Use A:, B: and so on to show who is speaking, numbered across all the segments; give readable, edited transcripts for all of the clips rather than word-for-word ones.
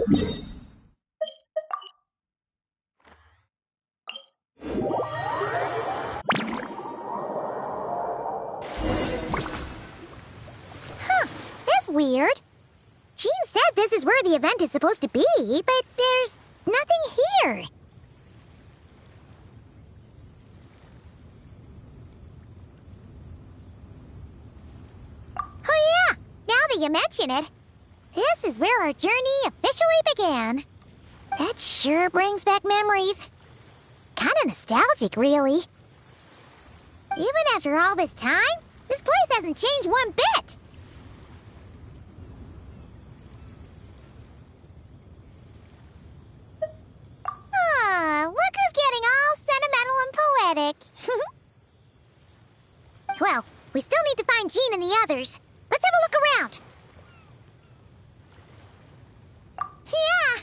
A: Huh, that's weird. Jean said this is where the event is supposed to be, but there's nothing here. Oh yeah, now that you mention it, this is where our journey officially began. That sure brings back memories. Kinda nostalgic, really. Even after all this time, this place hasn't changed one bit. Worker's getting all sentimental and poetic. Well, we still need to find Jean and the others. Let's have a look around. Yeah.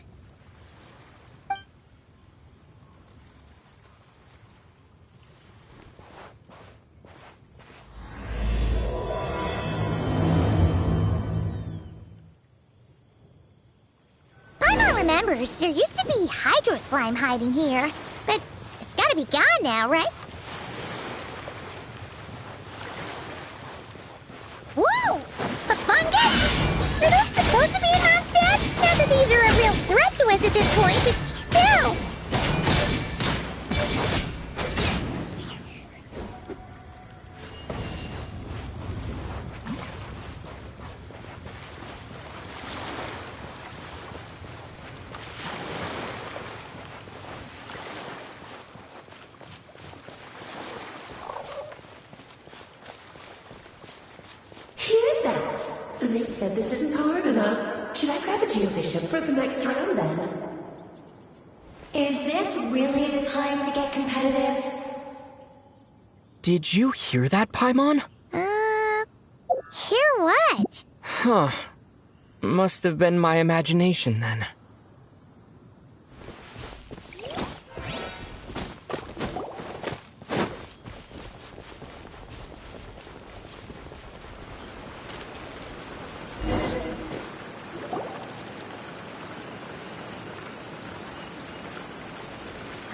A: Paimon remembers there used to be hydro slime hiding here, but it's gotta be gone now, right? Whoa! A fungus? Are those supposed to be in Mondstadt? Not that these are a real threat to us at this point, but still!
B: Hear that? They said this isn't hard enough. Should I grab a geobishop for the next round then?
C: Is this really the time to get competitive?
D: Did you hear that, Paimon?
A: Hear what?
D: Huh. Must have been my imagination then.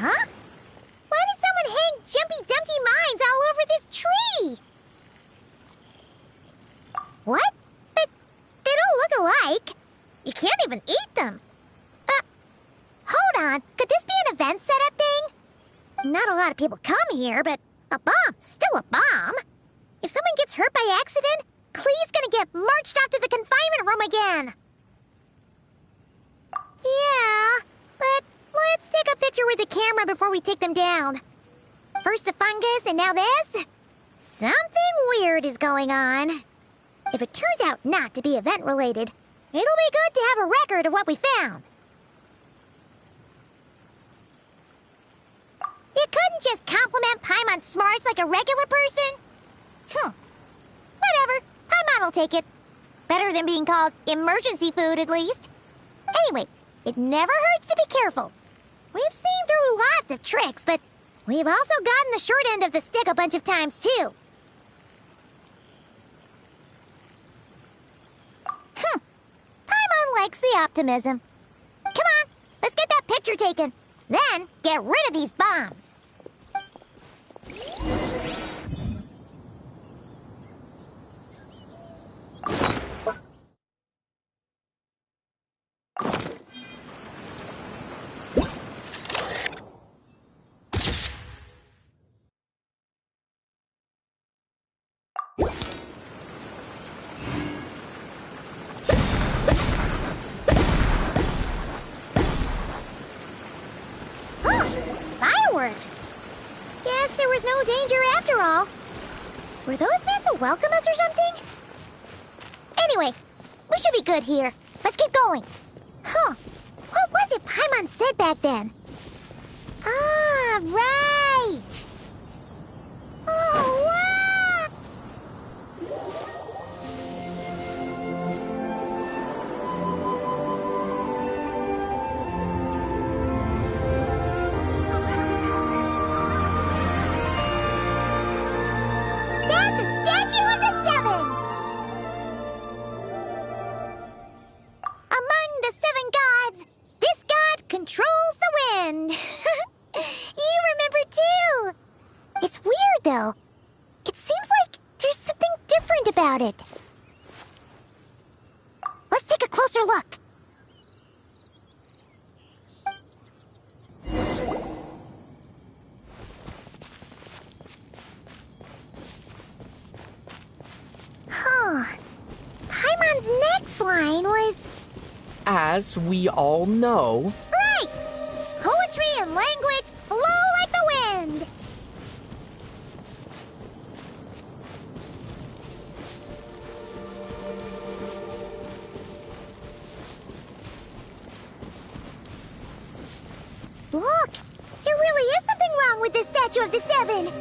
A: Huh? Why did someone hang Jumpy Dumpty mines all over this tree? What? But they don't look alike. You can't even eat them. Hold on. Could this be an event setup thing? Not a lot of people come here, but a bomb's still a bomb. If someone gets hurt by accident, Clee's gonna get marched off to the confinement room again. Yeah, but let's take a picture with the camera before we take them down. First the fungus, and now this? Something weird is going on. If it turns out not to be event-related, it'll be good to have a record of what we found. You couldn't just compliment Paimon's smarts like a regular person? Whatever. Paimon will take it. Better than being called emergency food, at least. Anyway, it never hurts to be careful. We've seen through lots of tricks, but we've also gotten the short end of the stick a bunch of times, too. Paimon likes the optimism. Come on, let's get that picture taken. Then, get rid of these bombs. Fireworks! Guess there was no danger after all. Were those meant to welcome us or something? Anyway, we should be good here. Let's keep going. Huh. What was it Paimon said back then? Ah, right! Oh, wow! That's a statue of the Seven! Among the 7 gods, it. Let's take a closer look. Huh. Paimon's next line was...
D: As we all know,
A: Right! Poetry and language flow like the wind! Look! There really is something wrong with this statue of the Seven!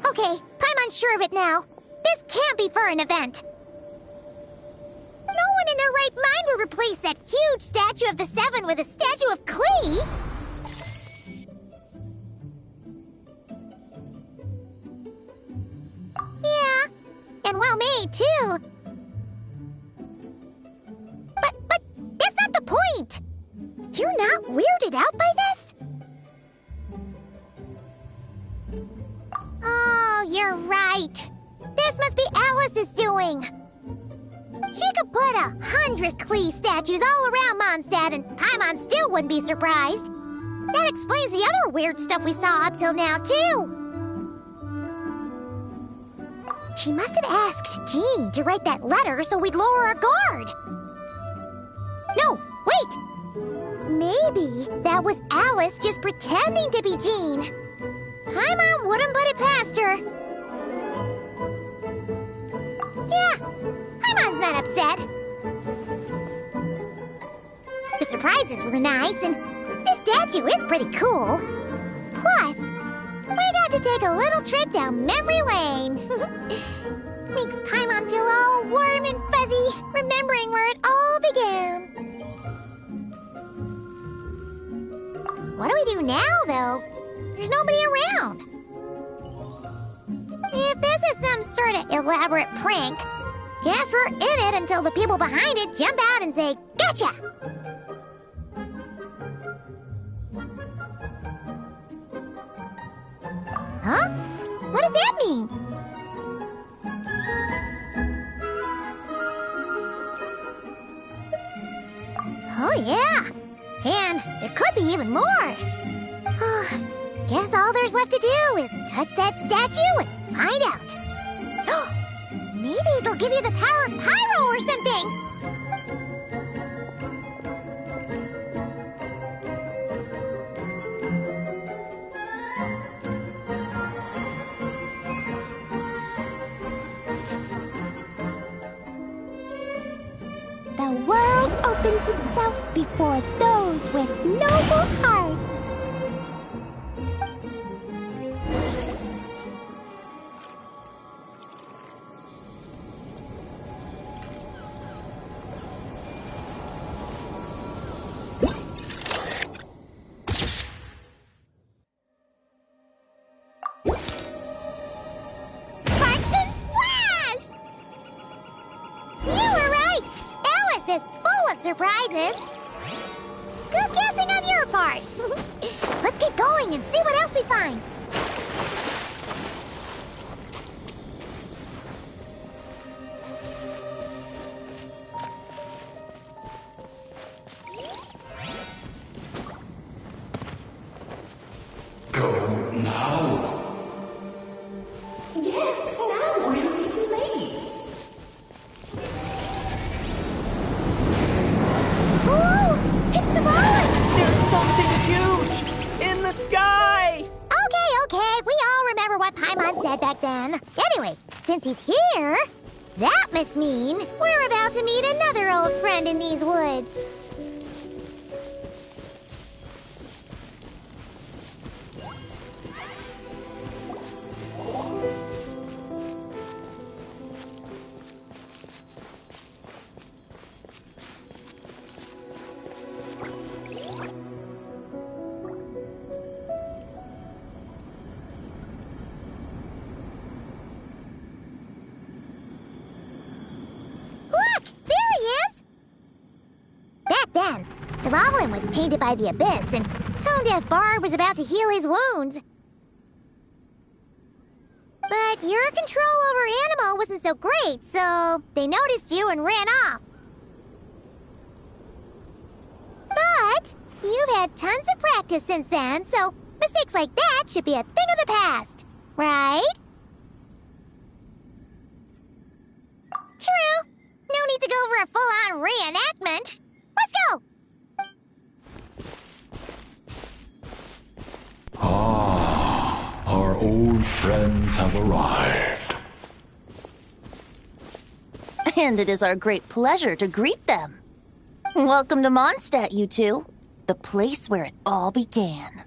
A: Okay, Paimon's sure of it now. This can't be for an event. No one in their right mind would replace that huge statue of the Seven with a statue of Klee. Yeah, and well made too. But that's not the point. You're not weirded out by this? Oh, you're right. This must be Alice's doing. She could put 100 Klee statues all around Mondstadt and Paimon still wouldn't be surprised. That explains the other weird stuff we saw up till now, too. She must have asked Jean to write that letter so we'd lower our guard. No, wait! Maybe that was Alice just pretending to be Jean. Paimon wouldn't put it past her. Yeah, Paimon's not upset. The surprises were nice, and this statue is pretty cool. Plus, we got to take a little trip down memory lane. Makes Paimon feel all warm and fuzzy, remembering where it all began. What do we do now, though? There's nobody around. If this is some sort of elaborate prank, guess we're in it until the people behind it jump out and say, "Gotcha!" Huh? What does that mean? Oh, yeah. And there could be even more. Guess all there's left to do is touch that statue and find out. Maybe it'll give you the power of pyro or something.
E: The world opens itself before those with noble hearts.
A: Surprises. Good guessing on your part. Let's keep going and see what else we find.
F: Go now.
B: Yes, now we're way too late.
D: there's something huge in the sky!
A: Okay, we all remember what Paimon said back then. Anyway, since he's here, that must mean we're about to meet another old friend in these woods. Dvalin was tainted by the Abyss, and Tone-Deaf Bard was about to heal his wounds. But your control over Animo wasn't so great, so they noticed you and ran off. But you've had tons of practice since then, so mistakes like that should be a thing of the past, right? True. No need to go for a full-on reenactment. Let's go!
F: Ah, our old friends have arrived.
G: And it is our great pleasure to greet them. Welcome to Mondstadt, you two. The place where it all began.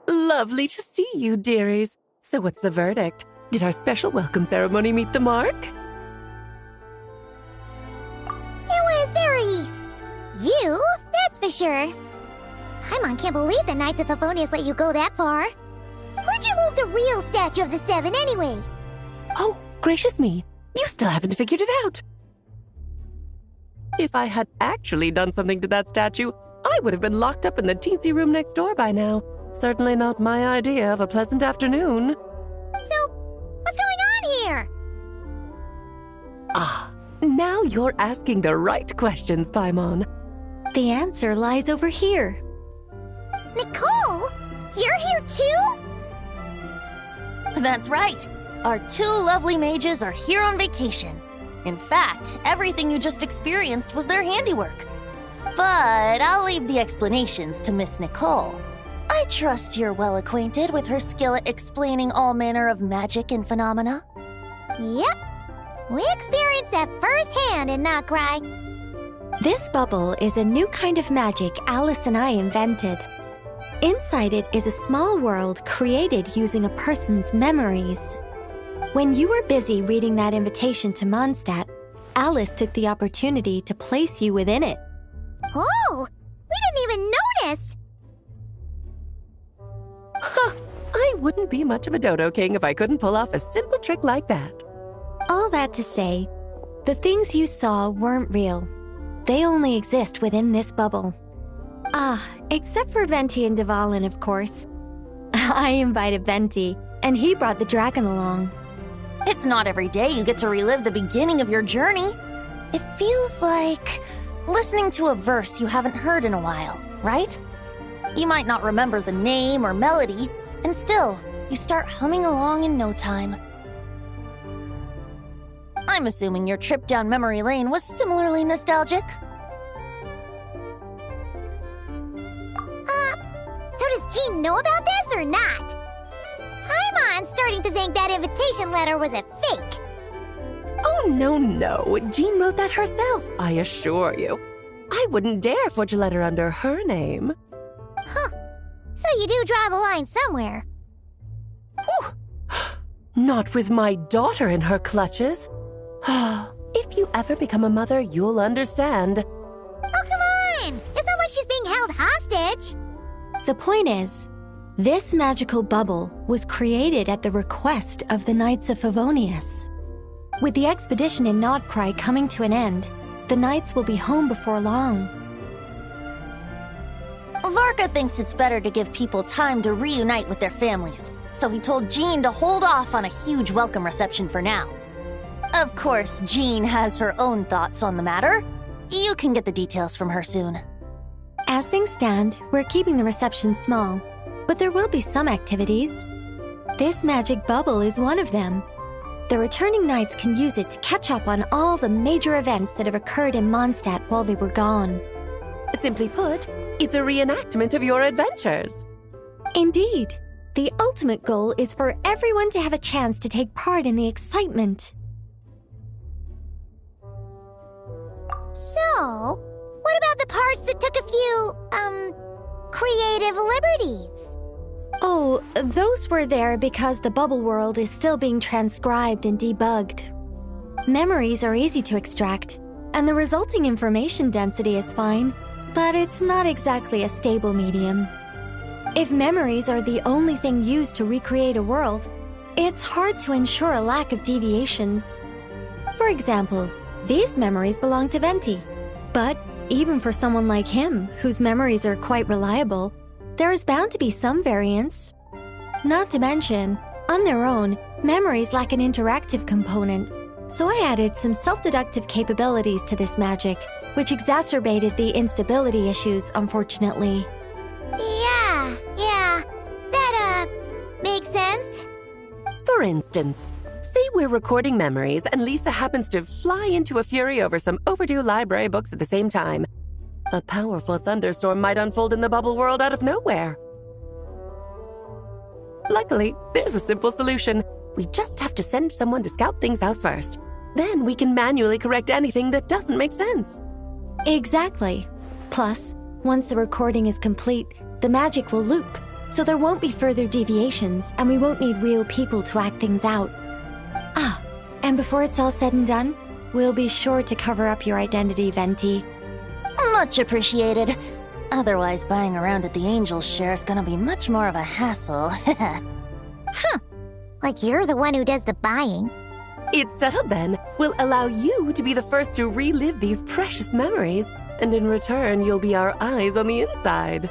B: Lovely to see you, dearies. So what's the verdict? Did our special welcome ceremony meet the mark?
A: It was very... you, that's for sure. Paimon can't believe the Knights of Favonius let you go that far. Where'd you move the real statue of the Seven anyway?
B: Oh, gracious me. You still haven't figured it out. If I had actually done something to that statue, I would have been locked up in the teensy room next door by now. Certainly not my idea of a pleasant afternoon.
A: So, what's going on here?
B: Ah, now you're asking the right questions, Paimon.
E: The answer lies over here.
A: Nicole? You're here too?
G: That's right. Our two lovely mages are here on vacation. In fact, everything you just experienced was their handiwork. But I'll leave the explanations to Miss Nicole. I trust you're well acquainted with her skill at explaining all manner of magic and phenomena.
A: Yep. We experienced that firsthand in Notcry.
E: This bubble is a new kind of magic Alice and I invented. Inside it is a small world created using a person's memories. When you were busy reading that invitation to Mondstadt, Alice took the opportunity to place you within it.
A: Oh! We didn't even notice!
B: Huh, I wouldn't be much of a dodo king if I couldn't pull off a simple trick like that.
E: All that to say, the things you saw weren't real. They only exist within this bubble. Ah, except for Venti and Dvalin, of course. I invited Venti, and he brought the dragon along.
G: It's not every day you get to relive the beginning of your journey. It feels like listening to a verse you haven't heard in a while, right? You might not remember the name or melody, and still, you start humming along in no time. I'm assuming your trip down memory lane was similarly nostalgic.
A: So does Jean know about this or not? Paimon's starting to think that invitation letter was a fake.
B: Oh, no. Jean wrote that herself, I assure you. I wouldn't dare forge a letter under her name.
A: Huh. So you do draw the line somewhere.
B: Whew. Not with my daughter in her clutches. If you ever become a mother, you'll understand.
A: Oh, come on! It's not like she's being held hostage.
E: The point is, this magical bubble was created at the request of the Knights of Favonius. With the expedition in Notcry coming to an end, the Knights will be home before long.
G: Varka thinks it's better to give people time to reunite with their families, so he told Jean to hold off on a huge welcome reception for now. Of course, Jean has her own thoughts on the matter. You can get the details from her soon.
E: As things stand, we're keeping the reception small, but there will be some activities. This magic bubble is one of them. The returning knights can use it to catch up on all the major events that have occurred in Mondstadt while they were gone.
B: Simply put, it's a reenactment of your adventures.
E: Indeed. The ultimate goal is for everyone to have a chance to take part in the excitement.
A: So, what about the parts that took a few, creative liberties?
E: Oh, those were there because the bubble world is still being transcribed and debugged. Memories are easy to extract, and the resulting information density is fine, but it's not exactly a stable medium. If memories are the only thing used to recreate a world, it's hard to ensure a lack of deviations. For example, these memories belong to Venti, but even for someone like him, whose memories are quite reliable, there is bound to be some variance. Not to mention, on their own, memories lack an interactive component, so I added some self-deductive capabilities to this magic, which exacerbated the instability issues, unfortunately.
A: Yeah, that, makes sense.
B: For instance, say we're recording memories and Lisa happens to fly into a fury over some overdue library books at the same time. A powerful thunderstorm might unfold in the bubble world out of nowhere. Luckily, there's a simple solution. We just have to send someone to scout things out first. Then we can manually correct anything that doesn't make sense.
E: Exactly. Plus, once the recording is complete, the magic will loop, so there won't be further deviations, and we won't need real people to act things out. Ah, and before it's all said and done, we'll be sure to cover up your identity, Venti.
G: Much appreciated. Otherwise, buying around at the Angel's share is gonna be much more of a hassle.
A: Like you're the one who does the buying.
B: It's settled then. We'll allow you to be the first to relive these precious memories, and in return, you'll be our eyes on the inside.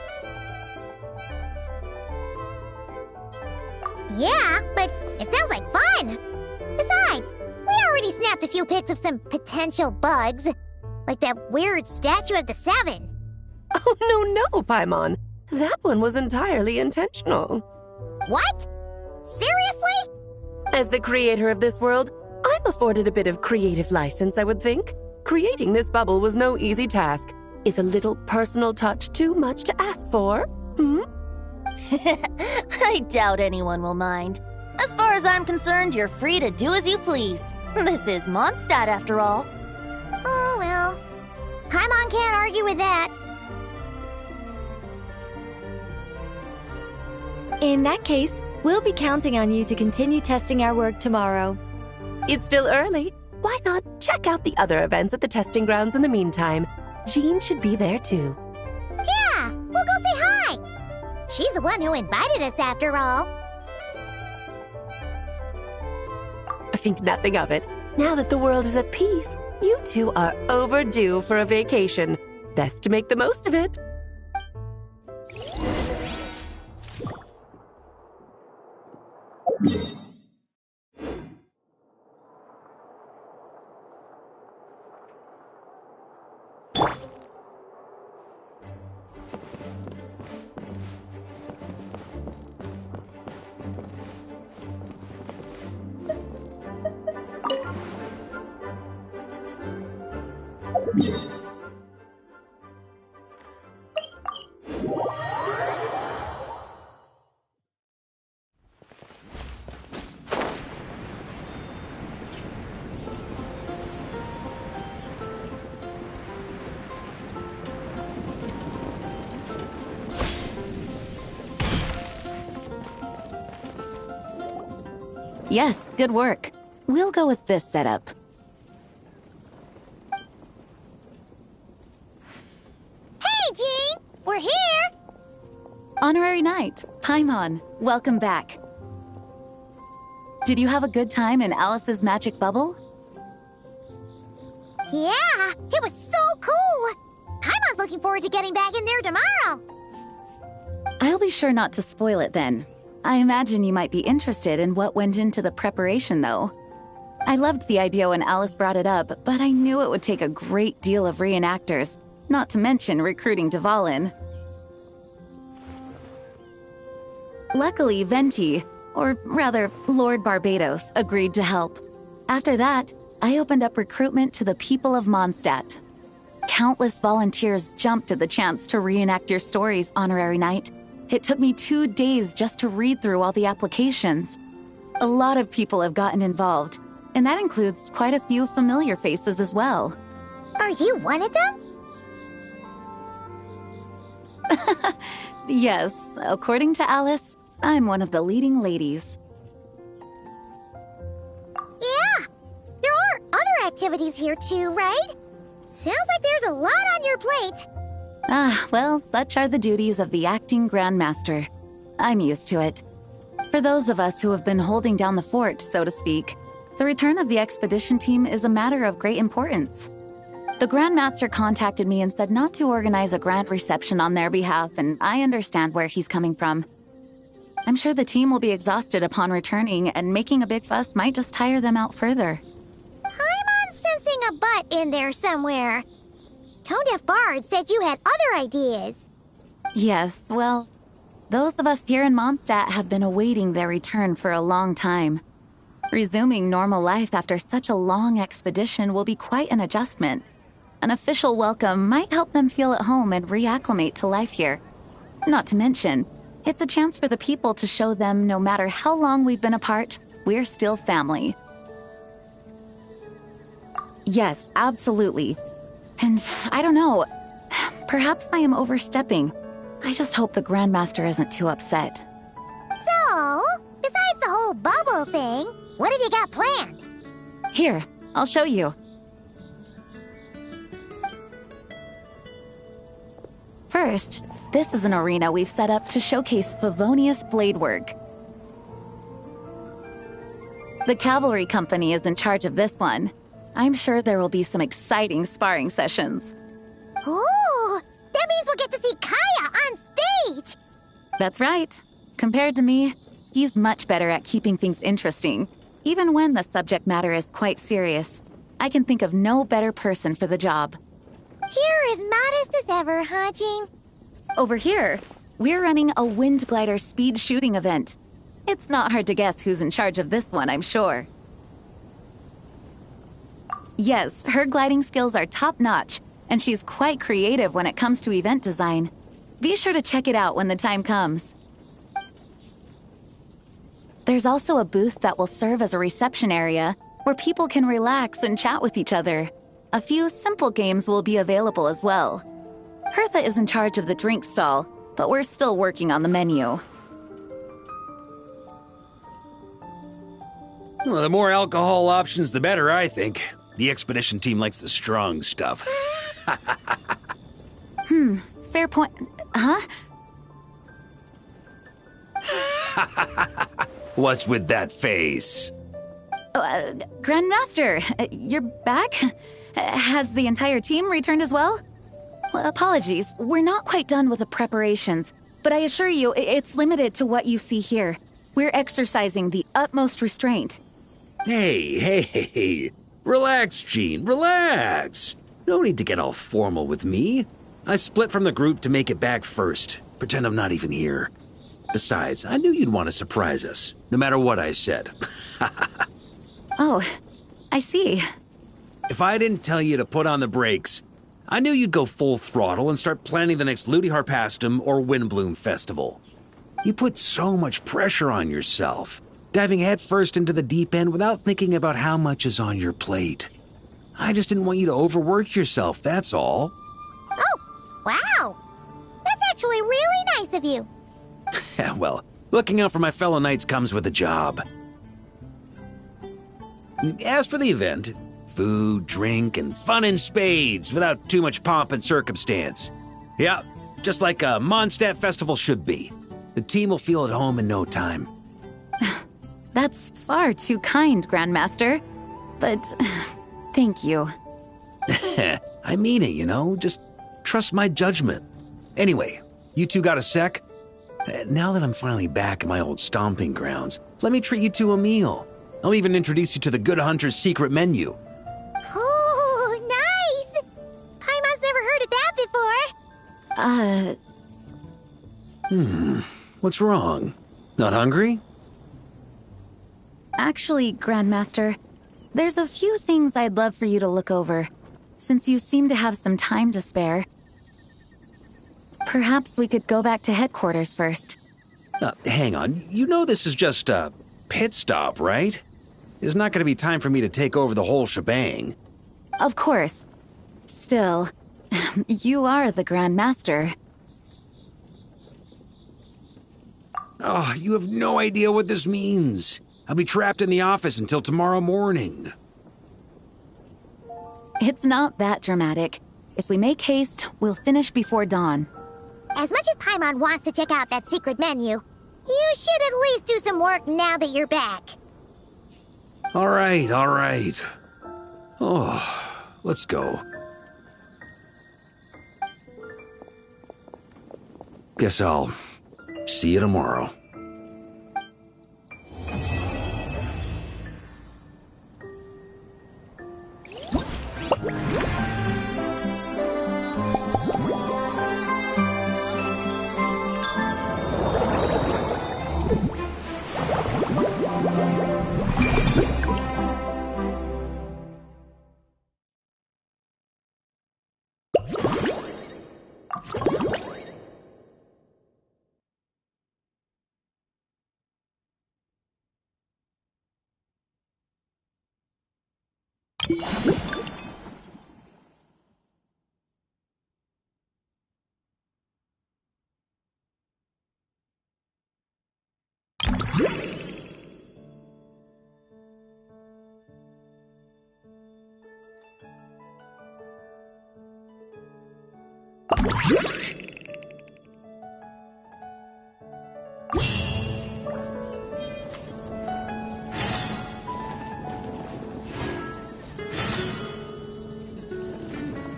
A: Yeah, but it sounds like fun! Besides, we already snapped a few pics of some potential bugs. Like that weird statue of the Seven.
B: Oh, no, Paimon. That one was entirely intentional.
A: What? Seriously?
B: As the creator of this world, I'm afforded a bit of creative license, I would think. Creating this bubble was no easy task. Is a little personal touch too much to ask for?
G: I doubt anyone will mind. As far as I'm concerned, you're free to do as you please. This is Mondstadt, after all.
A: Oh, well. Paimon can't argue with that.
E: In that case, we'll be counting on you to continue testing our work tomorrow.
B: It's still early. Why not check out the other events at the testing grounds in the meantime? Jean should be there too.
A: Yeah, we'll go say hi. She's the one who invited us after all.
B: Think nothing of it. Now that the world is at peace, you two are overdue for a vacation. Best to make the most of it.
H: Yes, good work. We'll go with this setup.
A: Hey, Jean! We're here!
H: Honorary Knight, Paimon, welcome back. Did you have a good time in Alice's magic bubble?
A: Yeah, it was so cool! Paimon's looking forward to getting back in there tomorrow!
H: I'll be sure not to spoil it then. I imagine you might be interested in what went into the preparation, though. I loved the idea when Alice brought it up, but I knew it would take a great deal of reenactors, not to mention recruiting Dvalin. Luckily, Venti, or rather, Lord Barbados, agreed to help. After that, I opened up recruitment to the people of Mondstadt. Countless volunteers jumped at the chance to reenact your stories, Honorary Knight. It took me 2 days just to read through all the applications. A lot of people have gotten involved, and that includes quite a few familiar faces as well.
A: Are you one of them?
H: Yes, according to Alice, I'm one of the leading ladies.
A: Yeah! There are other activities here too, right? Sounds like there's a lot on your plate.
H: Ah, well, such are the duties of the acting Grandmaster. I'm used to it. For those of us who have been holding down the fort, so to speak, the return of the expedition team is a matter of great importance. The Grandmaster contacted me and said not to organize a grand reception on their behalf, and I understand where he's coming from. I'm sure the team will be exhausted upon returning, and making a big fuss might just tire them out further.
A: I'm sensing a butt in there somewhere. Tone-deaf Bard said you had other ideas.
H: Yes, well, those of us here in Mondstadt have been awaiting their return for a long time. Resuming normal life after such a long expedition will be quite an adjustment. An official welcome might help them feel at home and reacclimate to life here. Not to mention, it's a chance for the people to show them no matter how long we've been apart, we're still family. Yes, absolutely. And I don't know, perhaps I am overstepping. I just hope the Grandmaster isn't too upset.
A: So, besides the whole bubble thing, what have you got planned?
H: Here, I'll show you. First, this is an arena we've set up to showcase Favonius blade work. The cavalry company is in charge of this one. I'm sure there will be some exciting sparring sessions.
A: Ooh, that means we'll get to see Kaya on stage!
H: That's right. Compared to me, he's much better at keeping things interesting, even when the subject matter is quite serious. I can think of no better person for the job.
A: You're as modest as ever, huh, Jean?
H: Over here, we're running a wind glider speed shooting event. It's not hard to guess who's in charge of this one, I'm sure. Yes, her gliding skills are top-notch, and she's quite creative when it comes to event design. Be sure to check it out when the time comes. There's also a booth that will serve as a reception area where people can relax and chat with each other. A few simple games will be available as well. Hertha is in charge of the drink stall, but we're still working on the menu.
I: Well, the more alcohol options, the better, I think. The expedition team likes the strong stuff.
H: Fair point. Huh?
I: What's with that face?
H: Grandmaster, you're back? Has the entire team returned as well? Well, apologies, we're not quite done with the preparations, but I assure you, it's limited to what you see here. We're exercising the utmost restraint.
I: Hey. Relax, Jean, relax. No need to get all formal with me. I split from the group to make it back first. Pretend I'm not even here. Besides, I knew you'd want to surprise us, no matter what I said.
H: Oh, I see.
I: If I didn't tell you to put on the brakes, I knew you'd go full throttle and start planning the next Ludi Harpastum or Windbloom Festival. You put so much pressure on yourself, diving headfirst into the deep end without thinking about how much is on your plate. I just didn't want you to overwork yourself, that's all.
A: Oh, wow. That's actually really nice of you.
I: Well, looking out for my fellow knights comes with a job. As for the event, food, drink, and fun in spades without too much pomp and circumstance. Yeah, just like a Mondstadt festival should be. The team will feel at home in no time.
H: That's far too kind, Grandmaster. But thank you.
I: I mean it, you know? Just trust my judgment. Anyway, you two got a sec? Now that I'm finally back in my old stomping grounds, let me treat you to a meal. I'll even introduce you to the Good Hunter's secret menu.
A: Oh, nice! Paimon's never heard of that before.
I: What's wrong? Not hungry?
H: Actually, Grandmaster, there's a few things I'd love for you to look over, since you seem to have some time to spare. Perhaps we could go back to headquarters first.
I: Hang on. You know this is just a pit stop, right? There's not going to be time for me to take over the whole shebang.
H: Of course. Still, you are the Grandmaster.
I: Oh, you have no idea what this means. I'll be trapped in the office until tomorrow morning.
H: It's not that dramatic. If we make haste, we'll finish before dawn.
A: As much as Paimon wants to check out that secret menu, you should at least do some work now that you're back.
I: All right, all right. Oh, let's go. Guess I'll see you tomorrow.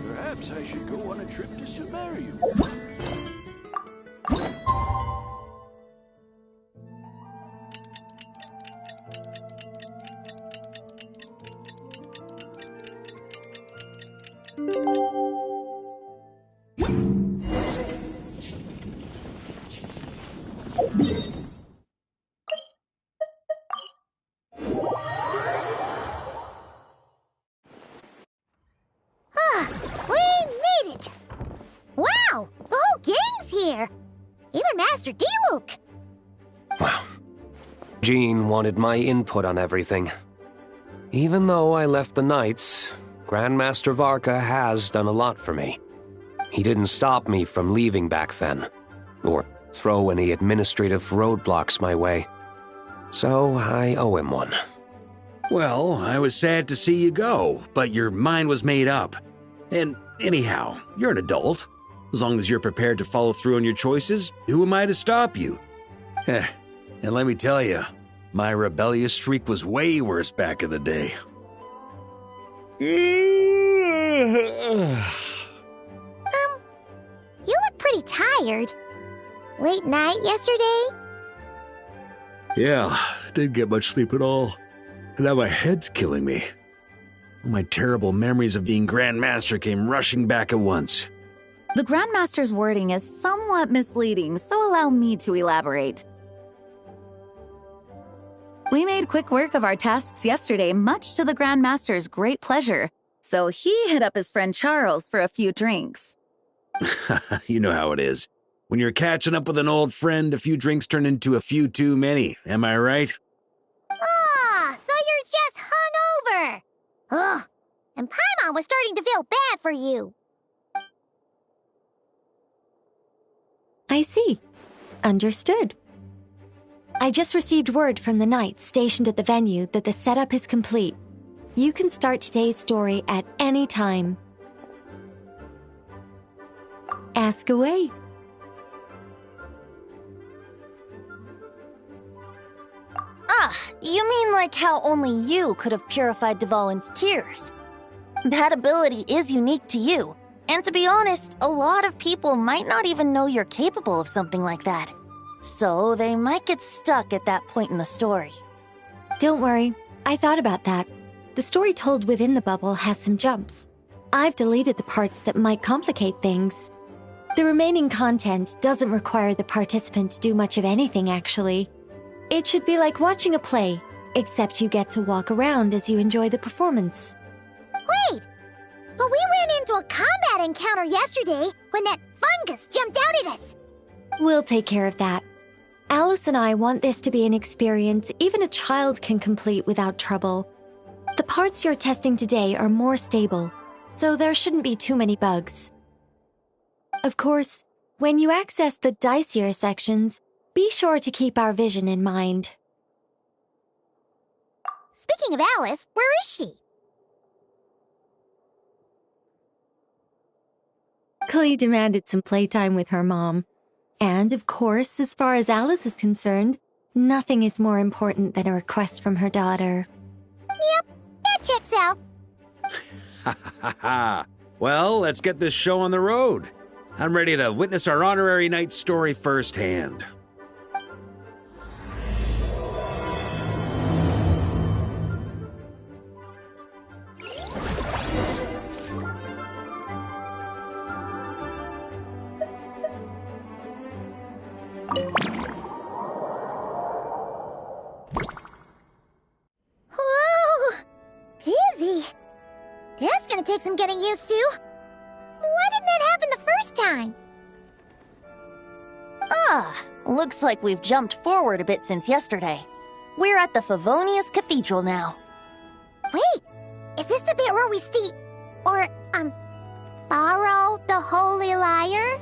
F: Perhaps I should go on a trip to Sumerium.
A: We made it! Wow! The whole gang's here! Even Master D-Luke!
J: Well, Jean wanted my input on everything. Even though I left the Knights, Grandmaster Varka has done a lot for me. He didn't stop me from leaving back then, or throw any administrative roadblocks my way. So I owe him one.
I: Well, I was sad to see you go, but your mind was made up. And anyhow, you're an adult. As long as you're prepared to follow through on your choices, who am I to stop you? And let me tell you, my rebellious streak was way worse back in the day.
A: You look pretty tired. Late night yesterday?
I: Yeah, didn't get much sleep at all. And now my head's killing me. All my terrible memories of being Grandmaster came rushing back at once.
H: The Grandmaster's wording is somewhat misleading, so allow me to elaborate. We made quick work of our tasks yesterday, much to the Grandmaster's great pleasure, so he hit up his friend Charles for a few drinks.
I: You know how it is. When you're catching up with an old friend, a few drinks turn into a few too many, am I right?
A: Ah, so you're just hungover! Ugh, and Paimon was starting to feel bad for you.
E: I see. Understood. I just received word from the Knights stationed at the venue that the setup is complete. You can start today's story at any time. Ask away.
G: Ah, you mean like how only you could have purified Dvalin's tears? That ability is unique to you, and to be honest, a lot of people might not even know you're capable of something like that. So they might get stuck at that point in the story.
E: Don't worry, I thought about that. The story told within the bubble has some jumps. I've deleted the parts that might complicate things. The remaining content doesn't require the participant to do much of anything, actually. It should be like watching a play, except you get to walk around as you enjoy the performance.
A: Wait! But we ran into a combat encounter yesterday when that fungus jumped out at us!
E: We'll take care of that. Alice and I want this to be an experience even a child can complete without trouble. The parts you're testing today are more stable, so there shouldn't be too many bugs. Of course, when you access the dicier sections, be sure to keep our vision in mind.
A: Speaking of Alice, where is she?
E: Luckily demanded some playtime with her mom. And of course, as far as Alice is concerned, nothing is more important than a request from her daughter.
A: Yep, that checks out.
I: Ha ha ha. Well, let's get this show on the road. I'm ready to witness our honorary knight's story firsthand.
A: Whoa! Dizzy. That's gonna take some getting used to. Why didn't that happen the first time?
G: Looks like we've jumped forward a bit since yesterday. We're at the Favonius Cathedral now.
A: Wait, is this the bit where we borrow the Holy Lyre?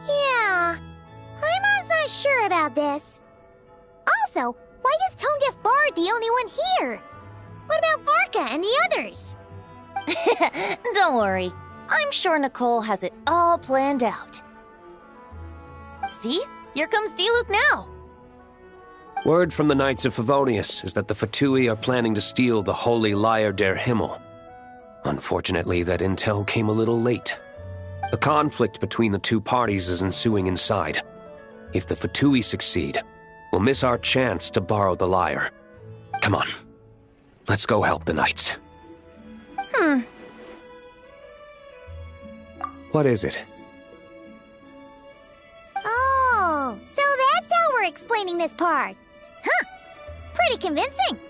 A: Yeah, I'm not sure about this. Also, why is Tone Deaf Bard the only one here? What about Varka and the others?
G: Don't worry. I'm sure Nicole has it all planned out. See? Here comes Diluc now.
J: Word from the Knights of Favonius is that the Fatui are planning to steal the Holy Lyre der Himmel. Unfortunately, that intel came a little late. A conflict between the two parties is ensuing inside. If the Fatui succeed, we'll miss our chance to borrow the lyre. Come on. Let's go help the Knights. What is it?
A: Oh, so that's how we're explaining this part. Huh, pretty convincing.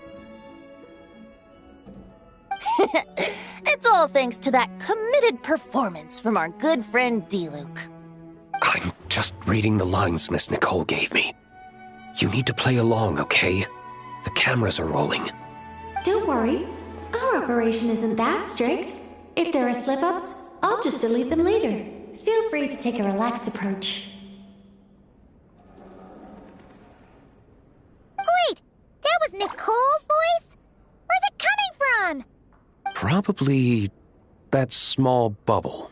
G: It's all thanks to that committed performance from our good friend Diluc.
J: I'm just reading the lines Miss Nicole gave me. You need to play along, okay? The cameras are rolling.
E: Don't worry. Our operation isn't that strict. If there are slip-ups, I'll just delete them later. Feel free to take a relaxed approach.
A: Wait, that was Nicole's voice? Where's it coming from?
J: Probably that small bubble.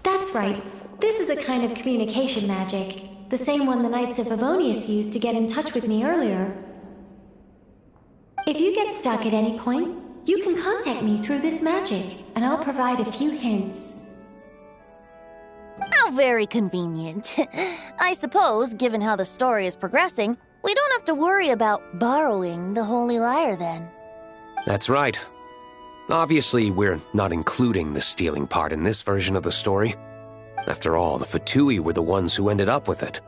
E: That's right. This is a kind of communication magic. The same one the Knights of Favonius used to get in touch with me earlier. If you get stuck at any point, you can contact me through this magic, and I'll provide a few hints.
G: How very convenient. I suppose, given how the story is progressing, we don't have to worry about borrowing the Holy Lyre then.
J: That's right. Obviously, we're not including the stealing part in this version of the story. After all, the Fatui were the ones who ended up with it.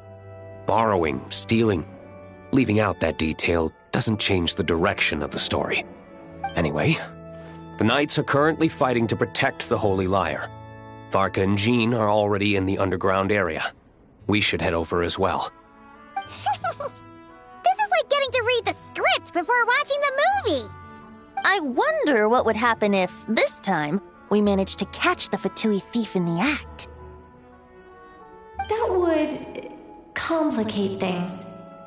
J: Borrowing, stealing, leaving out that detail doesn't change the direction of the story. Anyway, the Knights are currently fighting to protect the Holy Lyre. Varka and Jean are already in the underground area. We should head over as well.
A: This is like getting to read the script before watching the movie.
G: I wonder what would happen if, this time, we managed to catch the Fatui thief in the act.
E: That would complicate things.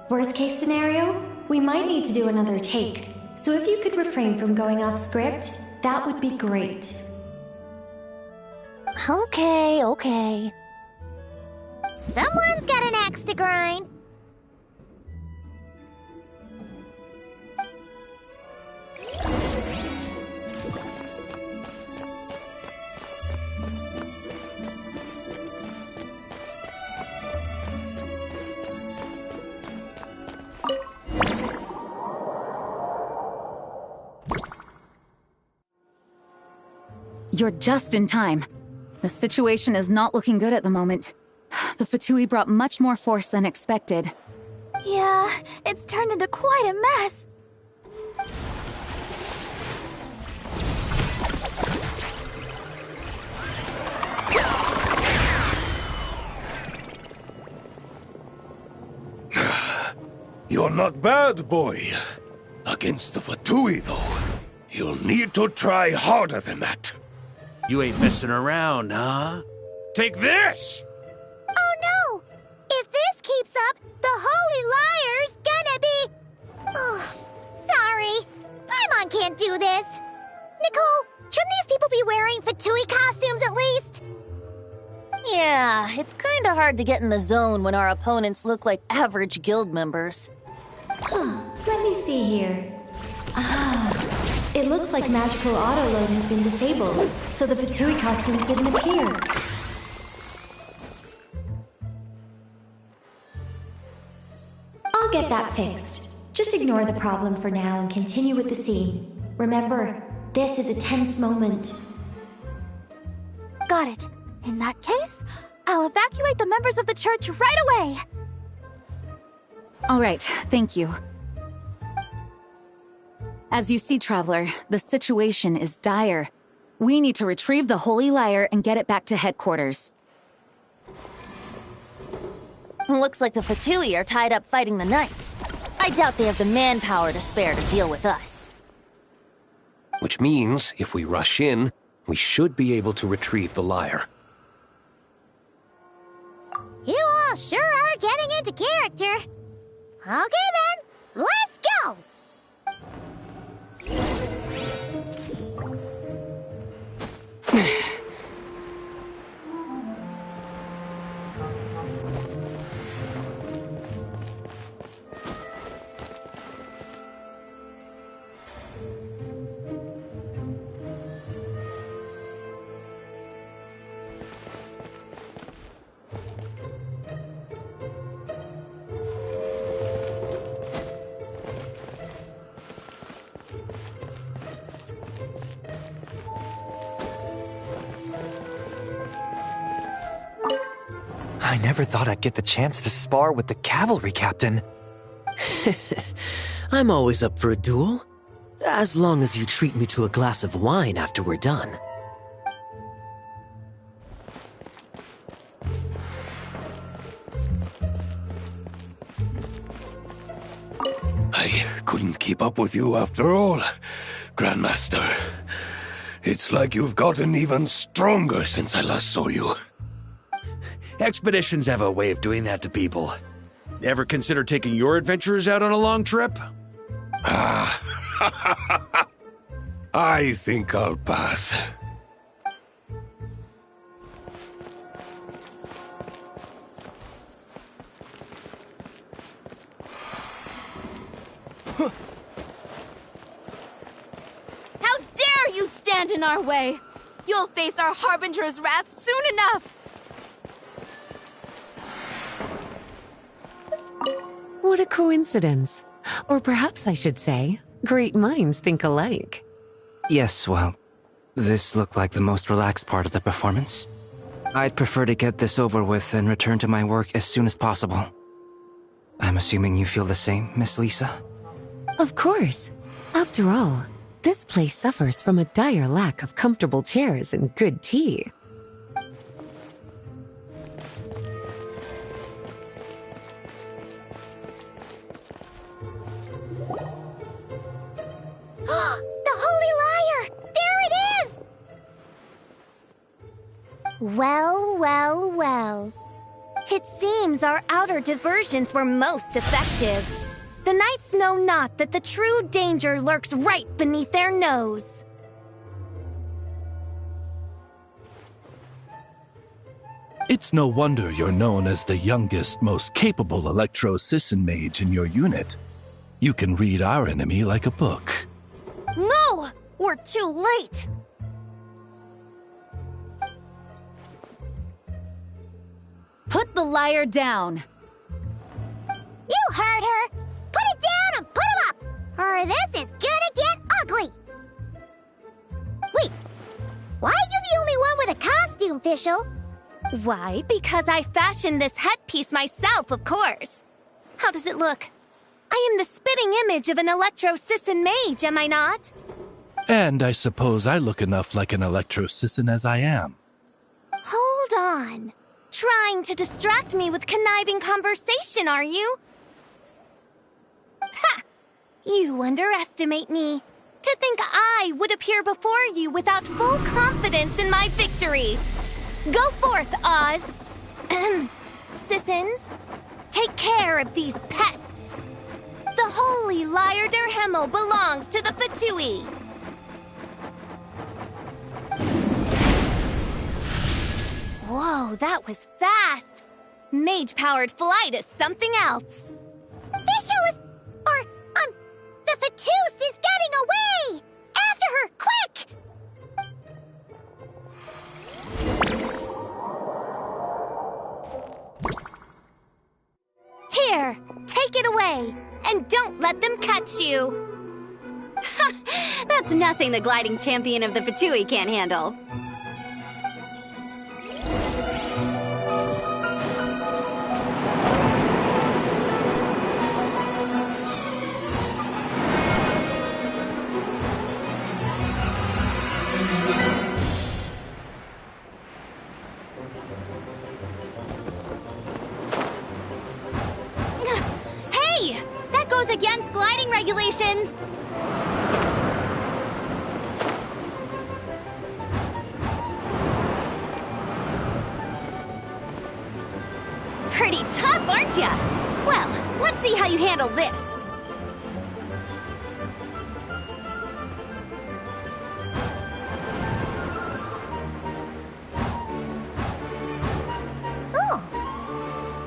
E: Worst case scenario, we might need to do another take. So if you could refrain from going off script, that would be great.
G: Okay.
A: Someone's got an axe to grind.
H: You're just in time. The situation is not looking good at the moment. The Fatui brought much more force than expected.
A: Yeah, it's turned into quite a mess.
F: You're not bad, boy. Against the Fatui, though, you'll need to try harder than that.
I: You ain't messing around, huh? Take this!
A: Oh no! If this keeps up, the Holy Lyre's wearing Fatui costumes at least?
G: Yeah, it's kinda hard to get in the zone when our opponents look like average guild members.
E: Let me see here. It looks like magical autoload has been disabled, so the Fatui costumes didn't appear. I'll get that fixed. Just ignore the problem for now and continue with the scene. Remember, this is a tense moment.
A: Got it. In that case, I'll evacuate the members of the church right away.
H: All right, thank you. As you see, Traveler, the situation is dire. We need to retrieve the Holy Lyre and get it back to headquarters.
G: Looks like the Fatui are tied up fighting the Knights. I doubt they have the manpower to spare to deal with us.
J: Which means, if we rush in, we should be able to retrieve the lyre.
A: You all sure are getting into character. Okay then, let's go!
K: I never thought I'd get the chance to spar with the cavalry captain.
L: I'm always up for a duel. As long as you treat me to a glass of wine after we're done.
F: I couldn't keep up with you after all, Grandmaster. It's like you've gotten even stronger since I last saw you.
I: Expeditions have a way of doing that to people. Ever consider taking your adventurers out on a long trip?
F: I think I'll pass.
M: How dare you stand in our way! You'll face our Harbinger's wrath soon enough!
B: What a coincidence. Or perhaps I should say, great minds think alike.
D: Yes, well, this looked like the most relaxed part of the performance. I'd prefer to get this over with and return to my work as soon as possible. I'm assuming you feel the same, Miss Lisa?
B: Of course. After all, this place suffers from a dire lack of comfortable chairs and good tea.
A: The Holy Lyre! There it is! Well, well, well. It seems our outer diversions were most effective. The knights know not that the true danger lurks right beneath their nose.
N: It's no wonder you're known as the youngest, most capable Electro-Sisson mage in your unit. You can read our enemy like a book.
G: No! We're too late!
H: Put the lyre down!
A: You heard her! Put it down and put him up! Or this is gonna get ugly! Wait, why are you the only one with a costume, Fischl? Why, because I fashioned this headpiece myself, of course. How does it look? I am the spitting image of an Electro-Sisson mage, am I not?
N: And I suppose I look enough like an Electro-Sisson as I am.
A: Hold on. Trying to distract me with conniving conversation, are you? Ha! You underestimate me. To think I would appear before you without full confidence in my victory. Go forth, Oz. Sissons, take care of these pests. The Holy Lyre der Himmel belongs to the Fatui.
M: Whoa, that was fast! Mage-powered flight is something else.
A: The Fatous is getting away! After her, quick!
M: Here, take it away, and don't let them catch you.
O: That's nothing the gliding champion of the Fatui can't handle.
M: Hey! That goes against gliding regulations!
O: Pretty tough, aren't ya? Well, let's see how you handle this.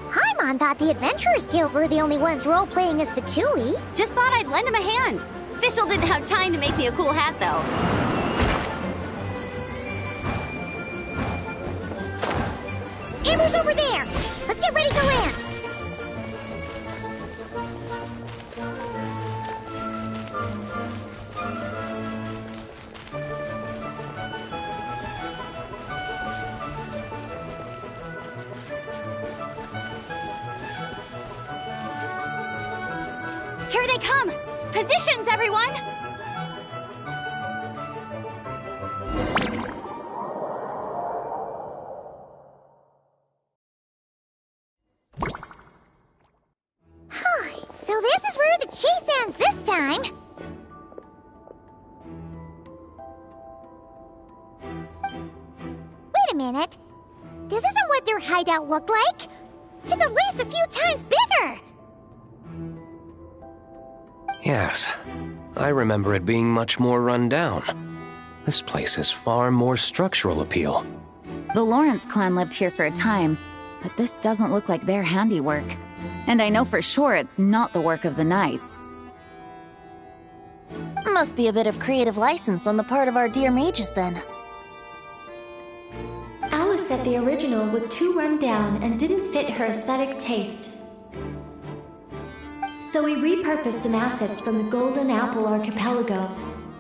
A: Paimon thought the Adventurers Guild were the only ones role-playing as Fatui.
O: Just thought I'd lend him a hand. Fischl didn't have time to make me a cool hat, though.
A: Amber's over there! Let's get ready to land!
O: Here they come! Positions, everyone!
A: So this is where the chase ends this time. Wait a minute. This isn't what their hideout looked like. It's at least a few times bigger.
J: Yes, I remember it being much more run down. This place has far more structural appeal.
H: The Lawrence clan lived here for a time, but this doesn't look like their handiwork. And I know for sure it's not the work of the Knights.
G: Must be a bit of creative license on the part of our dear mages, then.
E: Alice said the original was too run down and didn't fit her aesthetic taste. So we repurposed some assets from the Golden Apple Archipelago.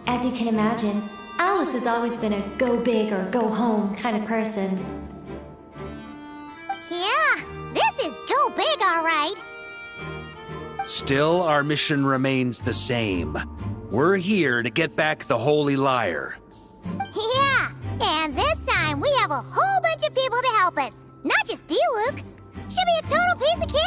E: As you can imagine, Alice has always been a go big or go home kind of person.
A: Yeah, this is go big, all right.
I: Still, our mission remains the same. We're here to get back the Holy Lyre.
A: Yeah, and this time we have a whole bunch of people to help us. Not just Diluc. Should be a total piece of cake.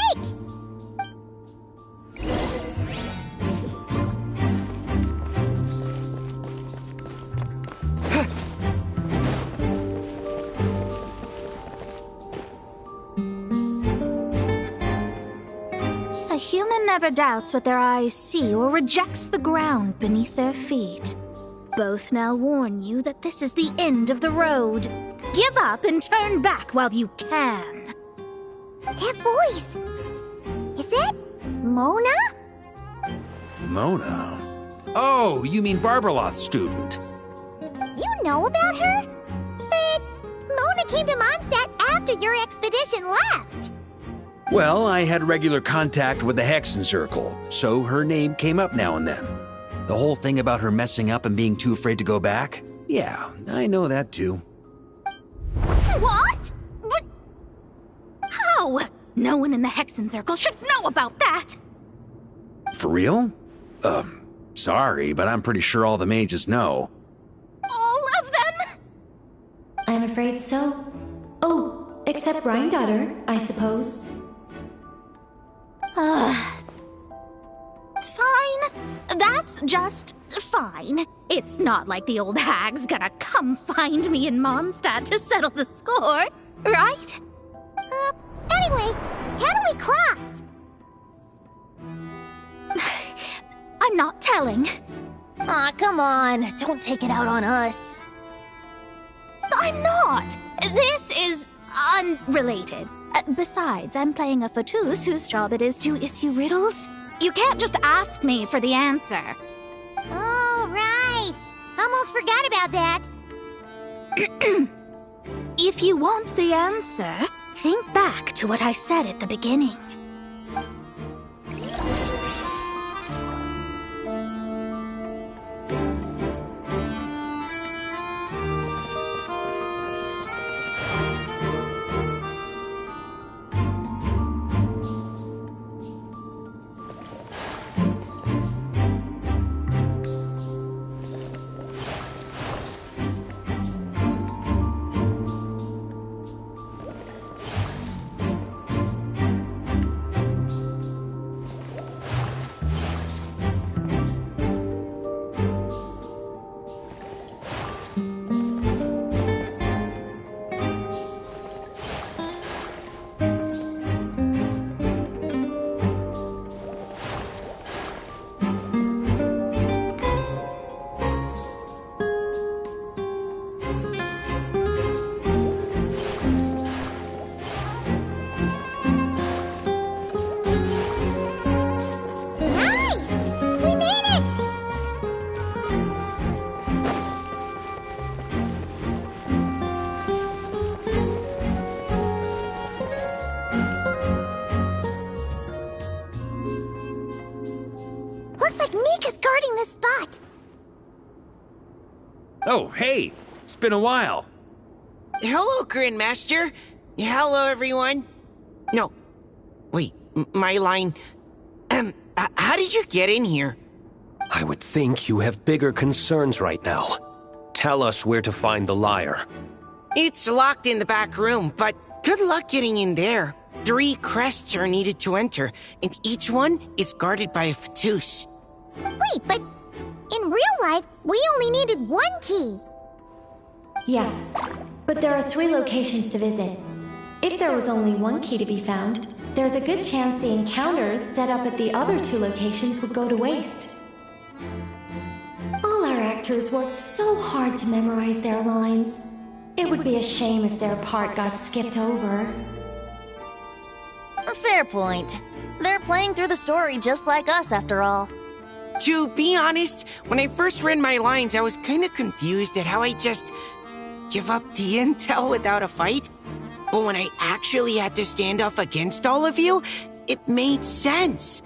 P: A human never doubts what their eyes see or rejects the ground beneath their feet. Both now warn you that this is the end of the road. Give up and turn back while you can.
A: That voice. Is that Mona?
I: Mona? Oh, you mean Barbarloth's student.
A: You know about her? But Mona came to Mondstadt after your expedition left.
I: Well, I had regular contact with the Hexen Circle, so her name came up now and then. The whole thing about her messing up and being too afraid to go back? Yeah, I know that too.
P: What? But how? No one in the Hexen Circle should know about that.
I: For real? Sorry, but I'm pretty sure all the mages know.
P: All of them?
E: I'm afraid so. Oh, except Rhindaughter, I suppose.
P: Fine. That's just fine. It's not like the old hag's gonna come find me in Mondstadt to settle the score, right?
A: Anyway, how do we cross?
P: I'm not telling.
G: Aw, come on. Don't take it out on us.
P: I'm not. This is unrelated. Besides, I'm playing a fatus whose job it is to issue riddles. You can't just ask me for the answer.
A: All right. Almost forgot about that.
P: If you want the answer, think back to what I said at the beginning.
I: Oh, hey! It's been a while.
Q: Hello, Grandmaster. Hello, everyone. No. Wait, my line... how did you get in here?
J: I would think you have bigger concerns right now. Tell us where to find the lyre.
Q: It's locked in the back room, but good luck getting in there. 3 crests are needed to enter, and each one is guarded by a fatus.
A: Wait, but in real life, we only needed 1 key.
E: Yes, but there are 3 locations to visit. If there was only 1 key to be found, there's a good chance the encounters set up at the other 2 locations would go to waste. All our actors worked so hard to memorize their lines. It would be a shame if their part got skipped over.
G: A fair point. They're playing through the story just like us, after all.
Q: To be honest, when I first read my lines, I was kind of confused at how I just give up the intel without a fight. But when I actually had to stand off against all of you, it made sense.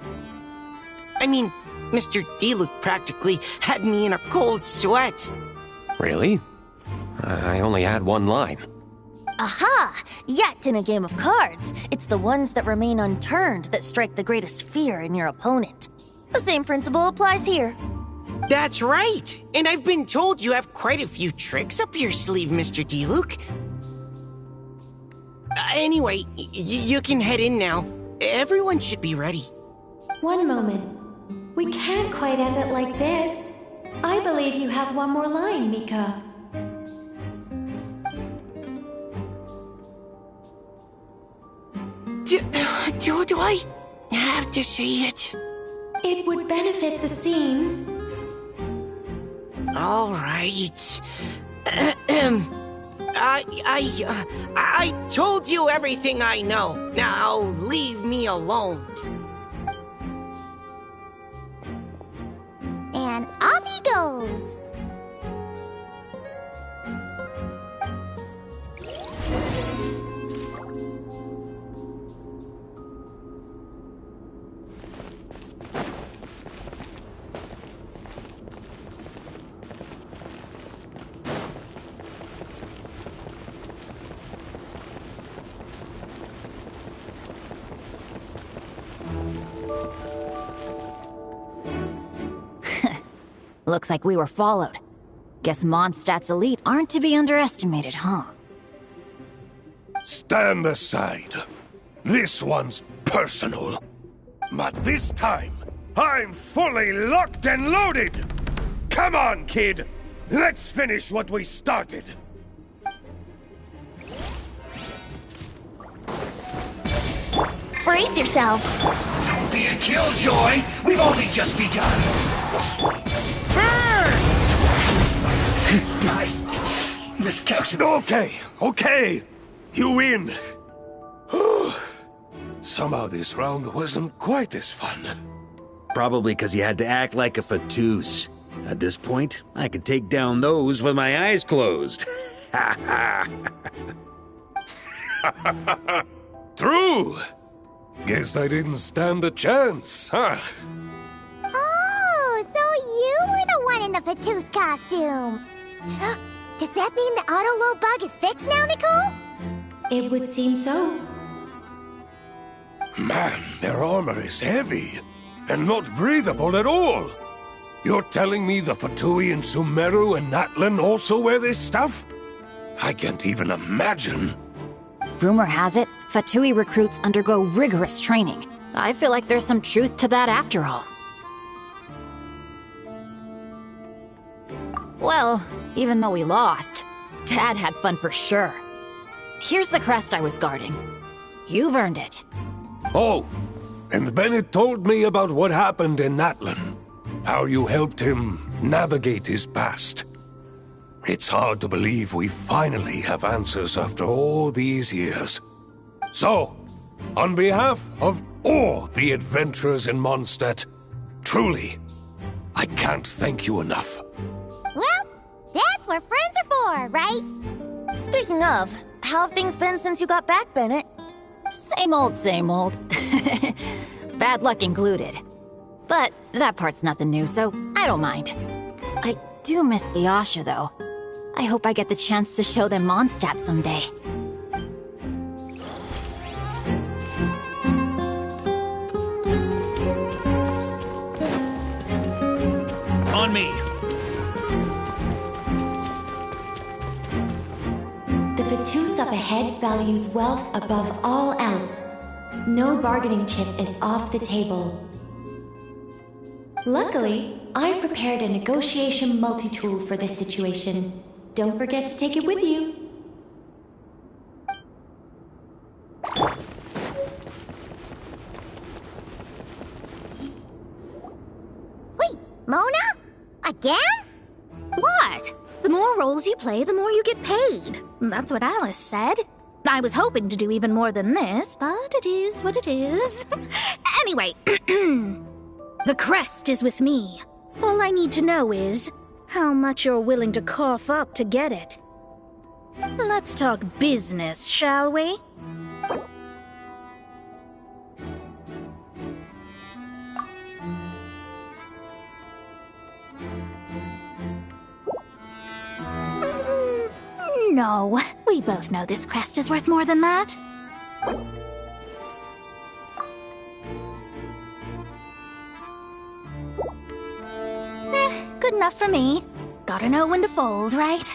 Q: I mean, Mr. D-Luke practically had me in a cold sweat.
J: Really? I only had 1 line.
G: Aha! Yet in a game of cards, it's the ones that remain unturned that strike the greatest fear in your opponent. The same principle applies here.
Q: That's right! And I've been told you have quite a few tricks up your sleeve, Mr. D-Luke. Anyway, you can head in now. Everyone should be ready.
E: One moment. We can't quite end it like this. I believe you have 1 more line, Mika.
Q: Do I have to say it?
E: It would benefit the scene.
Q: All right. I told you everything I know. Now leave me alone.
A: And off he goes.
G: Looks like we were followed. Guess Mondstadt's elite aren't to be underestimated, huh?
F: Stand aside. This one's personal. But this time, I'm fully locked and loaded! Come on, kid! Let's finish what we started!
A: Brace yourselves.
R: Don't be a killjoy! We've only just begun!
F: Okay. You win! Somehow this round wasn't quite as fun.
I: Probably because you had to act like a fatous. At this point, I could take down those with my eyes closed.
F: True! Guess I didn't stand a chance, huh?
A: Oh, so you were the one in the Fatous costume. Does that mean the auto-load bug is fixed now, Nicole?
E: It would seem so.
F: Man, their armor is heavy, and not breathable at all. You're telling me the Fatui in Sumeru and Natlan also wear this stuff? I can't even imagine.
S: Rumor has it, Fatui recruits undergo rigorous training. I feel like there's some truth to that after all. Well, even though we lost, Dad had fun for sure. Here's the crest I was guarding. You've earned it.
F: Oh, and Bennett told me about what happened in Natlan. How you helped him navigate his past. It's hard to believe we finally have answers after all these years. So, on behalf of all the adventurers in Mondstadt, truly, I can't thank you enough.
A: Well, that's what friends are for, right?
G: Speaking of, how have things been since you got back, Bennett?
S: Same old, same old. Bad luck included. But that part's nothing new, so I don't mind. I do miss the Asha, though. I hope I get the chance to show them Mondstadt someday.
I: On me!
E: The Fatous up ahead values wealth above all else. No bargaining chip is off the table. Luckily, I've prepared a negotiation multi-tool for this situation. Don't forget to take it with you.
A: Wait, Mona? Again?
P: What? The more roles you play, the more you get paid. That's what Alice said. I was hoping to do even more than this, but it is what it is. Anyway, the crest is with me. All I need to know is how much you're willing to cough up to get it. Let's talk business, shall we? No, we both know this crest is worth more than that. Good enough for me. Gotta know when to fold, right?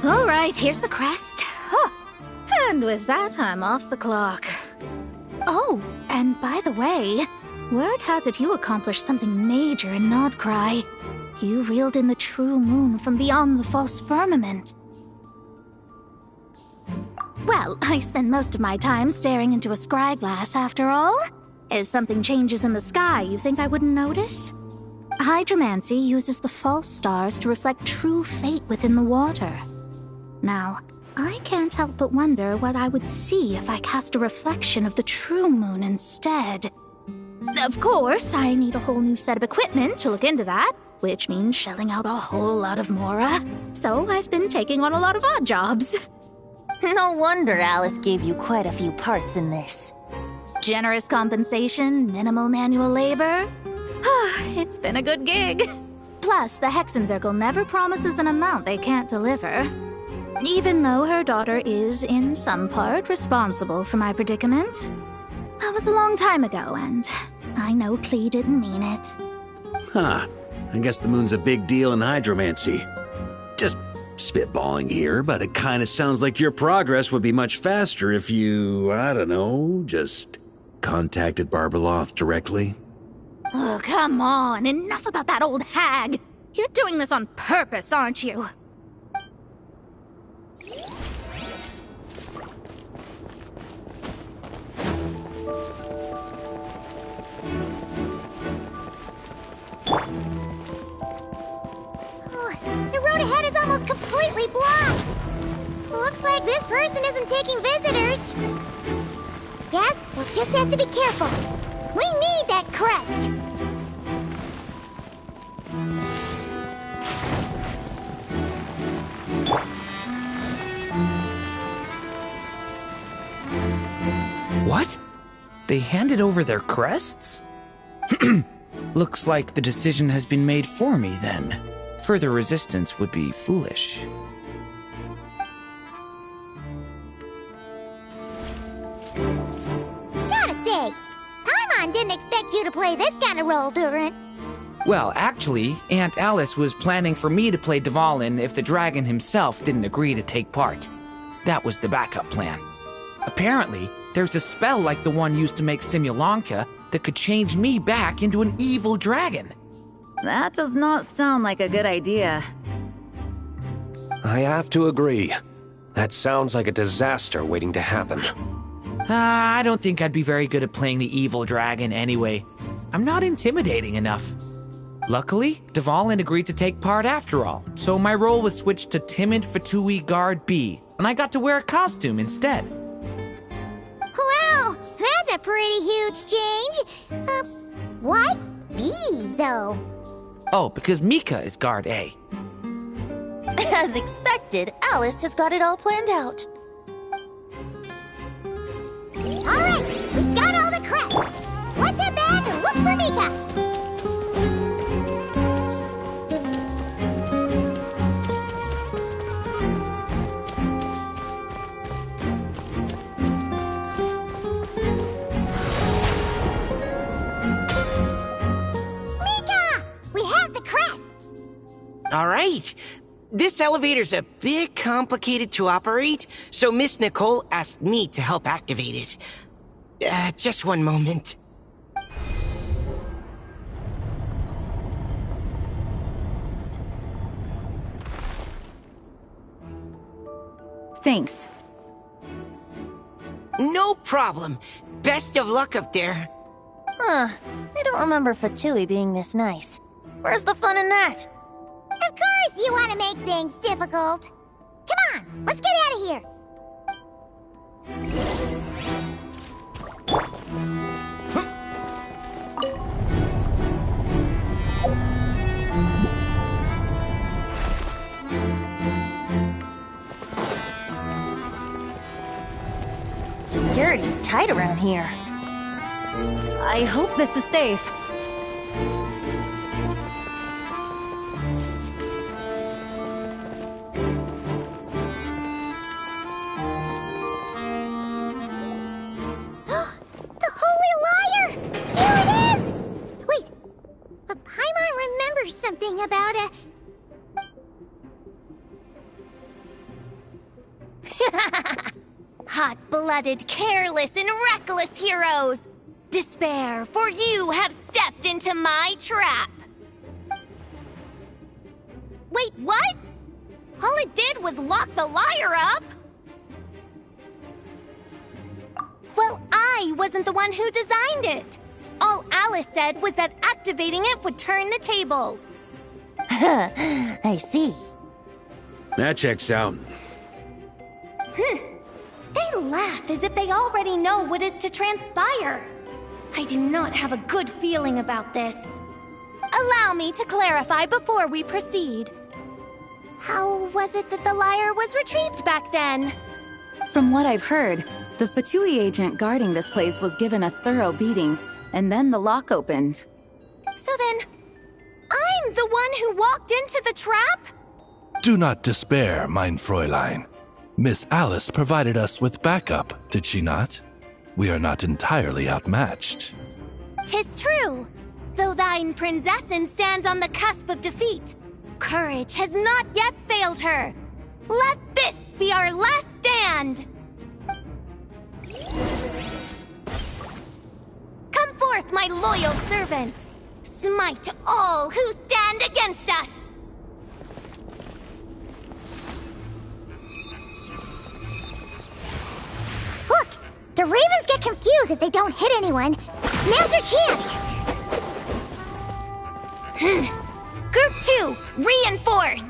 P: All right, here's the crest. Huh. And with that, I'm off the clock. Oh, and by the way, word has it you accomplished something major in Nodcry. You reeled in the true moon from beyond the false firmament. Well, I spend most of my time staring into a scryglass after all. If something changes in the sky, you think I wouldn't notice? Hydromancy uses the false stars to reflect true fate within the water. Now, I can't help but wonder what I would see if I cast a reflection of the true moon instead. Of course, I need a whole new set of equipment to look into that, which means shelling out a whole lot of mora. So I've been taking on a lot of odd jobs.
G: No wonder Alice gave you quite a few parts in this.
P: Generous compensation, minimal manual labor. It's been a good gig. Plus, the Hexen Circle never promises an amount they can't deliver. Even though her daughter is, in some part, responsible for my predicament. That was a long time ago, and I know Klee didn't mean it.
I: Huh. I guess the moon's a big deal in hydromancy. Just spitballing here, but it kind of sounds like your progress would be much faster if you, I don't know, just contacted Barbeloth directly.
P: Oh, come on. Enough about that old hag. You're doing this on purpose, aren't you?
A: The road ahead is almost completely blocked! this person isn't taking visitors. Guess we'll just have to be careful. We need that crest.
T: What? They handed over their crests? Looks like the decision has been made for me, then. Further resistance would be foolish.
A: Gotta say, Paimon didn't expect you to play this kind of role, Durin.
T: Well, actually, Aunt Alice was planning for me to play Dvalin if the dragon himself didn't agree to take part. That was the backup plan. Apparently, there's a spell like the one used to make Simulanka that could change me back into an evil dragon.
H: That does not sound like a good idea.
J: I have to agree. That sounds like a disaster waiting to happen.
T: I don't think I'd be very good at playing the evil dragon anyway. I'm not intimidating enough. Luckily, Dvalin agreed to take part after all, so my role was switched to timid Fatui Guard B, and I got to wear a costume instead.
A: Wow, that's a pretty huge change. Why B, though?
T: Oh, because Mika is Guard A.
G: As expected, Alice has got it all planned out.
A: All right, we got all the crests. Let's head back and look for Mika.
Q: All right. This elevator's a bit complicated to operate, so Miss Nicole asked me to help activate it. Just one moment.
H: Thanks.
Q: No problem. Best of luck up there.
G: Huh. I don't remember Fatui being this nice. Where's the fun in that?
A: Of course you want to make things difficult. Come on, let's get out of here.
G: Security's tight around here.
H: I hope this is safe.
A: Something about a... Hot-blooded, careless, and reckless heroes! Despair, for you have stepped into my trap! Wait, what? All it did was lock the liar up? Well, I wasn't the one who designed it. All Alice said was that activating it would turn the tables.
G: I see.
I: That checks out.
A: They laugh as if they already know what is to transpire. I do not have a good feeling about this. Allow me to clarify before we proceed. How was it that the lyre was retrieved back then?
H: From what I've heard, the Fatui agent guarding this place was given a thorough beating, and then the lock opened.
A: So then, I'm the one who walked into the trap?
N: Do not despair, mein Fräulein. Miss Alice provided us with backup, did she not? We are not entirely outmatched.
A: 'Tis true. Though thine Prinzessin stands on the cusp of defeat, courage has not yet failed her. Let this be our last stand! Come forth, my loyal servants! Smite all who stand against us! Look! The Ravens get confused if they don't hit anyone. Now's your chance! Group 2, reinforce!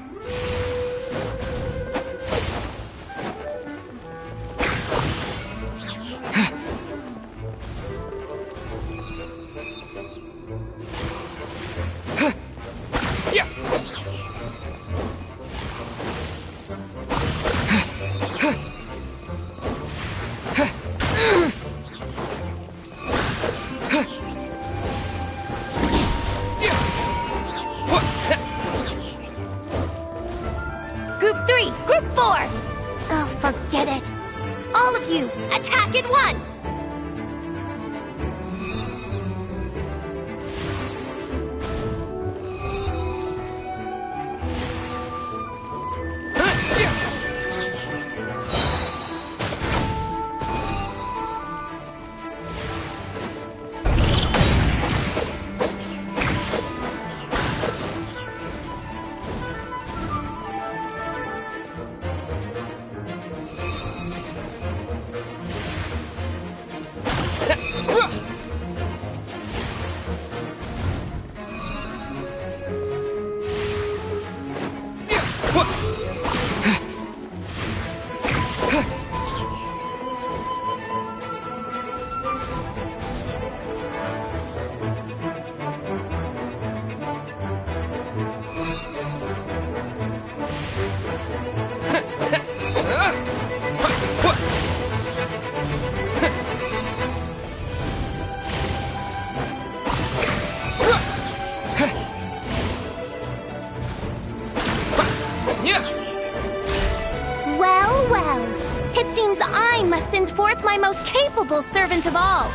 O: my most capable servant of all.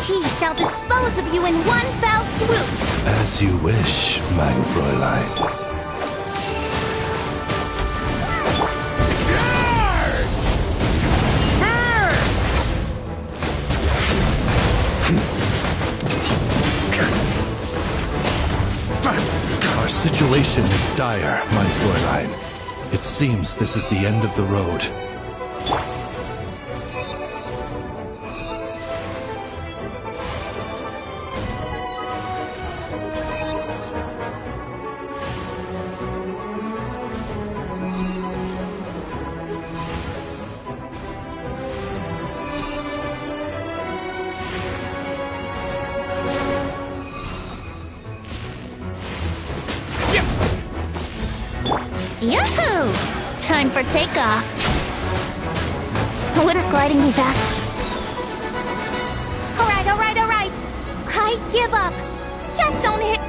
O: He shall dispose of you in one fell swoop.
N: As you wish, mein Fräulein. Our situation is dire, mein Fräulein. It seems this is the end of the road.
A: Yahoo! Time for takeoff. Wouldn't gliding be fast?
O: All right. I give up. Just don't hit.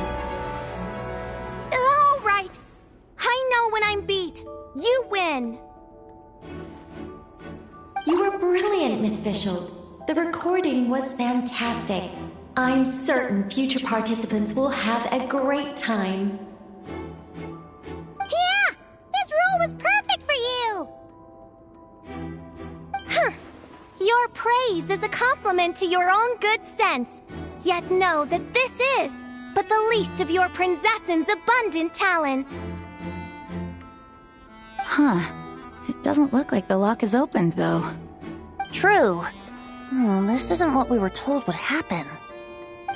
O: All right. I know when I'm beat. You win.
E: You were brilliant, Miss Fischl. The recording was fantastic. I'm certain future participants will have a great time.
A: Yeah! This role was perfect for you!
O: Huh. Your praise is a compliment to your own good sense. Yet know that this is but the least of your princess's abundant talents.
H: Huh. It doesn't look like the lock is opened, though.
G: True. This isn't what we were told would happen.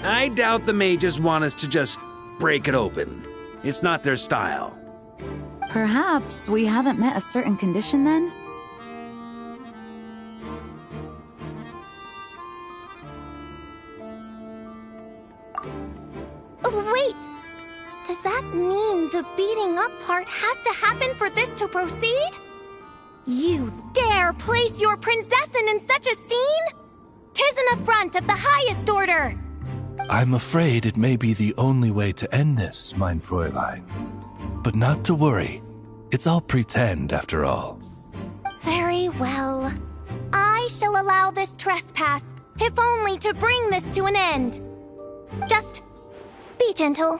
I: I doubt the mages want us to just break it open. It's not their style.
H: Perhaps we haven't met a certain condition then?
O: Oh, wait! Does that mean the beating up part has to happen for this to proceed? You dare place your princessin in such a scene? 'Tis an affront of the highest order!
N: I'm afraid it may be the only way to end this, mein Fräulein. But not to worry. It's all pretend, after all.
O: Very well. I shall allow this trespass, if only to bring this to an end. Just be gentle.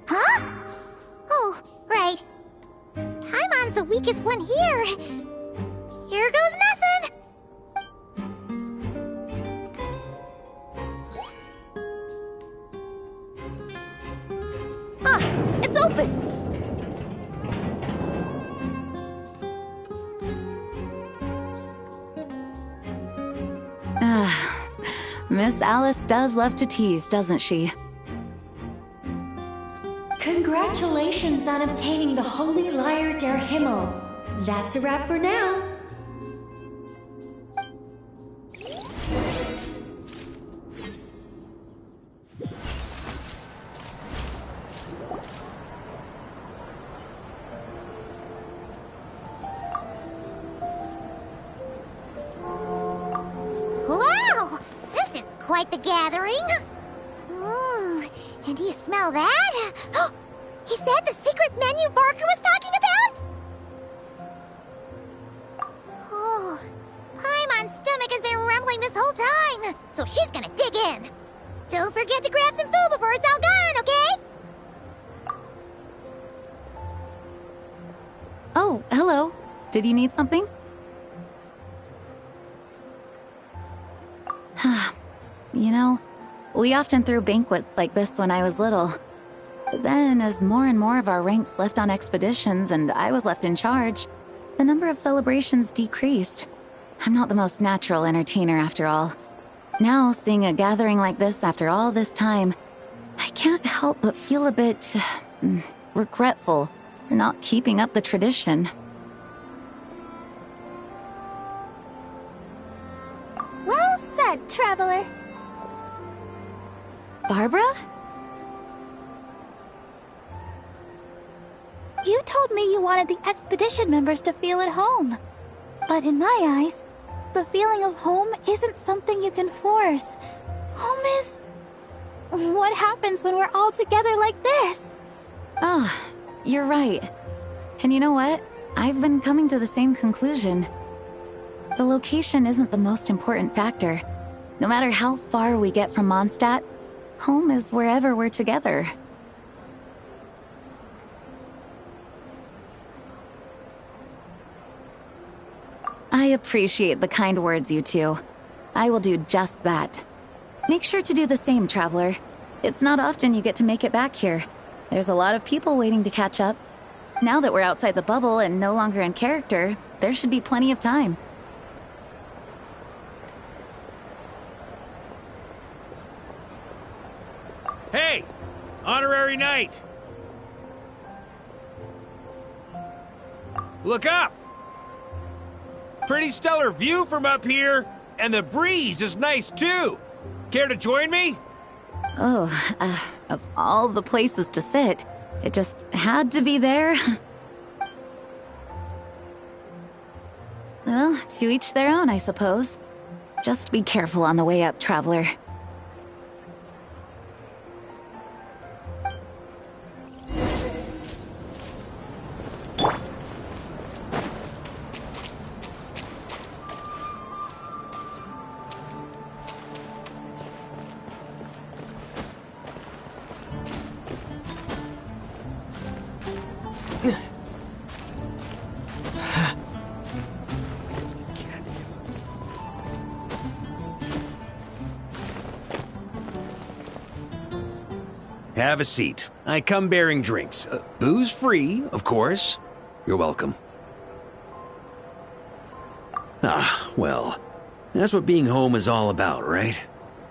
A: Huh? Oh, right. Paimon's the weakest one here. Here goes nothing!
G: Ah, it's open!
H: Miss Alice does love to tease, doesn't she?
E: Congratulations on obtaining the Holy Lyre der Himmel. That's a wrap for now.
A: Wow! This is quite the gathering. And do you smell that? Is that the secret menu Varka was talking about? Oh, Paimon's stomach has been rumbling this whole time, so she's gonna dig in. Don't forget to grab some food before it's all gone, okay?
H: Oh, hello. Did you need something? You know, we often threw banquets like this when I was little. But then, as more and more of our ranks left on expeditions and I was left in charge, the number of celebrations decreased. I'm not the most natural entertainer after all. Now, seeing a gathering like this after all this time, I can't help but feel a bit regretful for not keeping up the tradition.
O: Well said, traveler.
H: Barbara?
P: You told me you wanted the expedition members to feel at home. But in my eyes, the feeling of home isn't something you can force. Home is... what happens when we're all together like this?
H: You're right. And you know what? I've been coming to the same conclusion. the location isn't the most important factor. No matter how far we get from Mondstadt, home is wherever we're together. I appreciate the kind words, you two. I will do just that. Make sure to do the same, Traveler. It's not often you get to make it back here. There's a lot of people waiting to catch up. Now that we're outside the bubble and no longer in character, there should be plenty of time.
I: Hey! Honorary Knight! Look up! Pretty stellar view from up here, and the breeze is nice too. Care to join me?
H: Oh, of all the places to sit, it just had to be there. Well, to each their own, I suppose. Just be careful on the way up, Traveler.
I: Have a seat. I come bearing drinks. Booze free, of course. You're welcome. Ah, well, that's what being home is all about, right?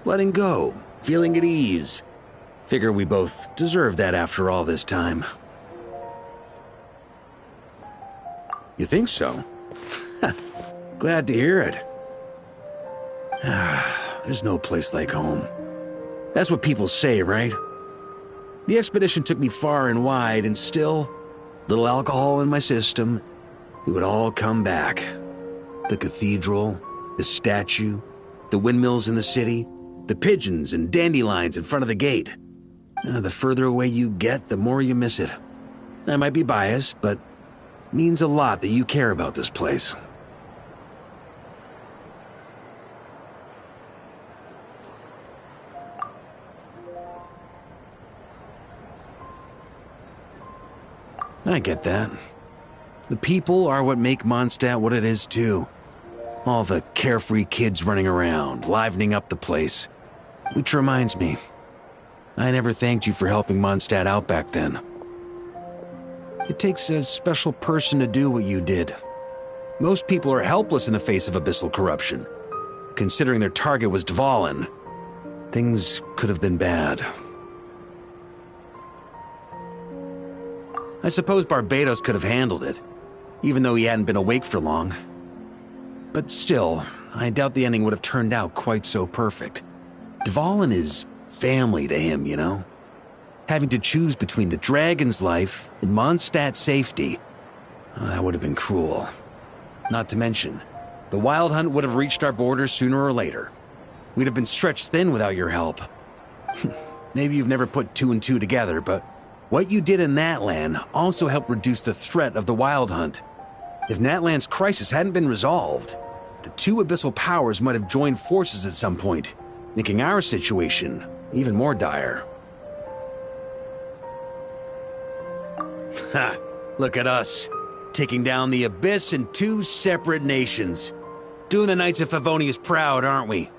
I: Letting go, feeling at ease. Figure we both deserve that after all this time. You think so? Glad to hear it. There's no place like home. That's what people say, right? The expedition took me far and wide, and still, little alcohol in my system, it would all come back. The cathedral, the statue, the windmills in the city, the pigeons and dandelions in front of the gate. The further away you get, the more you miss it. I might be biased, but it means a lot that you care about this place. I get that. The people are what make Mondstadt what it is, too. All the carefree kids running around, livening up the place. Which reminds me, I never thanked you for helping Mondstadt out back then. It takes a special person to do what you did. Most people are helpless in the face of abyssal corruption. Considering their target was Dvalin, things could have been bad. I suppose Barbados could have handled it, even though he hadn't been awake for long. But still, I doubt the ending would have turned out quite so perfect. Dvalin is family to him, you know? Having to choose between the dragon's life and Mondstadt's safety, that would have been cruel. Not to mention, the Wild Hunt would have reached our borders sooner or later. We'd have been stretched thin without your help. Maybe you've never put two and two together, but what you did in Natlan also helped reduce the threat of the Wild Hunt. If Natlan's crisis hadn't been resolved, the two abyssal powers might have joined forces at some point, making our situation even more dire. Ha! Look at us, taking down the Abyss in two separate nations. Doing the Knights of Favonius proud, aren't we?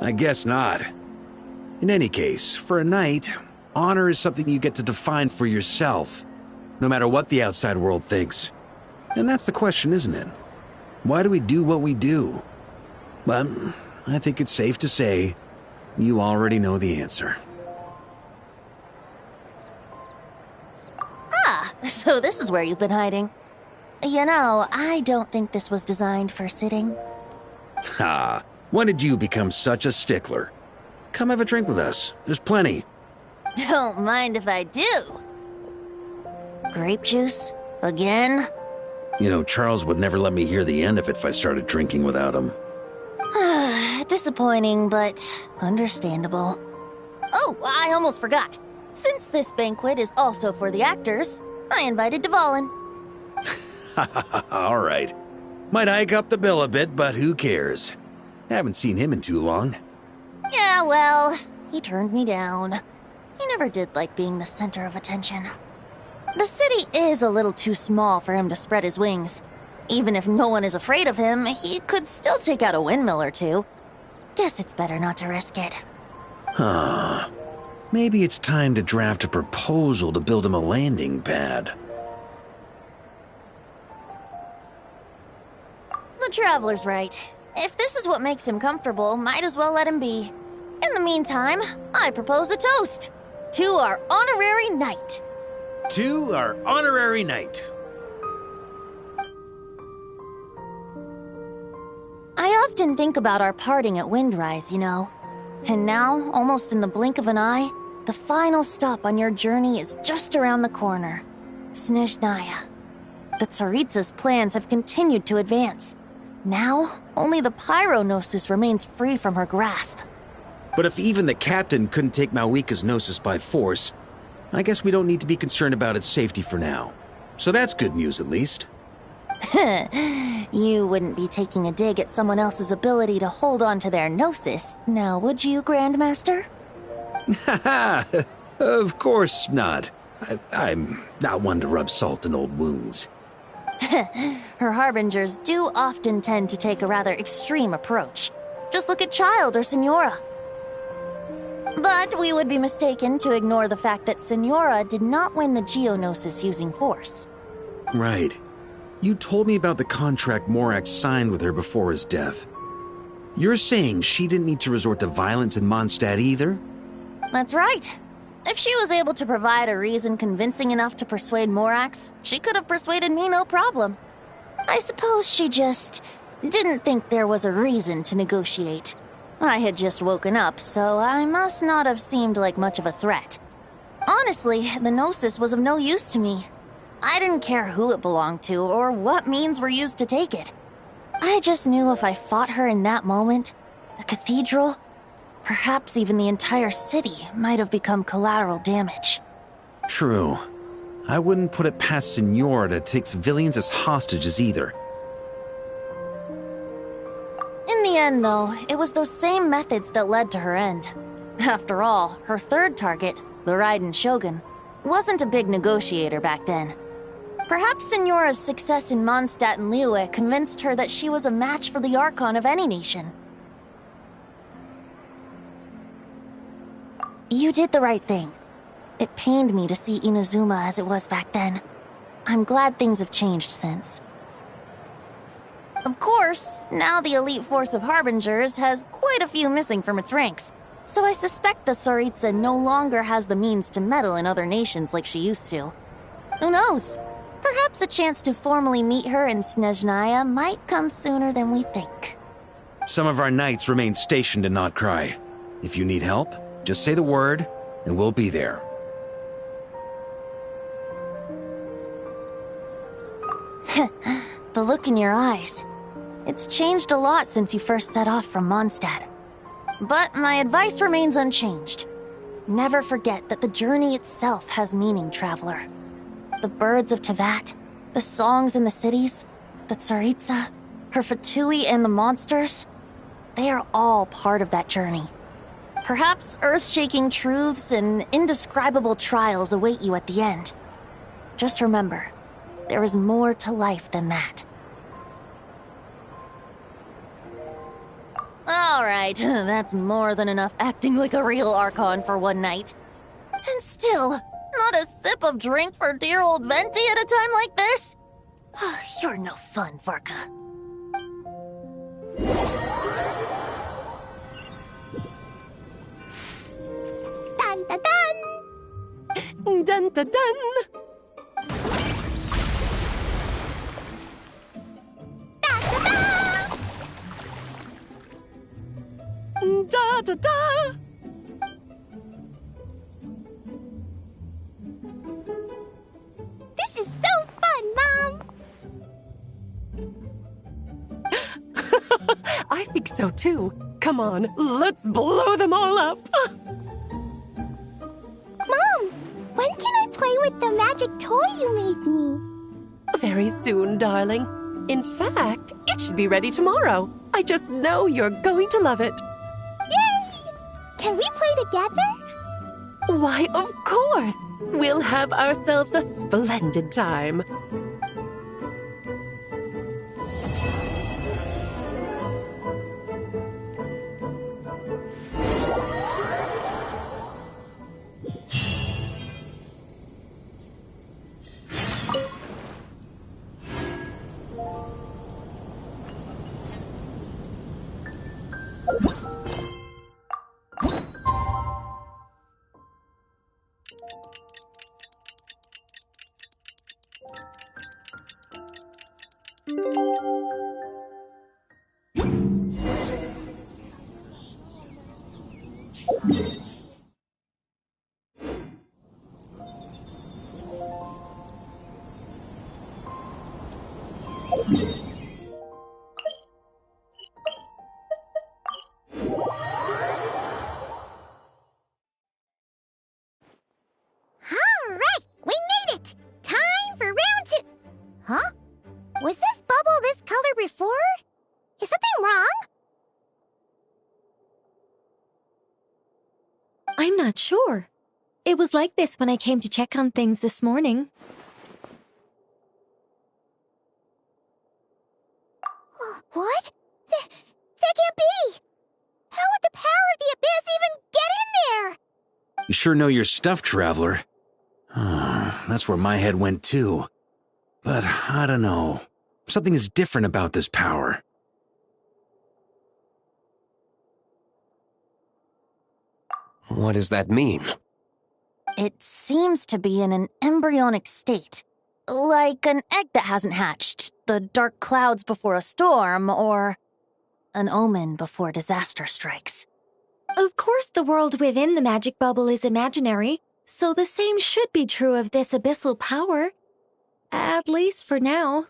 I: I guess not. In any case, for a knight, honor is something you get to define for yourself, no matter what the outside world thinks. And that's the question, isn't it? Why do we do what we do? But I think it's safe to say you already know the answer.
G: Ah, so this is where you've been hiding. You know, I don't think this was designed for sitting.
I: Ha! When did you become such a stickler? Come have a drink with us. There's plenty.
G: Don't mind if I do. Grape juice? Again?
I: You know, Charles would never let me hear the end of it if I started drinking without him.
G: Disappointing, but understandable. Oh, I almost forgot. Since this banquet is also for the actors, I invited Dvalin.
I: All right. Might hike up the bill a bit, but who cares? Haven't seen him in too long.
G: Yeah, well, he turned me down. He never did like being the center of attention. The city is a little too small for him to spread his wings. Even if no one is afraid of him, he could still take out a windmill or two. Guess it's better not to risk it.
I: Huh. Maybe it's time to draft a proposal to build him a landing pad.
G: The Traveler's right. If this is what makes him comfortable, might as well let him be. In the meantime, I propose a toast to our honorary knight.
I: To our honorary knight.
G: I often think about our parting at Windrise, you know. And now, almost in the blink of an eye, the final stop on your journey is just around the corner. Snezhnaya. The Tsaritsa's plans have continued to advance. Now, only the Pyro-Gnosis remains free from her grasp.
I: But if even the captain couldn't take Malwika's Gnosis by force, I guess we don't need to be concerned about its safety for now. So that's good news, at least.
G: You wouldn't be taking a dig at someone else's ability to hold on to their Gnosis, now would you, Grandmaster?
I: Haha, of course not. I'm not one to rub salt in old wounds.
G: Her harbingers do often tend to take a rather extreme approach. Just look at Child or Signora. But we would be mistaken to ignore the fact that Signora did not win the Geonosis using force.
I: Right. You told me about the contract Morax signed with her before his death. You're saying she didn't need to resort to violence in Mondstadt either?
G: That's right. If she was able to provide a reason convincing enough to persuade Morax, she could have persuaded me no problem. I suppose she just didn't think there was a reason to negotiate. I had just woken up, so I must not have seemed like much of a threat. Honestly, the Gnosis was of no use to me. I didn't care who it belonged to or what means were used to take it. I just knew if I fought her in that moment, the cathedral, perhaps even the entire city, might have become collateral damage.
I: True. I wouldn't put it past Signora to take civilians as hostages either.
G: In the end, though, it was those same methods that led to her end. After all, her third target, the Raiden Shogun, wasn't a big negotiator back then. Perhaps Signora's success in Mondstadt and Liyue convinced her that she was a match for the Archon of any nation. You did the right thing. It pained me to see Inazuma as it was back then. I'm glad things have changed since. Of course, now the elite force of Harbingers has quite a few missing from its ranks, so I suspect the Tsaritsa no longer has the means to meddle in other nations like she used to. Who knows? Perhaps a chance to formally meet her in Snezhnaya might come sooner than we think.
I: Some of our knights remain stationed in Notcry. If you need help, just say the word, and we'll be there.
G: The look in your eyes. It's changed a lot since you first set off from Mondstadt. But my advice remains unchanged. Never forget that the journey itself has meaning, traveler. The birds of Tevat, the songs in the cities, the Tsaritsa, her Fatui and the monsters, they are all part of that journey. Perhaps earth-shaking truths and indescribable trials await you at the end. Just remember, there is more to life than that. Alright, that's more than enough acting like a real Archon for one night. And still, not a sip of drink for dear old Venti at a time like this? You're no fun, Varka.
A: Dun dun dun!
B: Dun dun dun! Da da da!
A: This is so fun, Mom!
B: I think so too. Come on, let's blow them all up!
A: Mom, when When can I play with the magic toy you made me?
B: Very soon, darling. In fact, it should be ready tomorrow. I just know you're going to love it.
A: Yay! Can we play together?
B: Why, of course! We'll have ourselves a splendid time.
A: Huh? Was this bubble this color before? Is something wrong?
E: I'm not sure. It was like this when I came to check on things this morning.
A: What? That can't be! How would the power of the abyss even get in there?
I: You sure know your stuff, Traveler. That's where my head went too. But I don't know. Something is different about this power.
J: What does that mean?
G: It seems to be in an embryonic state. Like an egg that hasn't hatched, the dark clouds before a storm, or an omen before disaster strikes.
E: Of course the world within the magic bubble is imaginary, so the same should be true of this abyssal power. At least for now.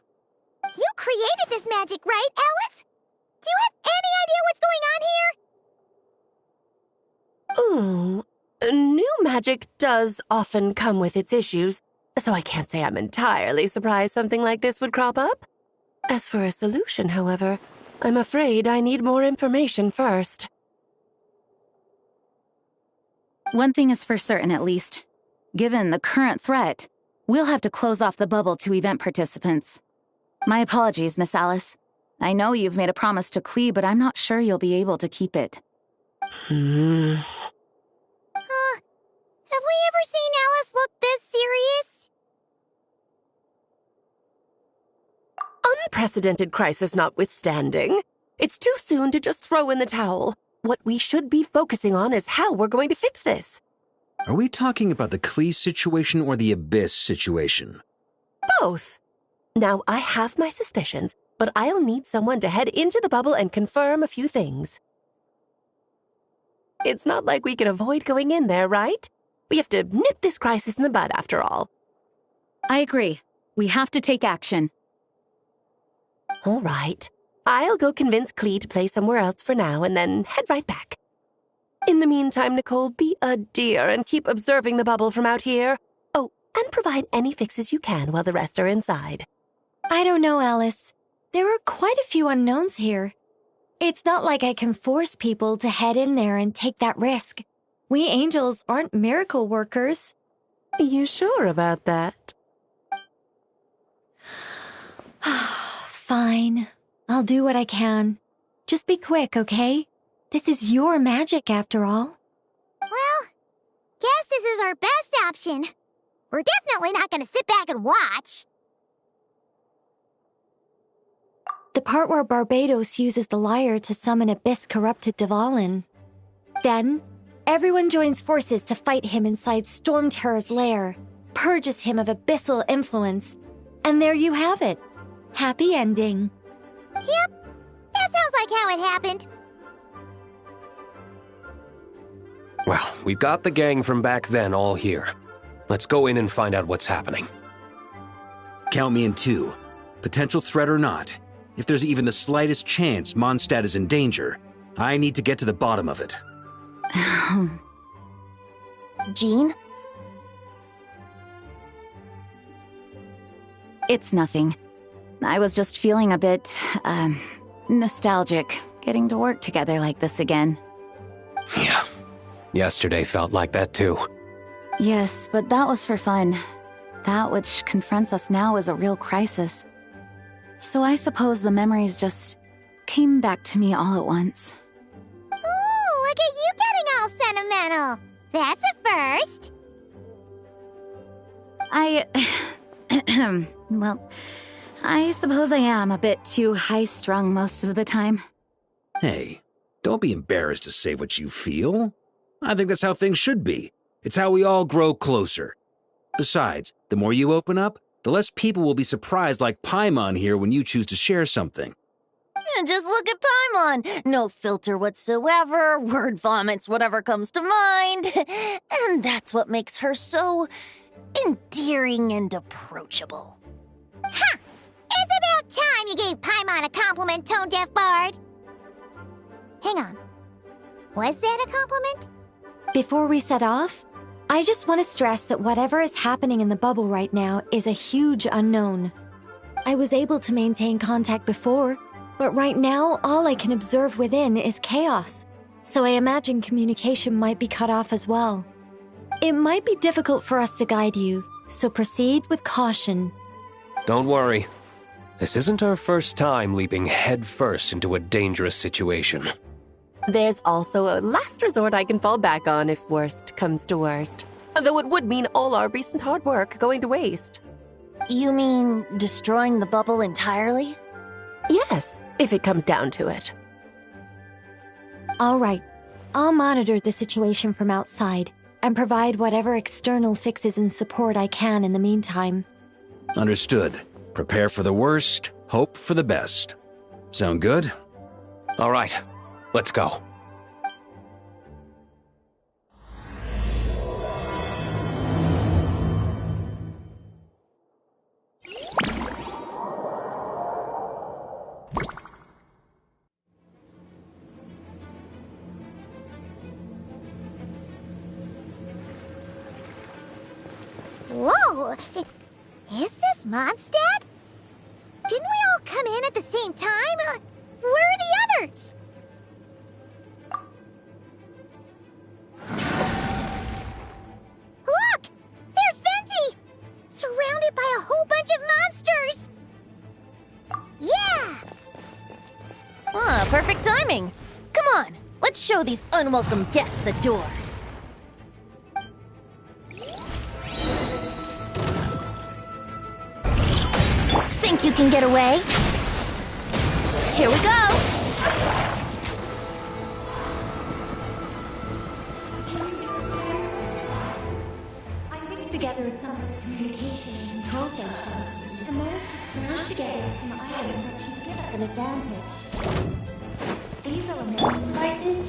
A: You created this magic, right, Alice? Do you have any idea what's going on here?
B: Ooh, new magic does often come with its issues, so I can't say I'm entirely surprised something like this would crop up. As for a solution, however, I'm afraid I need more information first.
H: One thing is for certain, at least. Given the current threat, we'll have to close off the bubble to event participants. My apologies, Miss Alice. I know you've made a promise to Klee, but I'm not sure you'll be able to keep it.
A: Have we ever seen Alice look this serious?
B: Unprecedented crisis notwithstanding, it's too soon to just throw in the towel. What we should be focusing on is how we're going to fix this.
I: Are we talking about the Klee situation or the Abyss situation?
B: Both. Now, I have my suspicions, but I'll need someone to head into the bubble and confirm a few things. It's not like we can avoid going in there, right? We have to nip this crisis in the bud, after all.
H: I agree. We have to take action.
B: All right. I'll go convince Klee to play somewhere else for now and then head right back. In the meantime, Nicole, be a dear and keep observing the bubble from out here. Oh, and provide any fixes you can while the rest are inside.
E: I don't know, Alice. There are quite a few unknowns here. It's not like I can force people to head in there and take that risk. We angels aren't miracle workers.
B: You sure about that?
E: Fine. I'll do what I can. Just be quick, okay? This is your magic, after all.
A: Well, guess this is our best option. We're definitely not gonna sit back and watch.
E: The part where Barbados uses the lyre to summon abyss-corrupted Dvalin. Then, everyone joins forces to fight him inside Storm Terror's lair, purges him of abyssal influence, and there you have it. Happy ending.
A: Yep, that sounds like how it happened.
J: Well, we've got the gang from back then all here. Let's go in and find out what's happening.
I: Count me in two. Potential threat or not, if there's even the slightest chance Mondstadt is in danger, I need to get to the bottom of it.
G: Jean?
H: It's nothing. I was just feeling a bit, nostalgic, getting to work together like this again.
J: Yeah. Yesterday felt like that too.
H: Yes, but that was for fun. That which confronts us now is a real crisis. So I suppose the memories just came back to me all at once.
A: Ooh, look at you getting all sentimental. That's a first.
H: Well, I suppose I am a bit too high-strung most of the time.
I: Hey, don't be embarrassed to say what you feel. I think that's how things should be. It's how we all grow closer. Besides, the more you open up, the less people will be surprised like Paimon here when you choose to share something.
G: Just look at Paimon. No filter whatsoever, word vomits whatever comes to mind. And that's what makes her so endearing and approachable.
A: Ha! It's about time you gave Paimon a compliment, tone-deaf bard. Hang on. Was that a compliment?
E: Before we set off, I just want to stress that whatever is happening in the bubble right now is a huge unknown. I was able to maintain contact before, but right now all I can observe within is chaos, so I imagine communication might be cut off as well. It might be difficult for us to guide you, so proceed with caution.
J: Don't worry. This isn't our first time leaping headfirst into a dangerous situation.
B: There's also a last resort I can fall back on if worst comes to worst. Though it would mean all our recent hard work going to waste.
G: You mean destroying the bubble entirely?
B: Yes, if it comes down to it.
E: All right, I'll monitor the situation from outside and provide whatever external fixes and support I can in the meantime.
I: Understood. Prepare for the worst, hope for the best. Sound good?
J: All right, let's go.
A: Whoa! Is this Mondstadt? Didn't we all come in at the same time? Where are the others? Look! There's Venti! Surrounded by a whole bunch of monsters! Yeah!
G: Ah, perfect timing. Come on, let's show these unwelcome guests the door. Think you can get away? Here we go!
C: I mixed together some communication and control functions and managed to smash together some items that should give us an advantage. These elemental devices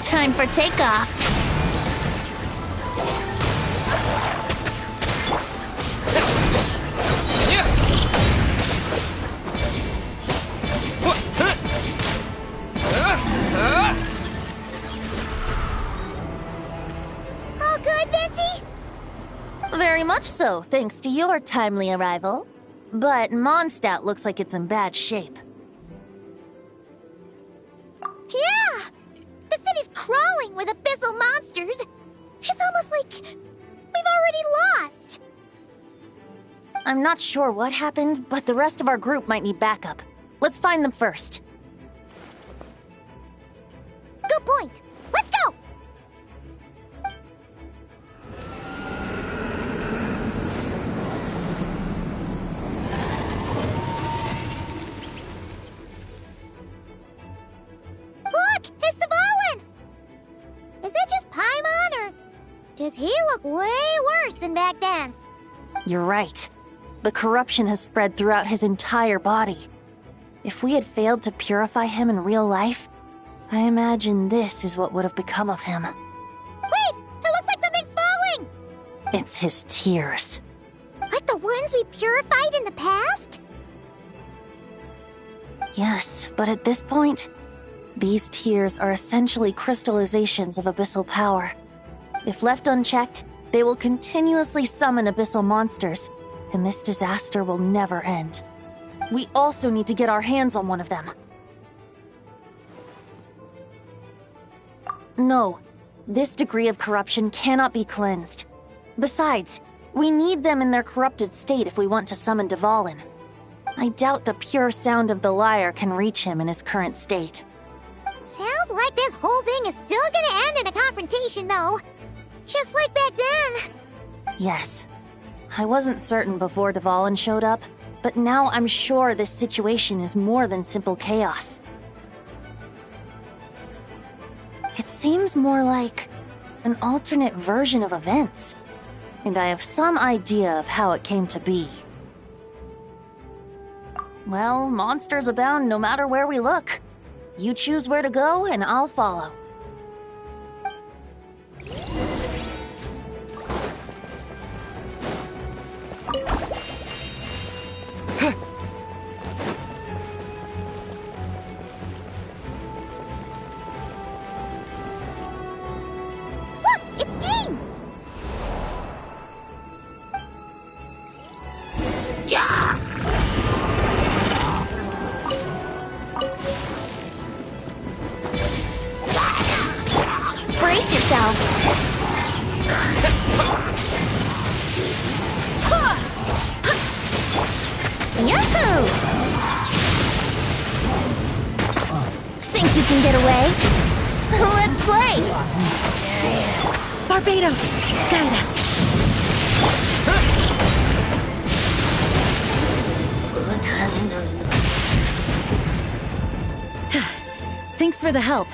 G: Time for takeoff.
A: All good, Venti?
G: Very much so, thanks to your timely arrival. But Mondstadt looks like it's in bad shape.
A: Yeah! The city's crawling with abyssal monsters. It's almost like we've already lost.
G: I'm not sure what happened, but the rest of our group might need backup. Let's find them first.
A: Good point. Let's go! Look! It's the Volin! Is it just Paimon, or does he look way worse than back then?
G: You're right. The corruption has spread throughout his entire body. If we had failed to purify him in real life, I imagine this is what would have become of him.
A: Wait! It looks like something's falling!
G: It's his tears.
A: Like the ones we purified in the past?
G: Yes, but at this point, these tears are essentially crystallizations of abyssal power. If left unchecked, they will continuously summon abyssal monsters, and this disaster will never end. We also need to get our hands on one of them. No, this degree of corruption cannot be cleansed. Besides, we need them in their corrupted state if we want to summon Dvalin. I doubt the pure sound of the lyre can reach him in his current state.
A: Sounds like this whole thing is still gonna end in a confrontation, though. Just like back then.
G: Yes. I wasn't certain before Dvalin showed up, but now I'm sure this situation is more than simple chaos. It seems more like an alternate version of events, and I have some idea of how it came to be. Well, monsters abound no matter where we look. You choose where to go, and I'll follow.
A: Look, it's Jean!
Q: Yeah!
G: Brace yourself! Yahoo! Think you can get away? Let's play!
E: Barbados, guide us.
H: Thanks for the help.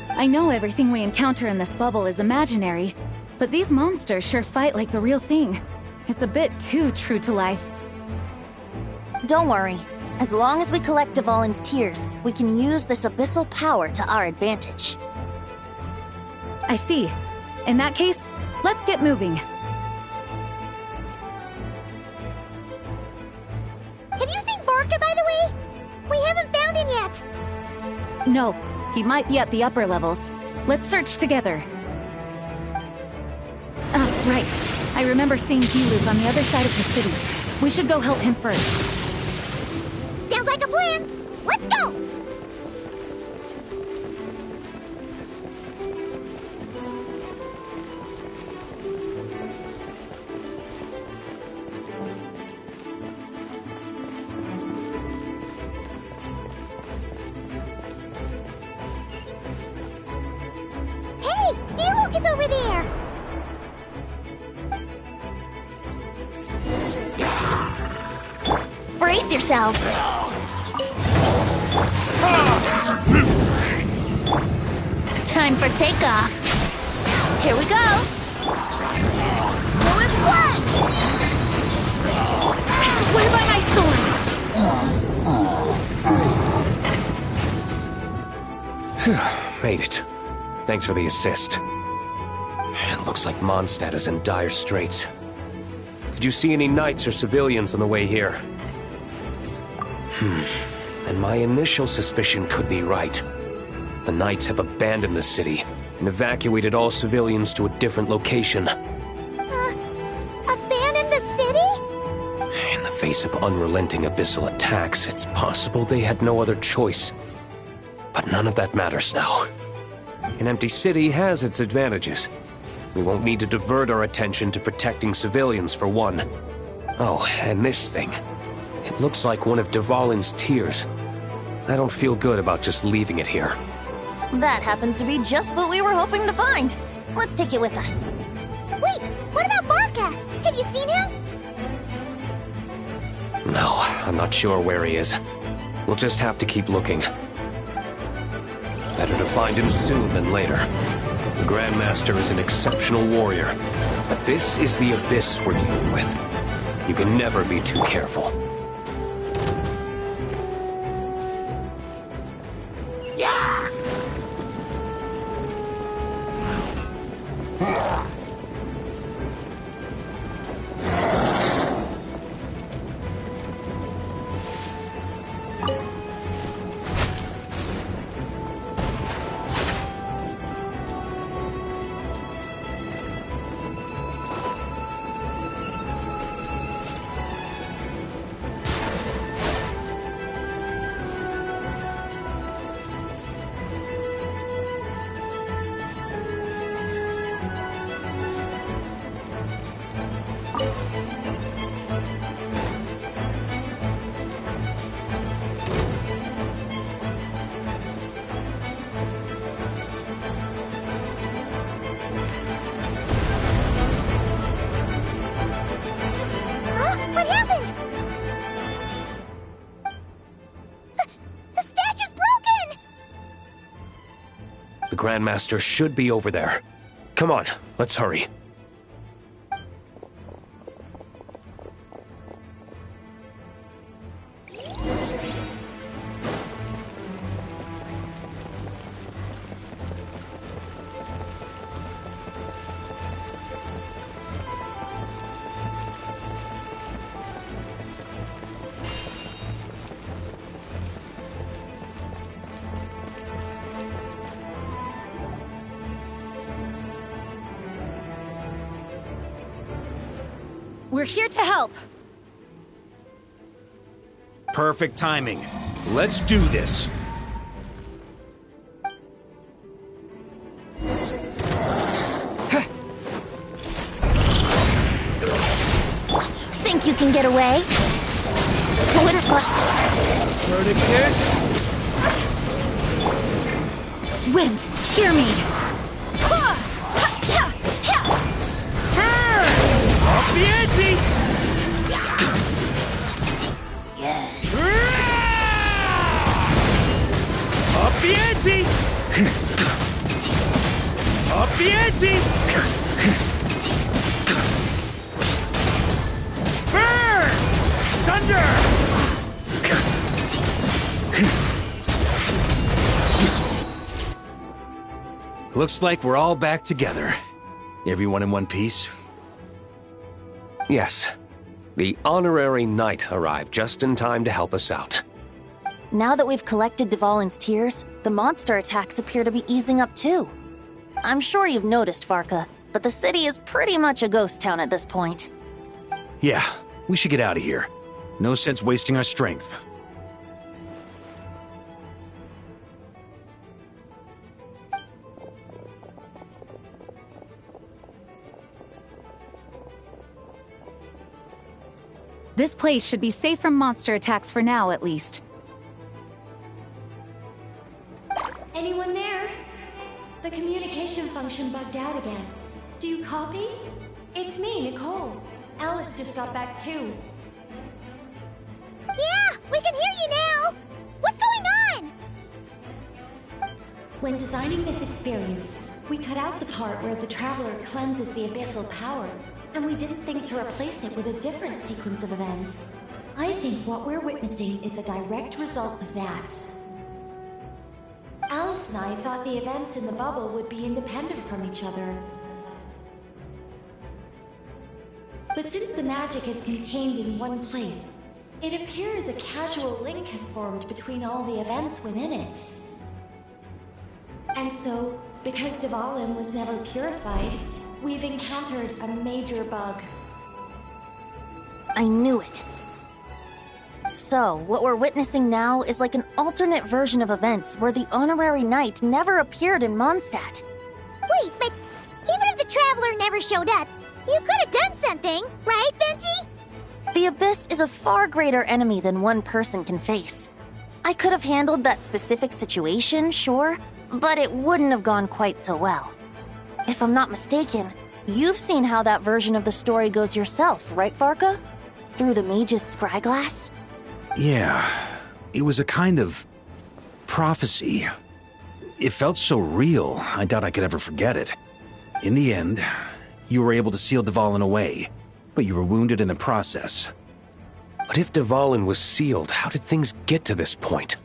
H: I know everything we encounter in this bubble is imaginary, but these monsters sure fight like the real thing. It's a bit too true to life.
G: Don't worry. As long as we collect Dvalin's tears, we can use this abyssal power to our advantage.
H: I see. In that case, let's get moving.
A: Have you seen Varka, by the way? We haven't found him yet.
H: No, he might be at the upper levels. Let's search together. Ah, right. I remember seeing D-Loop on the other side of the city. We should go help him first.
A: Sounds like a plan. Let's go! Hey, D-Luke is over there!
G: Brace yourselves! Time for takeoff. Here we go.
A: Lewis, what?
E: I swear by my sword!
J: Made it. Thanks for the assist. It looks like Mondstadt is in dire straits. Did you see any knights or civilians on the way here? And my initial suspicion could be right. The knights have abandoned the city and evacuated all civilians to a different location.
A: Abandon the city?
J: In the face of unrelenting abyssal attacks, it's possible they had no other choice. But none of that matters now. An empty city has its advantages. We won't need to divert our attention to protecting civilians for one. Oh, and this thing. It looks like one of Dvalin's tears. I don't feel good about just leaving it here.
G: That happens to be just what we were hoping to find. Let's take it with us.
A: Wait, what about Varka? Have you seen him?
J: No, I'm not sure where he is. We'll just have to keep looking. Better to find him soon than later. The Grandmaster is an exceptional warrior, but this is the abyss we're dealing with. You can never be too careful.
Q: Yeah!
J: The Grandmaster should be over there. Come on, let's hurry.
H: We're here to help.
I: Perfect timing. Let's do this.
G: Think you can get away? Wouldn't
I: Verdict is...
H: Wind, hear me.
I: Up the ante! Up the ante! Up the ante! Burn! Thunder! Looks like we're all back together. Everyone in one piece?
J: Yes. The honorary knight arrived just in time to help us out.
G: Now that we've collected Dvalin's tears, the monster attacks appear to be easing up too. I'm sure you've noticed, Varka, but the city is pretty much a ghost town at this point.
I: Yeah, we should get out of here. No sense wasting our strength.
H: This place should be safe from monster attacks for now, at least.
C: Anyone there? The communication function bugged out again. Do you copy? It's me, Nicole. Alice just got back too.
A: Yeah, we can hear you now! What's going on?
C: When designing this experience, we cut out the part where the traveler cleanses the abyssal power, and we didn't think to replace it with a different sequence of events. I think what we're witnessing is a direct result of that. Alice and I thought the events in the bubble would be independent from each other. But since the magic is contained in one place, it appears a casual link has formed between all the events within it. And so, because Dvalin was never purified, we've encountered a major bug.
G: I knew it. So, what we're witnessing now is like an alternate version of events where the honorary knight never appeared in Mondstadt.
A: Wait, but even if the traveler never showed up, you could have done something, right, Venti?
G: The Abyss is a far greater enemy than one person can face. I could have handled that specific situation, sure, but it wouldn't have gone quite so well. If I'm not mistaken, you've seen how that version of the story goes yourself, right, Varka? Through the mage's scryglass?
I: Yeah, it was a kind of prophecy. It felt so real, I doubt I could ever forget it. In the end, you were able to seal Dvalin away, but you were wounded in the process.
J: But if Dvalin was sealed, how did things get to this point?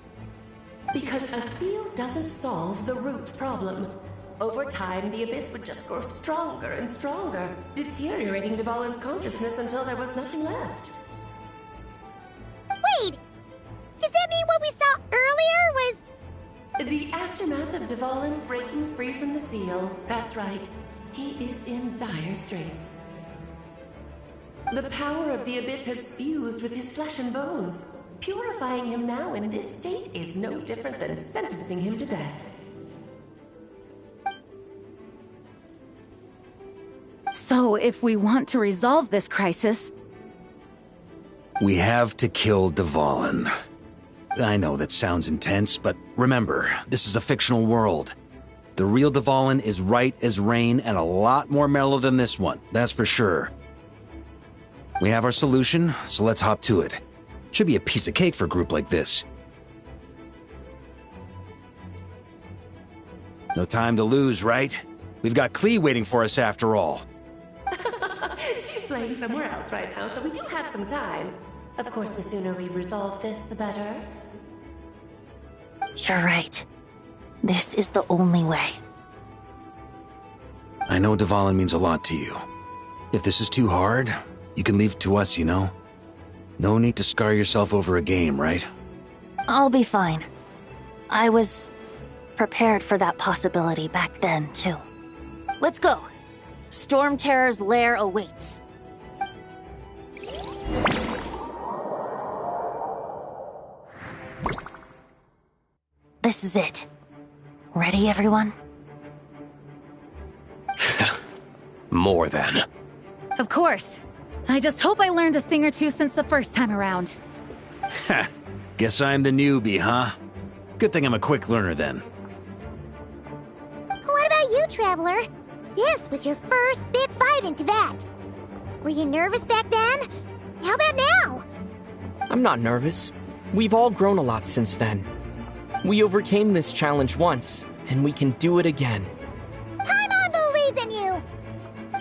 U: Because a seal doesn't solve the root problem. Over time, the Abyss would just grow stronger and stronger, deteriorating Dvalin's consciousness until there was nothing left.
A: Wait! Does that mean what we saw earlier was...
U: The aftermath of Dvalin breaking free from the seal. That's right. He is in dire straits. The power of the Abyss has fused with his flesh and bones. Purifying him now in this state is no different than sentencing him to death.
H: So, if we want to resolve this crisis...
I: We have to kill Dvalin. I know that sounds intense, but remember, this is a fictional world. The real Dvalin is right as rain and a lot more mellow than this one, that's for sure. We have our solution, so let's hop to it. Should be a piece of cake for a group like this. No time to lose, right? We've got Klee waiting for us after all.
U: She's playing somewhere else right now, so we do have some time. Of course, the sooner we resolve this, the better.
G: You're right. This is the only way.
I: I know Dvalin means a lot to you. If this is too hard, you can leave it to us, you know? No need to scar yourself over a game, right?
G: I'll be fine. I was prepared for that possibility back then, too. Let's go. Storm Terror's lair awaits. This is it. Ready, everyone?
J: More than.
H: Of course. I just hope I learned a thing or two since the first time around.
I: Guess I'm the newbie, huh? Good thing I'm a quick learner then.
A: What about you, Traveler? This was your first big fight in Teyvat. Were you nervous back then? How about now?
K: I'm not nervous. We've all grown a lot since then. We overcame this challenge once, and we can do it again.
A: Paimon believes in you!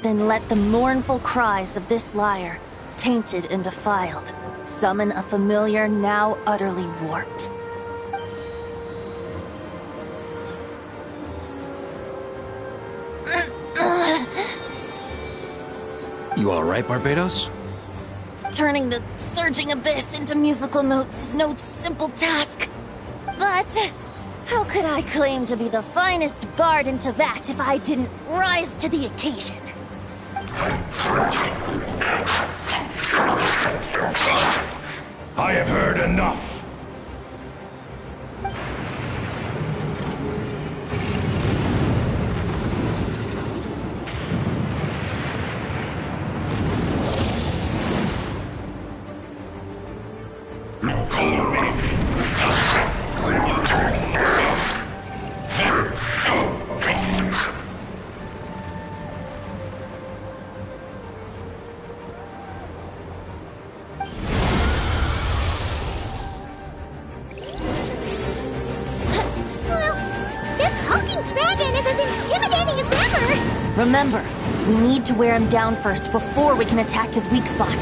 G: Then let the mournful cries of this lyre, tainted and defiled, summon a familiar now utterly warped.
I: You alright, Barbados?
G: Turning the surging abyss into musical notes is no simple task. But how could I claim to be the finest bard in Teyvat if I didn't rise to the occasion?
F: I have heard enough.
G: Remember, we need to wear him down first before we can attack his weak spot.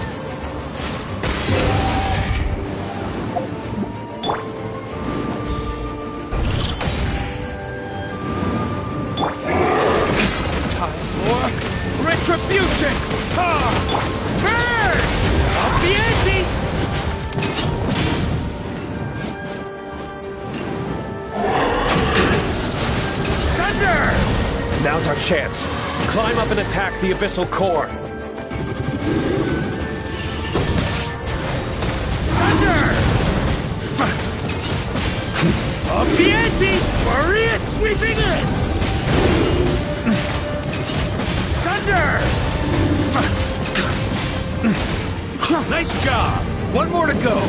R: Time for retribution! Burn! Up the ante!
J: Thunder! Now's our chance. Climb up and attack the abyssal core.
R: Thunder! Up the ante! Warrior sweeping in! Thunder!
I: Nice job! One more to go!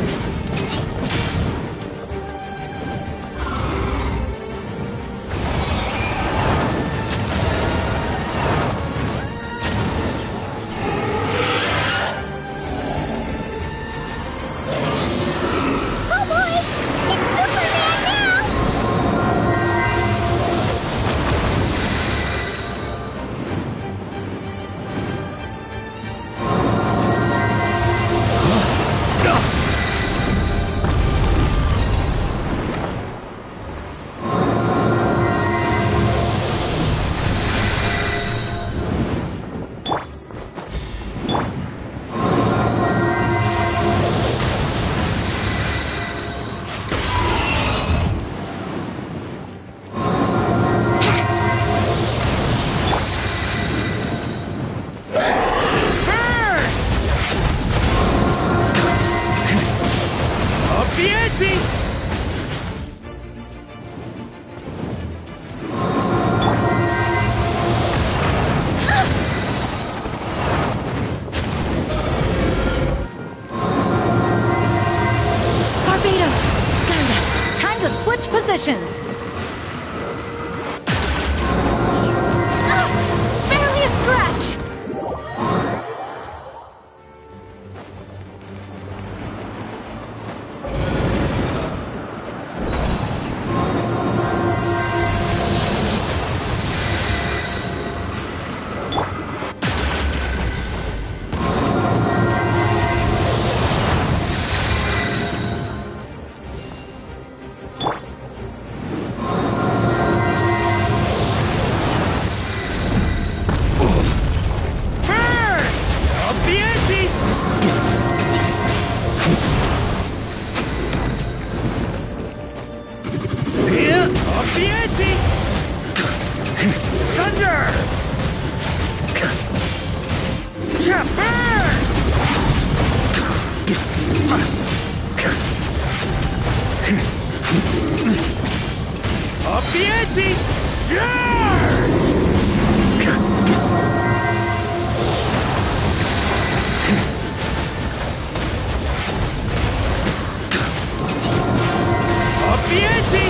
I: Off the ante! Thunder! Burn! Up the ante! Charge! Up the ante!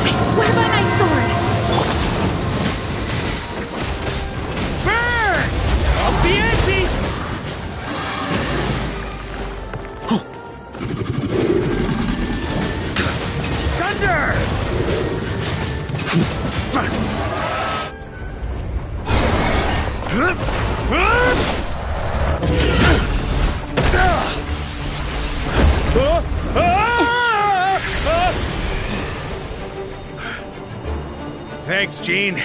E: I swear by my sword!
I: Burn! Up the ante! Thunder! Thanks, Gene.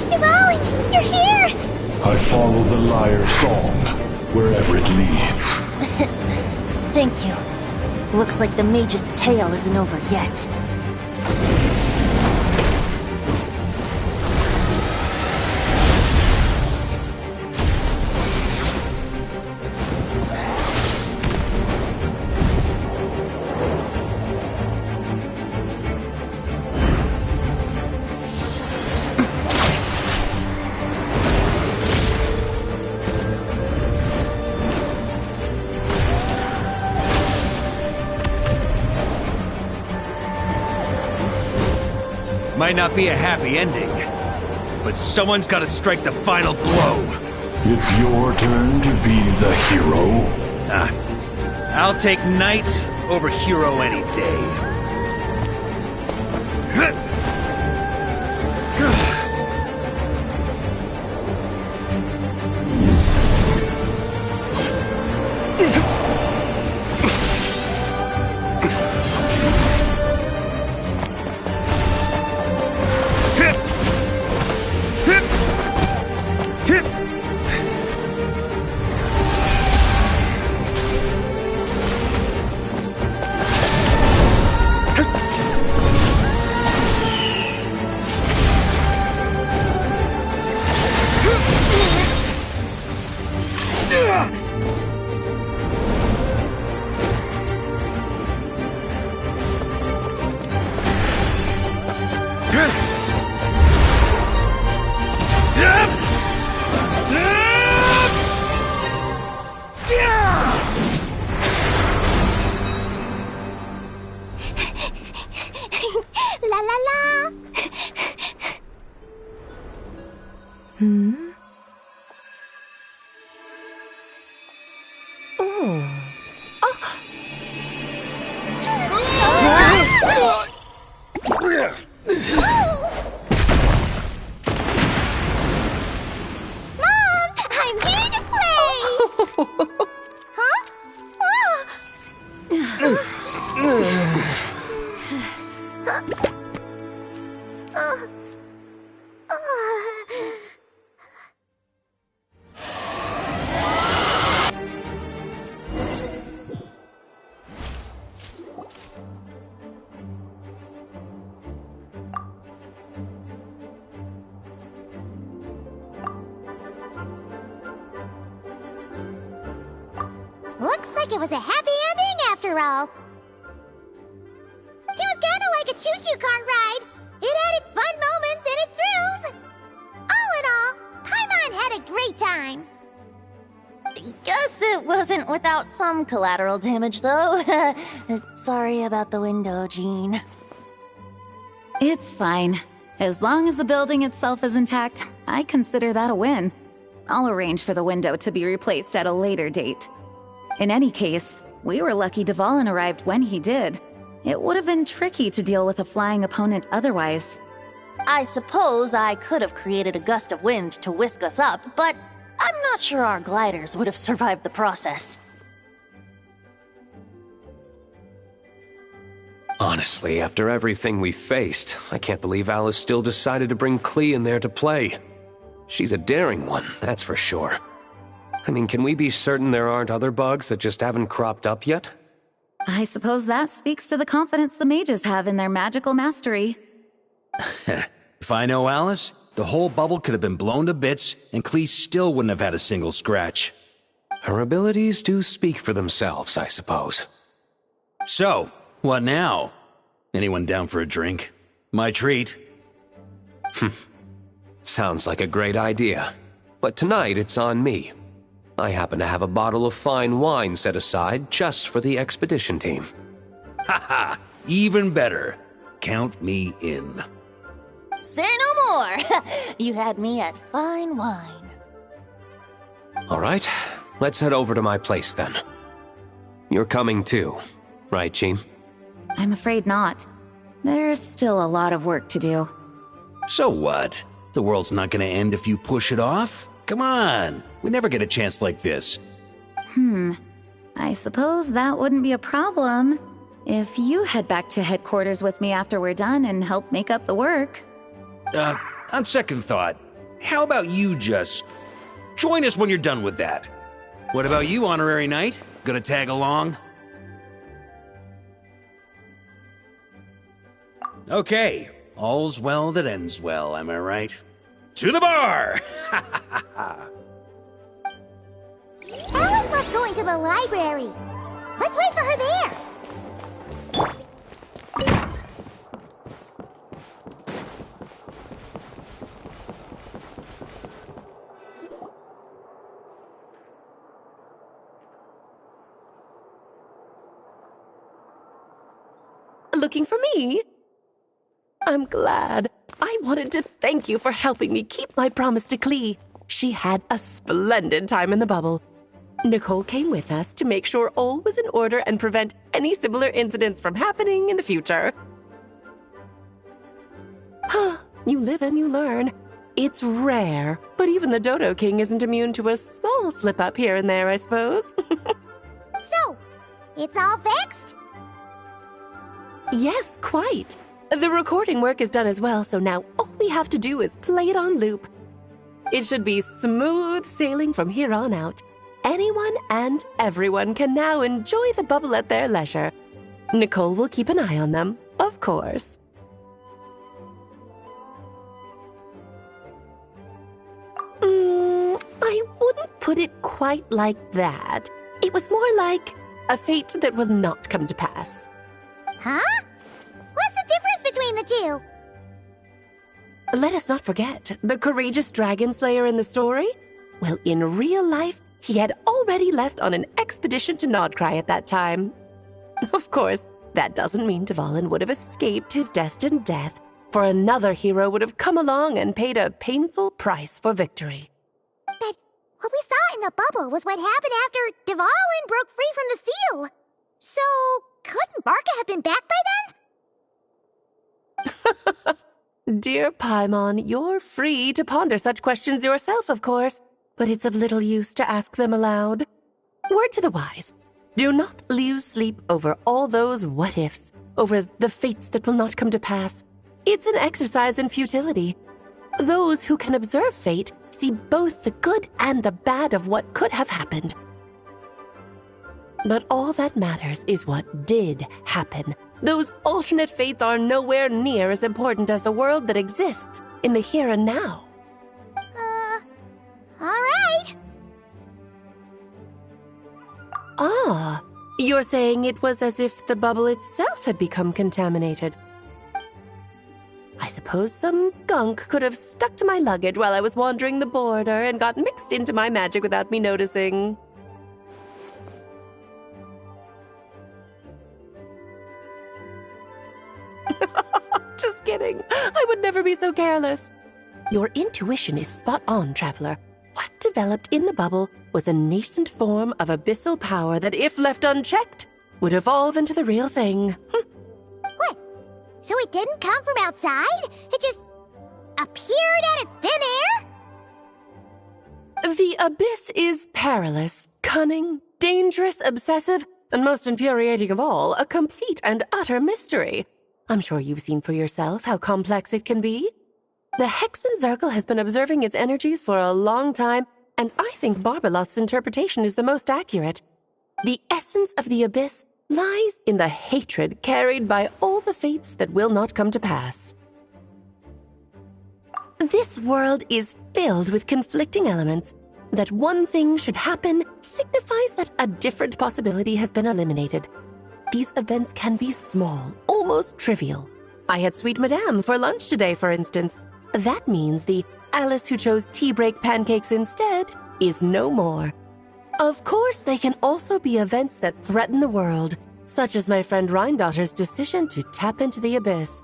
A: Dvalin, you're here!
L: I follow the lyre's song, wherever it leads.
G: Thank you. Looks like the mage's tale isn't over yet.
I: Might not be a happy ending, but someone's got to strike the final blow.
L: It's your turn to be the hero.
I: I'll take knight over hero any day.
A: La la la! Mom, I'm here to play! Huh? Looks like it was a happy ending after all. It was kinda like a choo-choo cart ride. It had its fun moments and its thrills. All in all, Paimon had a great time.
G: Guess it wasn't without some collateral damage, though. Sorry about the window, Jean.
H: It's fine. As long as the building itself is intact, I consider that a win. I'll arrange for the window to be replaced at a later date. In any case, we were lucky Dvalin arrived when he did. It would have been tricky to deal with a flying opponent otherwise.
G: I suppose I could have created a gust of wind to whisk us up, but I'm not sure our gliders would have survived the process.
J: Honestly, after everything we faced, I can't believe Alice still decided to bring Klee in there to play. She's a daring one, that's for sure. I mean, can we be certain there aren't other bugs that just haven't cropped up yet?
H: I suppose that speaks to the confidence the mages have in their magical mastery.
I: If I know Alice, the whole bubble could have been blown to bits, and Klee still wouldn't have had a single scratch.
J: Her abilities do speak for themselves, I suppose.
I: So, what now? Anyone down for a drink? My treat.
J: Sounds like a great idea. But tonight it's on me. I happen to have a bottle of fine wine set aside just for the expedition team.
I: Haha, even better. Count me in.
G: Say no more! You had me at fine wine.
J: All right, let's head over to my place then. You're coming too, right, Jean?
H: I'm afraid not. There's still a lot of work to do.
I: So what? The world's not gonna end if you push it off? Come on, we never get a chance like this.
H: I suppose that wouldn't be a problem if you head back to headquarters with me after we're done and help make up the work.
I: On second thought, how about you just join us when you're done with that? What about you, Honorary Knight? Gonna tag along? Okay, all's well that ends well, am I right? To the bar!
A: Alice loves going to the library. Let's wait for her there.
B: Looking for me? I'm glad. I wanted to thank you for helping me keep my promise to Klee. She had a splendid time in the bubble. Nicole came with us to make sure all was in order and prevent any similar incidents from happening in the future. You live and you learn. It's rare, but even the Dodo King isn't immune to a small slip-up here and there, I suppose.
A: So, it's all fixed?
B: Yes, quite. The recording work is done as well, so now all we have to do is play it on loop. It should be smooth sailing from here on out. Anyone and everyone can now enjoy the bubble at their leisure. Nicole will keep an eye on them, of course. I wouldn't put it quite like that. It was more like a fate that will not come to pass.
A: Huh? What's the difference between the two?
B: Let us not forget the courageous dragon slayer in the story. Well, in real life, he had already left on an expedition to Nodcry at that time. Of course, that doesn't mean Dvalin would have escaped his destined death, for another hero would have come along and paid a painful price for victory.
A: But what we saw in the bubble was what happened after Dvalin broke free from the seal. So, couldn't Varka have been back by then?
B: Dear Paimon, you're free to ponder such questions yourself, of course, but it's of little use to ask them aloud. Word to the wise, do not lose sleep over all those what-ifs, over the fates that will not come to pass. It's an exercise in futility. Those who can observe fate see both the good and the bad of what could have happened. But all that matters is what did happen. Those alternate fates are nowhere near as important as the world that exists in the here and now.
A: All right.
B: Ah, you're saying it was as if the bubble itself had become contaminated. I suppose some gunk could have stuck to my luggage while I was wandering the border and got mixed into my magic without me noticing. Just kidding. I would never be so careless. Your intuition is spot on, Traveler. What developed in the bubble was a nascent form of abyssal power that, if left unchecked, would evolve into the real thing.
A: What? So it didn't come from outside? It just appeared out of thin air?
B: The abyss is perilous, cunning, dangerous, obsessive, and most infuriating of all, a complete and utter mystery. I'm sure you've seen for yourself how complex it can be. The Hexenzirkel has been observing its energies for a long time, and I think Barbalot's interpretation is the most accurate. The essence of the abyss lies in the hatred carried by all the fates that will not come to pass. This world is filled with conflicting elements. That one thing should happen signifies that a different possibility has been eliminated. These events can be small, almost trivial. I had Sweet Madame for lunch today, for instance. That means the Alice who chose tea break pancakes instead is no more. Of course, they can also be events that threaten the world, such as my friend Rhindotter's decision to tap into the abyss.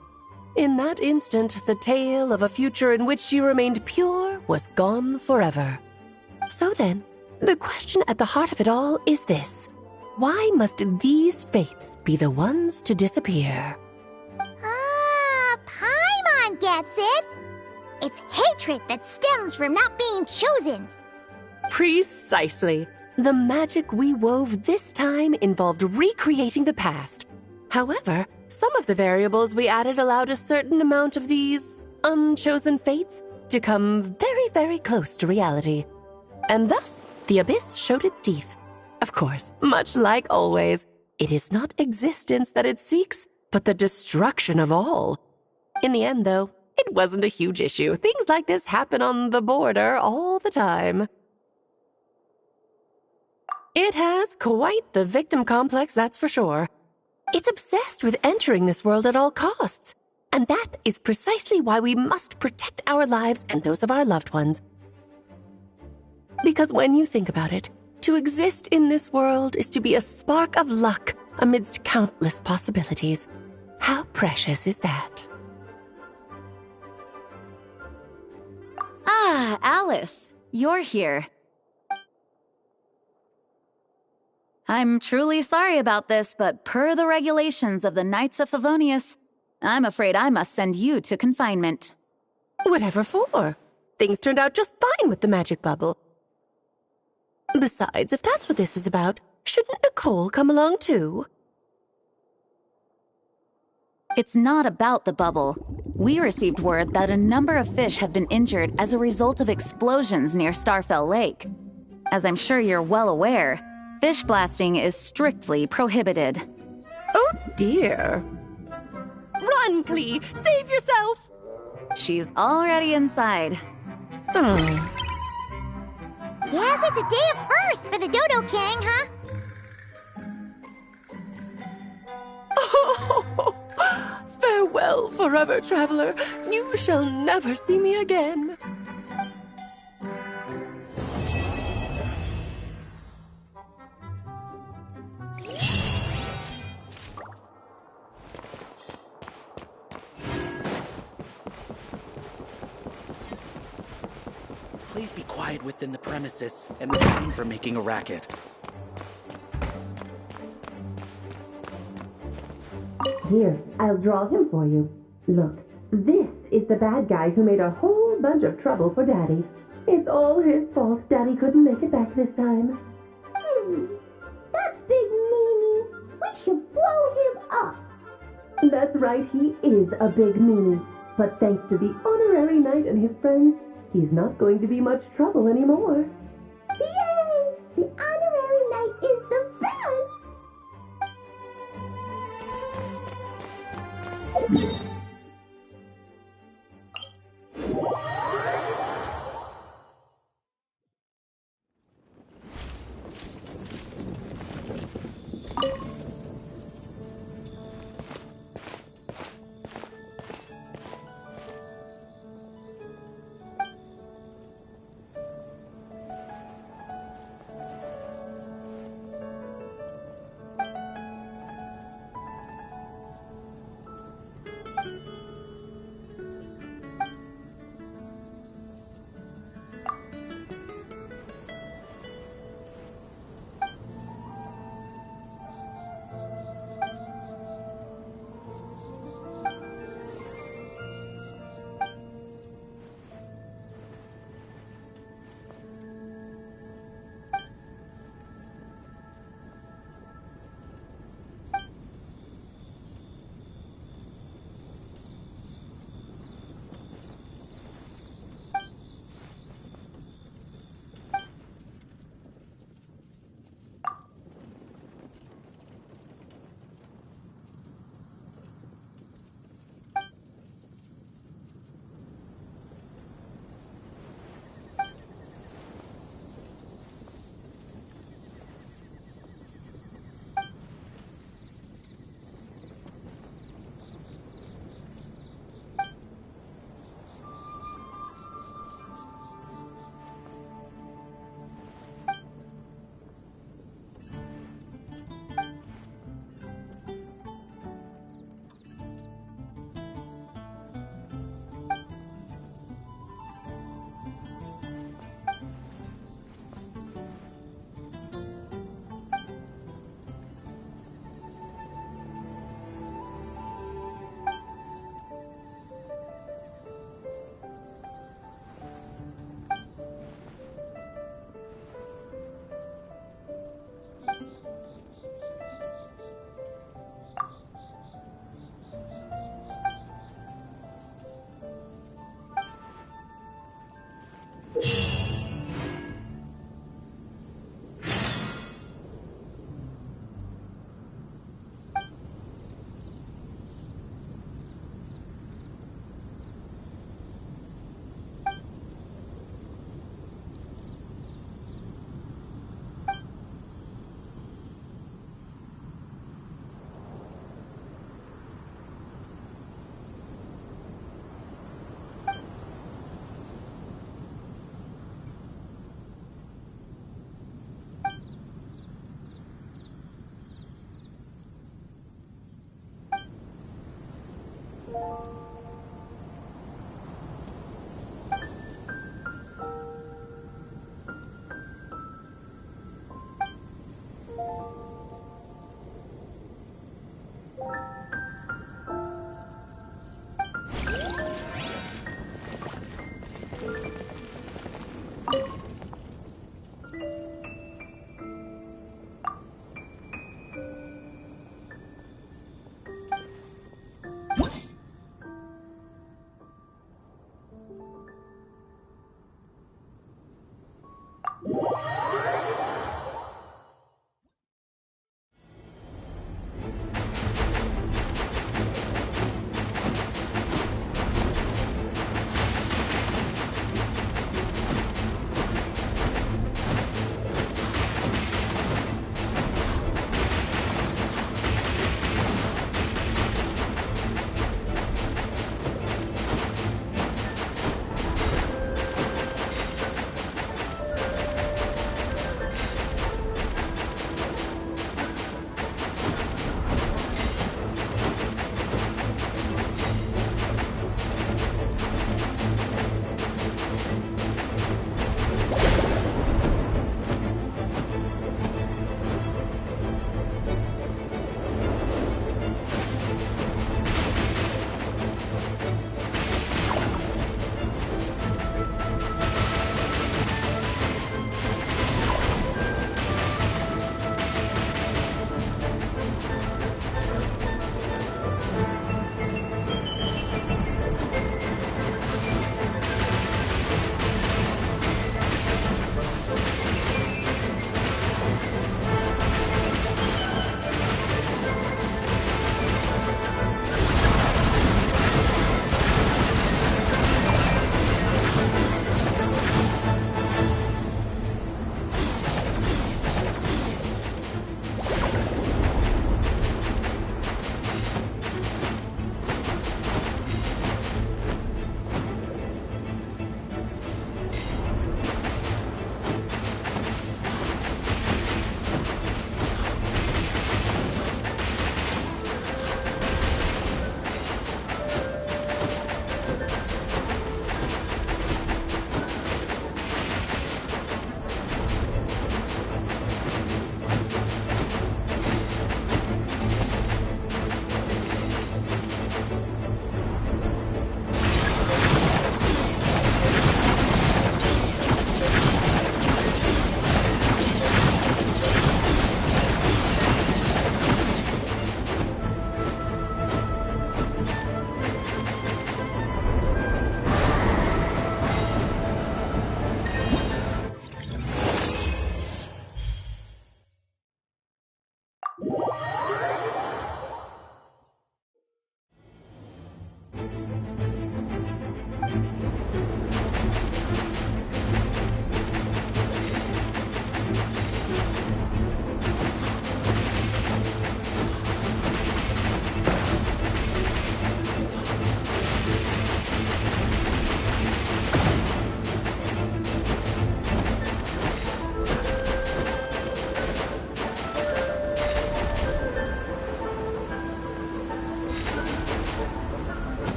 B: In that instant, the tale of a future in which she remained pure was gone forever. So then, the question at the heart of it all is this. Why must these fates be the ones to disappear?
A: Ah, Paimon gets it! It's hatred that stems from not being chosen.
B: Precisely. The magic we wove this time involved recreating the past. However, some of the variables we added allowed a certain amount of these unchosen fates to come very, very close to reality. And thus, the abyss showed its teeth. Of course, much like always, it is not existence that it seeks, but the destruction of all. In the end, though, it wasn't a huge issue. Things like this happen on the border all the time. It has quite the victim complex, that's for sure. It's obsessed with entering this world at all costs. And that is precisely why we must protect our lives and those of our loved ones. Because when you think about it, to exist in this world is to be a spark of luck amidst countless possibilities. How precious is that?
H: Ah, Alice, you're here. I'm truly sorry about this, but per the regulations of the Knights of Favonius, I'm afraid I must send you to confinement.
B: Whatever for? Things turned out just fine with the magic bubble. Besides, if that's what this is about, shouldn't Nicole come along too?
H: It's not about the bubble. We received word that a number of fish have been injured as a result of explosions near Starfell Lake. As I'm sure you're well aware, fish blasting is strictly prohibited.
B: Oh dear. Run, Klee! Save yourself!
H: She's already inside.
A: Yes, it's a day of first for the Dodo King, huh?
B: Oh, farewell forever, traveler. You shall never see me again.
D: Please be quiet within the premises and refrain from making a racket.
B: Here, I'll draw him for you. Look, this is the bad guy who made a whole bunch of trouble for Daddy. It's all his fault Daddy couldn't make it back this time.
A: That big meanie! We should blow him up!
B: That's right, he is a big meanie. But thanks to the honorary knight and his friends, he's not going to be much trouble anymore.
A: Yay! The honorary knight is the best!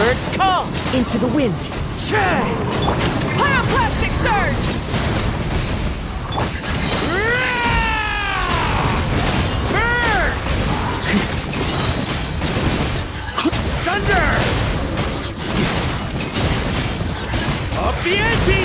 K: birds call into the wind.
M: Pyroclastic surge!
F: Thunder! Up the ante!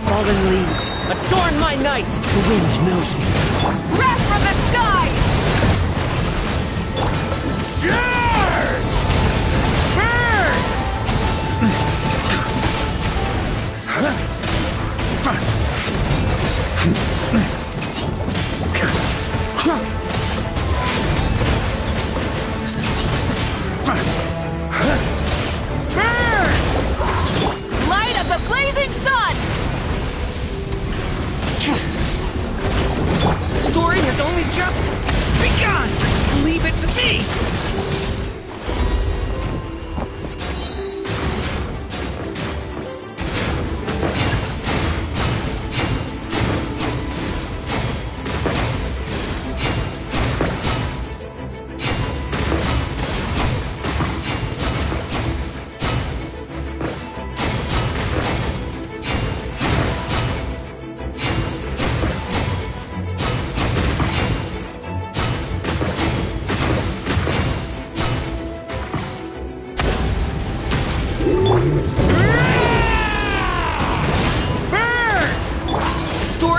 K: Fallen leaves, adorn my night! The wind knows me.
M: Wrath from the sky!
F: Charge! Burn!
M: Burn! Light of the blazing sun!
Q: The story has only just begun! Leave it to me!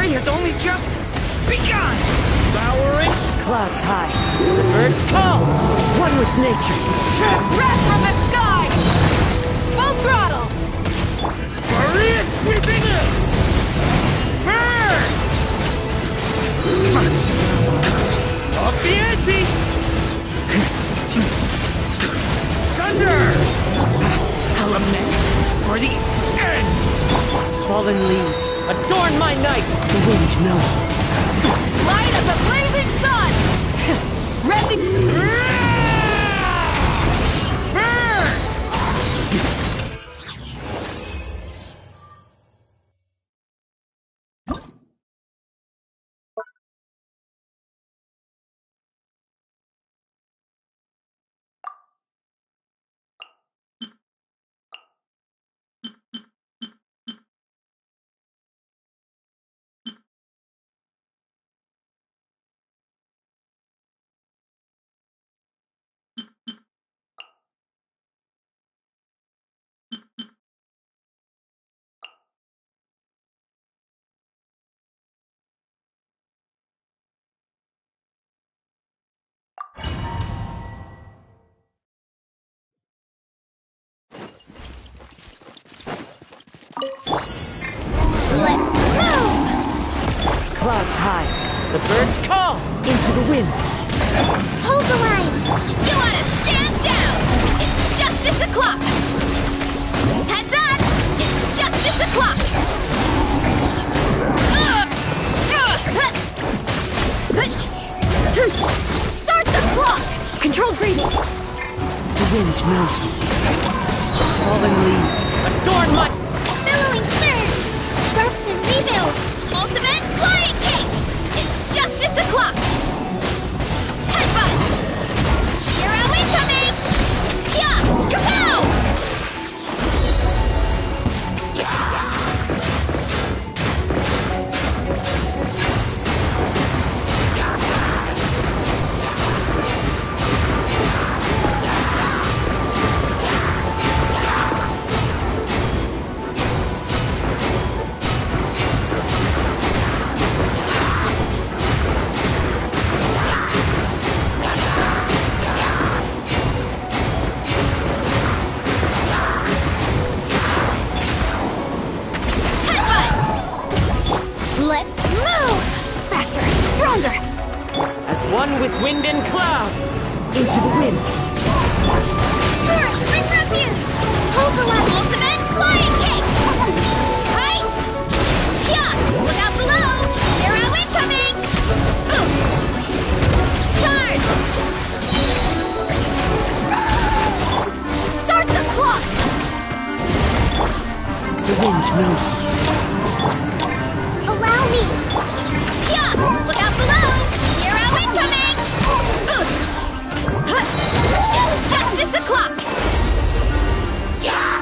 Q: Has only just begun!
K: Devouring clouds high. The birds call. One with nature.
M: Wrath from the sky! Full throttle!
F: Maria sweeping in! Burn! Up the ante! Thunder!
K: Element for the end! Fallen leaves, adorn my night! The wind knows me.
M: Light of the blazing sun! Ready!
F: Burn!
M: Let's move!
K: Clouds high. The birds call into the wind.
A: Hold the line!
M: You wanna stand down! It's justice o'clock! Heads up! It's justice o'clock!
A: Start the clock! Controlled breathing!
K: The wind knows me. Fallen leaves, adorn my...
A: Billowing surge! Rest and rebuild!
M: Ultimate flying kick! It's justice o'clock! Headbutt! Hero incoming! Yeah! Kapow!
K: one with wind and cloud. Into the wind.
M: Turret, bring refuge! Hold the line, ultimate! Flying kick! Kite! Yeah! Look out below! Arrow incoming! Boot! Charge! Start the clock!
K: The wind knows me.
M: Allow me! Yeah! Look out below! Arrow incoming! Boot! It's justice o'clock! Yeah!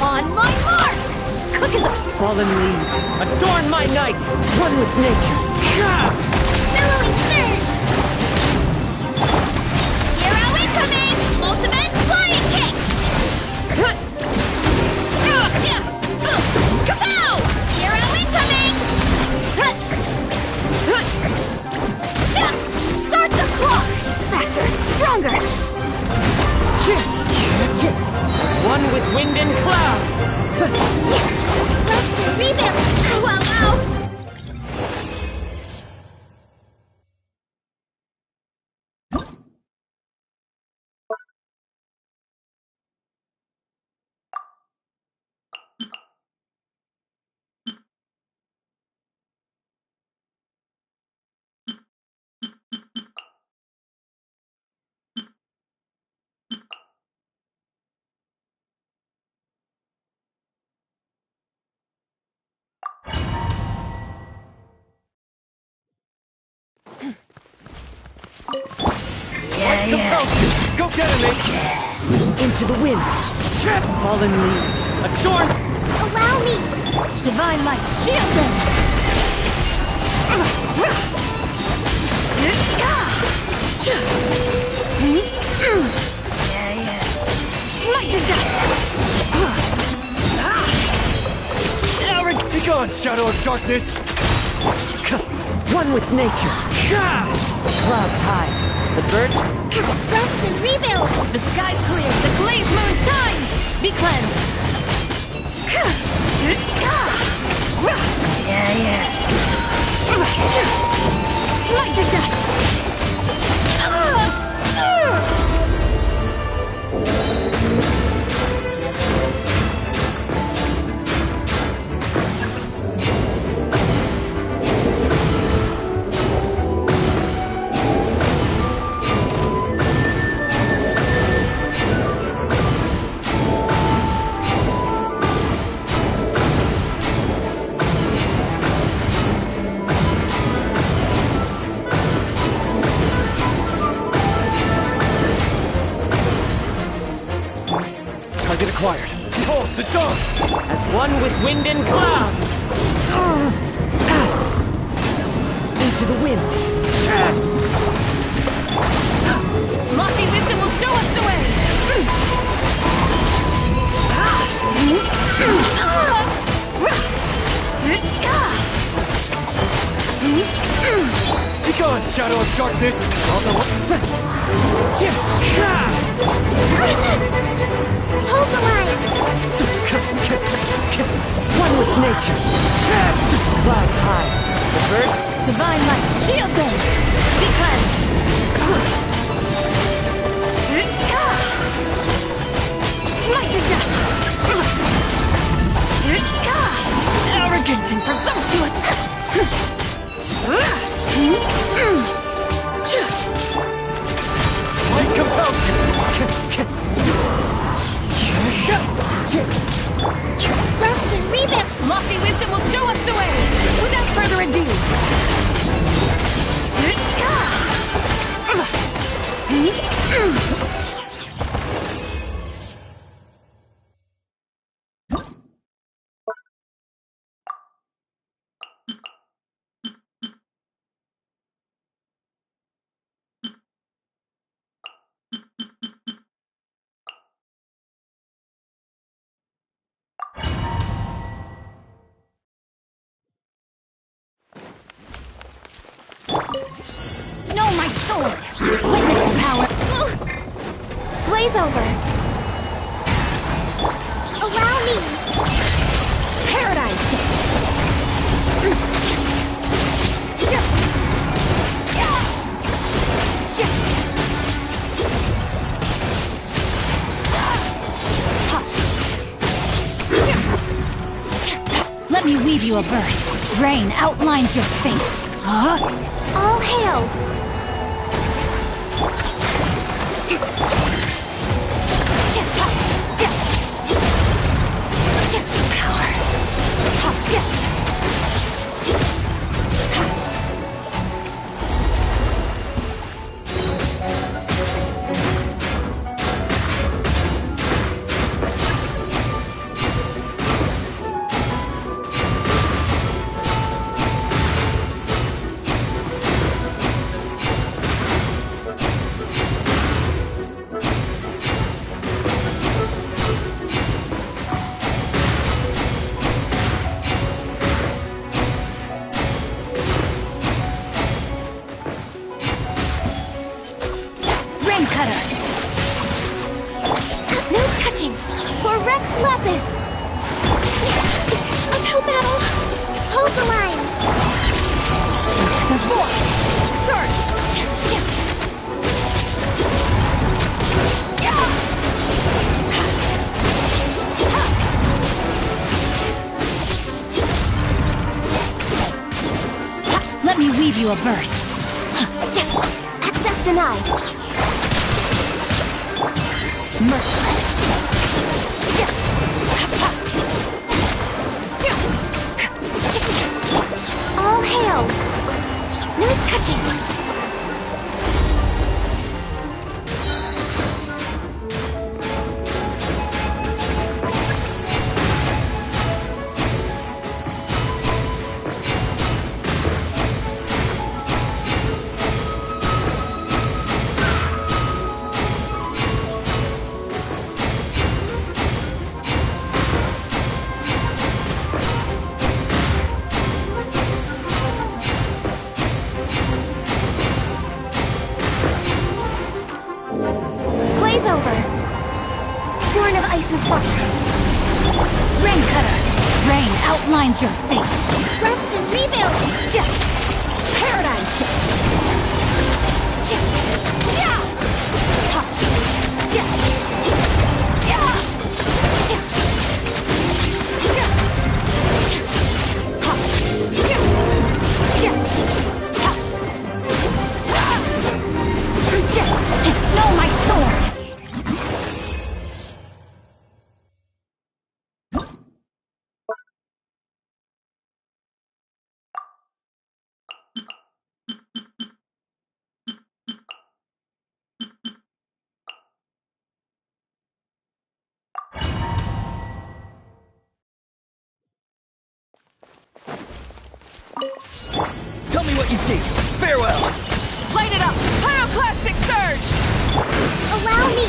M: On my mark! Cook as a
K: Fallen leaves, adorn my night, one with nature.
M: billowing surge! Arrow incoming! Ultimate flying kick! Boot! Kapow! Arrow incoming! Start the clock! Faster! Stronger!
K: As one with wind and cloud.
M: Rest and rebuild! Well, now!
K: What compels you? Go get him, mate! Into the wind. Fallen leaves, adorn.
M: Allow me!
O: Divine light, shield them! Smite the dust!
K: Be gone, shadow of darkness! One with nature. Clouds hide. The birds.
M: Rest and rebuild!
O: The sky's clear, the glazed moon shines! Be cleansed! Smite the dust!
K: Target acquired. Behold, the dawn! As one with wind and cloud! Into the wind!
O: Lofty wisdom will show us the way!
K: Be gone, shadow of darkness!
M: Hold the line!
K: One with nature! Clouds hide. The birds.
O: Divine light, shield them! Be cleansed! Smite the dust! Arrogant and presumptuous!
K: Might compels you!
M: Rest and rebuild!
O: Lofty wisdom will show us the way! Without further ado!
E: sword. Witness the power. Blaze over.
A: Allow me.
E: Paradigm shift. Let me weave you a verse. Rain outlines your fate. Huh? All hail! You a verse. Access denied. Merciless. All hail. No touching. Outlines your fate. Rest and rebuild. Paradigm shift. Know my sword.
K: Tell me what you see. Farewell.
M: Light it up! Pyroclastic surge!
A: Allow me!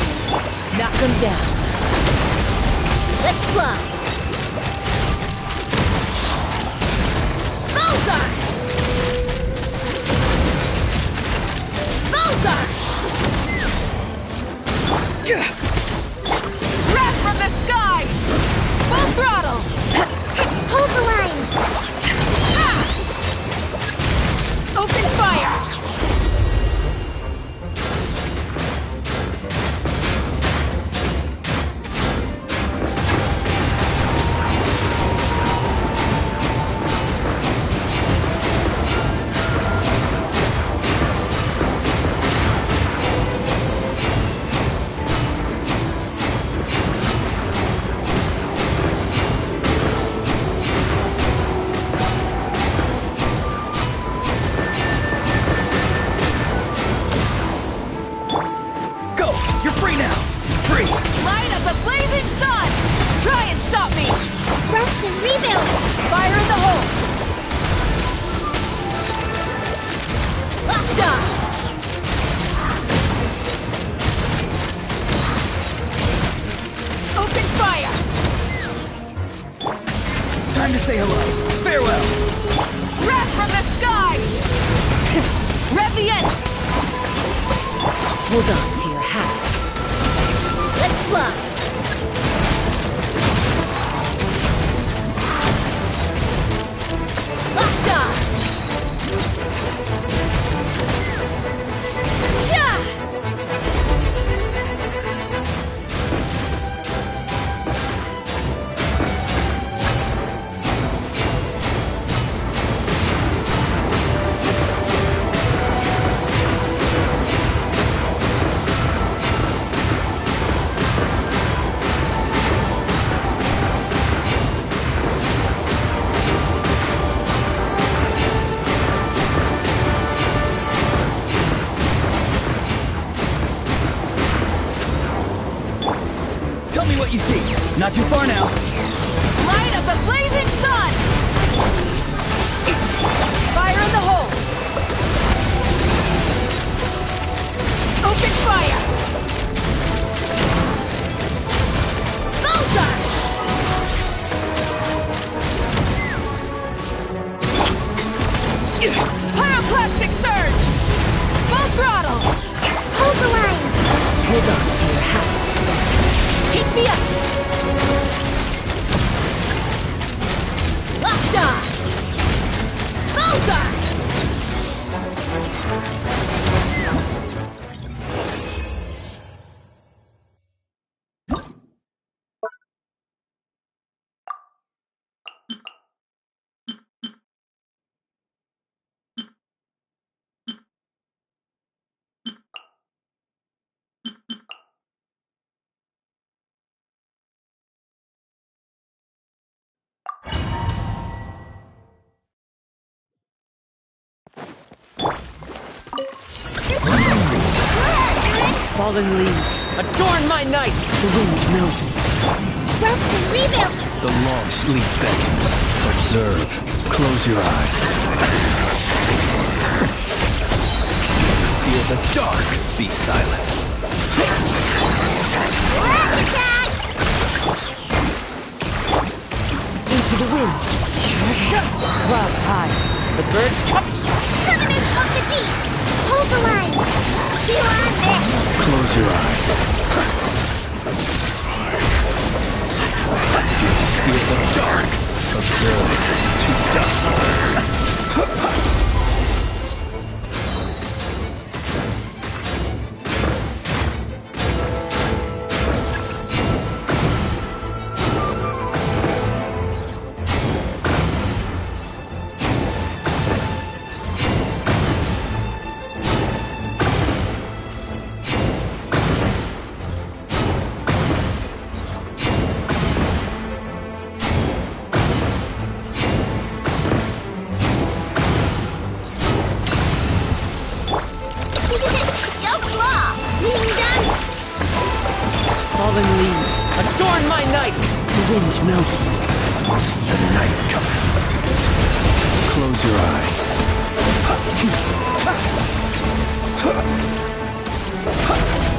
M: Knock them down. Let's fly! Bullseye! Bullseye! Wrath from the sky! Full throttle!
A: Hold the line!
M: Open fire!
G: Hold on to your hats. Let's fly! Locked on! Yeah!
S: Tell me what you see. Not too far now.
G: Light of the blazing sun! Fire in the hole! Open fire! Bullseye! Pyroclastic surge! Full throttle!
A: Hold the line!
G: Hold on to your hats. Take me up! Locked on! Bullseye! Fallen leaves, adorn my night! The wind knows me.
A: Rest and rebuild!
N: The long sleep beckons. Observe. Close your eyes. Fear the dark. Be silent.
G: Into the wind. Clouds high. The birds come.
A: Covenant of the deep! Hold the line! Chew on this!
N: Close your eyes. Fear the dark. Observe. To dust.
G: Fallen leaves, adorn my night! The wind knows me.
N: The night cometh. Close your eyes.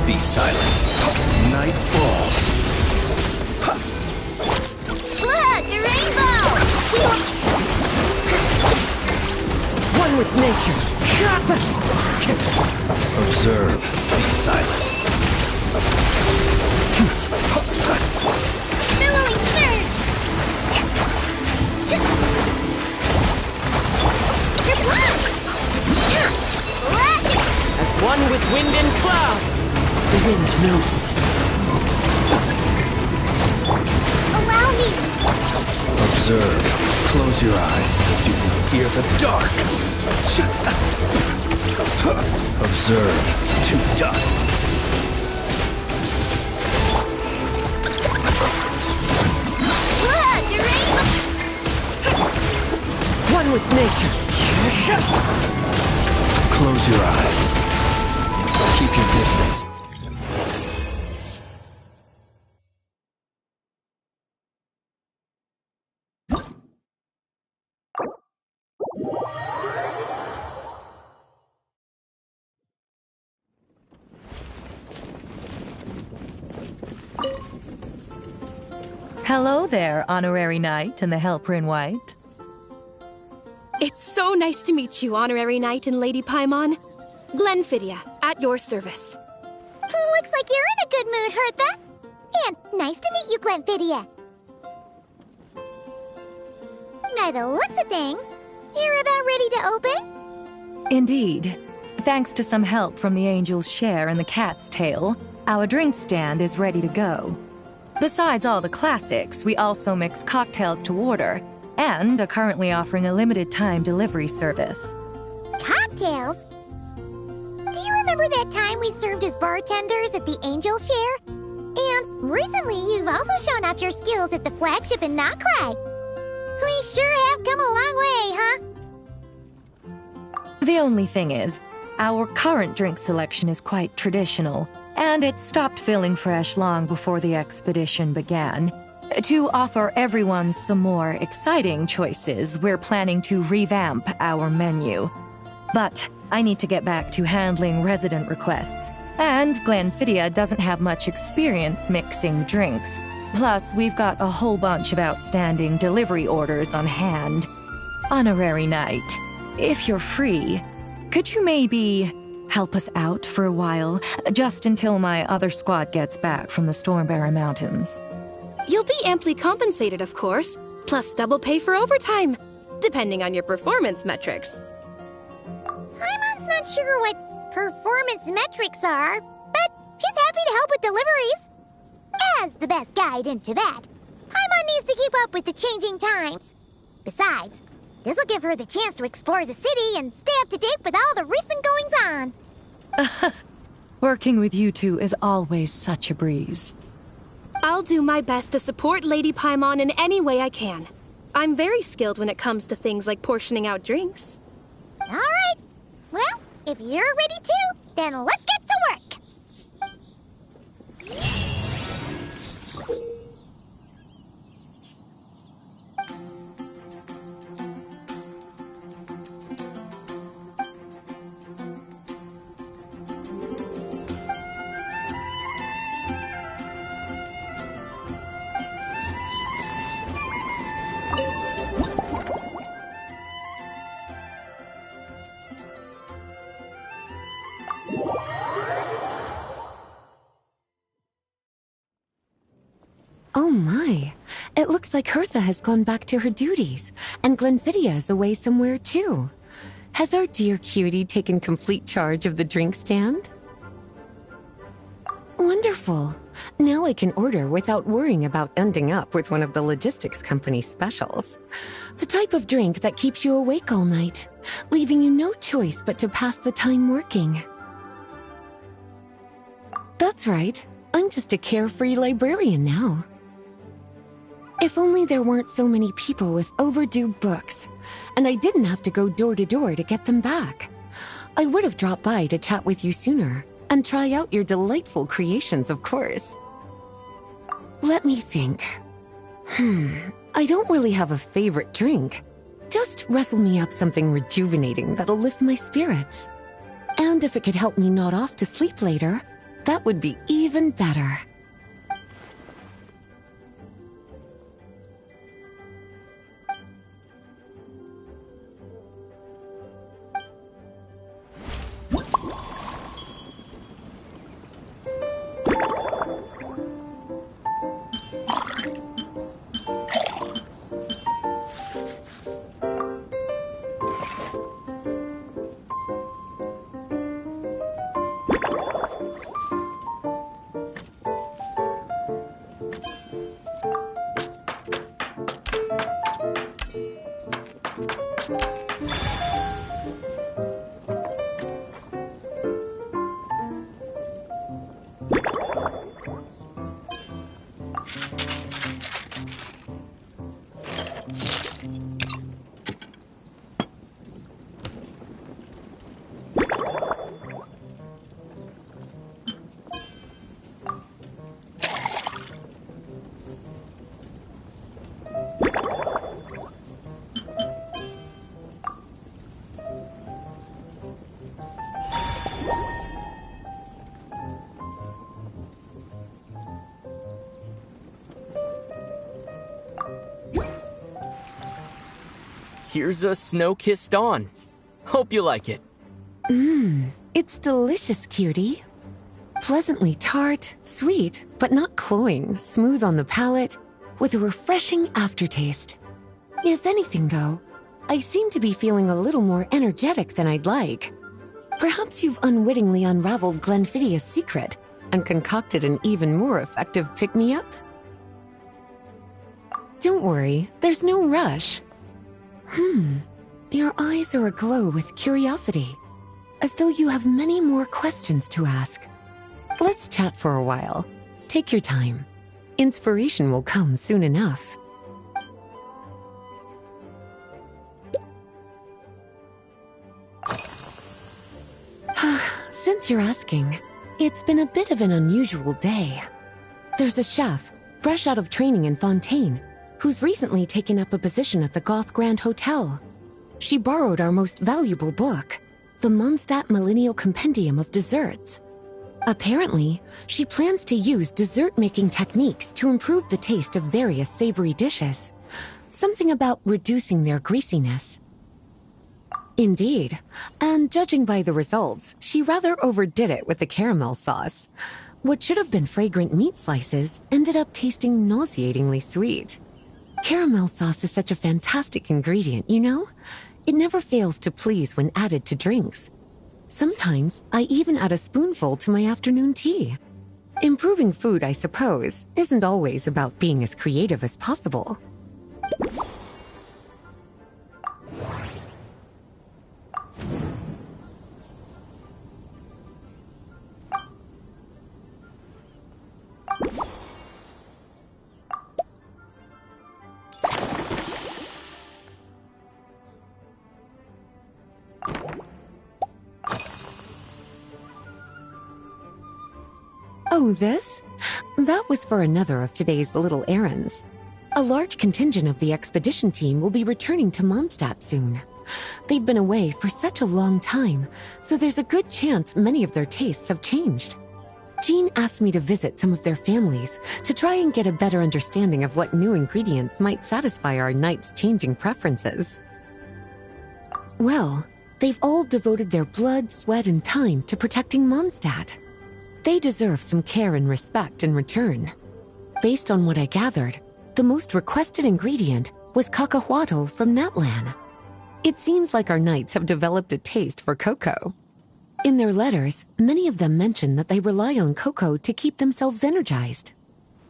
N: Be silent. Night falls.
A: Look! The rainbow!
G: One with nature.
N: Observe. Be silent.
A: Billowing surge! You're blocked! Lashing!
G: As one with wind and cloud, the wind knows me.
A: Allow me!
N: Observe. Close your eyes. Do you fear the dark? Observe. To dust.
A: Look! The rainbow!
G: One with nature.
N: Close your eyes. Keep your distance.
V: Hello there, Honorary Knight and the Helper in White.
W: It's so nice to meet you, Honorary Knight and Lady Paimon. Glenfidia, at your service.
A: Looks like you're in a good mood, Hertha. And nice to meet you, Glenfidia. By the looks of things, you're about ready to open?
V: Indeed. Thanks to some help from the angel's share and the cat's tail, our drink stand is ready to go. Besides all the classics, we also mix cocktails to order, and are currently offering a limited-time delivery service.
A: Cocktails? Do you remember that time we served as bartenders at the Angel Share? And recently you've also shown off your skills at the flagship in Nokrai. We sure have come a long way, huh?
V: The only thing is, our current drink selection is quite traditional, and it stopped feeling fresh long before the expedition began. To offer everyone some more exciting choices, we're planning to revamp our menu. But I need to get back to handling resident requests, and Glenfidia doesn't have much experience mixing drinks. Plus, we've got a whole bunch of outstanding delivery orders on hand. Honorary Knight, if you're free, could you maybe help us out for a while, just until my other squad gets back from the Stormbearer Mountains?
C: You'll be amply compensated, of course, plus double pay for overtime, depending on your performance metrics.
A: Paimon's not sure what performance metrics are, but she's happy to help with deliveries. As the best guide into that, Paimon needs to keep up with the changing times. Besides, this'll give her the chance to explore the city and stay up to date with all the recent goings-on.
V: Working with you two is always such a breeze.
C: I'll do my best to support Lady Paimon in any way I can. I'm very skilled when it comes to things like portioning out drinks.
A: All right. Well, if you're ready too, then let's get to work.
B: Oh my, it looks like Hertha has gone back to her duties, and Glenfidia is away somewhere too. Has our dear cutie taken complete charge of the drink stand? Wonderful. Now I can order without worrying about ending up with one of the logistics company's specials. The type of drink that keeps you awake all night, leaving you no choice but to pass the time working. That's right. I'm just a carefree librarian now. If only there weren't so many people with overdue books, and I didn't have to go door to door to get them back. I would have dropped by to chat with you sooner, and try out your delightful creations, of course. Let me think. I don't really have a favorite drink. Just wrestle me up something rejuvenating that'll lift my spirits. And if it could help me nod off to sleep later, that would be even better.
K: Here's a snow-kissed dawn. Hope you like it.
B: It's delicious, cutie. Pleasantly tart, sweet, but not cloying, smooth on the palate, with a refreshing aftertaste. If anything, though, I seem to be feeling a little more energetic than I'd like. Perhaps you've unwittingly unraveled Glenfiddia's secret and concocted an even more effective pick-me-up? Don't worry, there's no rush. Your eyes are aglow with curiosity, as though you have many more questions to ask. Let's chat for a while. Take your time. Inspiration will come soon enough. Since you're asking, it's been a bit of an unusual day. There's a chef, fresh out of training in Fontaine, who's recently taken up a position at the Goth Grand Hotel. She borrowed our most valuable book, the Mondstadt Millennial Compendium of Desserts. Apparently, she plans to use dessert-making techniques to improve the taste of various savory dishes. Something about reducing their greasiness. Indeed, and judging by the results, she rather overdid it with the caramel sauce. What should have been fragrant meat slices ended up tasting nauseatingly sweet. Caramel sauce is such a fantastic ingredient, you know? It never fails to please when added to drinks. Sometimes, I even add a spoonful to my afternoon tea. Improving food, I suppose, isn't always about being as creative as possible. Oh, this? That was for another of today's little errands. A large contingent of the expedition team will be returning to Mondstadt soon. They've been away for such a long time, so there's a good chance many of their tastes have changed. Jean asked me to visit some of their families to try and get a better understanding of what new ingredients might satisfy our knights' changing preferences. Well, they've all devoted their blood, sweat, and time to protecting Mondstadt. They deserve some care and respect in return. Based on what I gathered, the most requested ingredient was cacahuatl from Natlan. It seems like our knights have developed a taste for cocoa. In their letters, many of them mention that they rely on cocoa to keep themselves energized.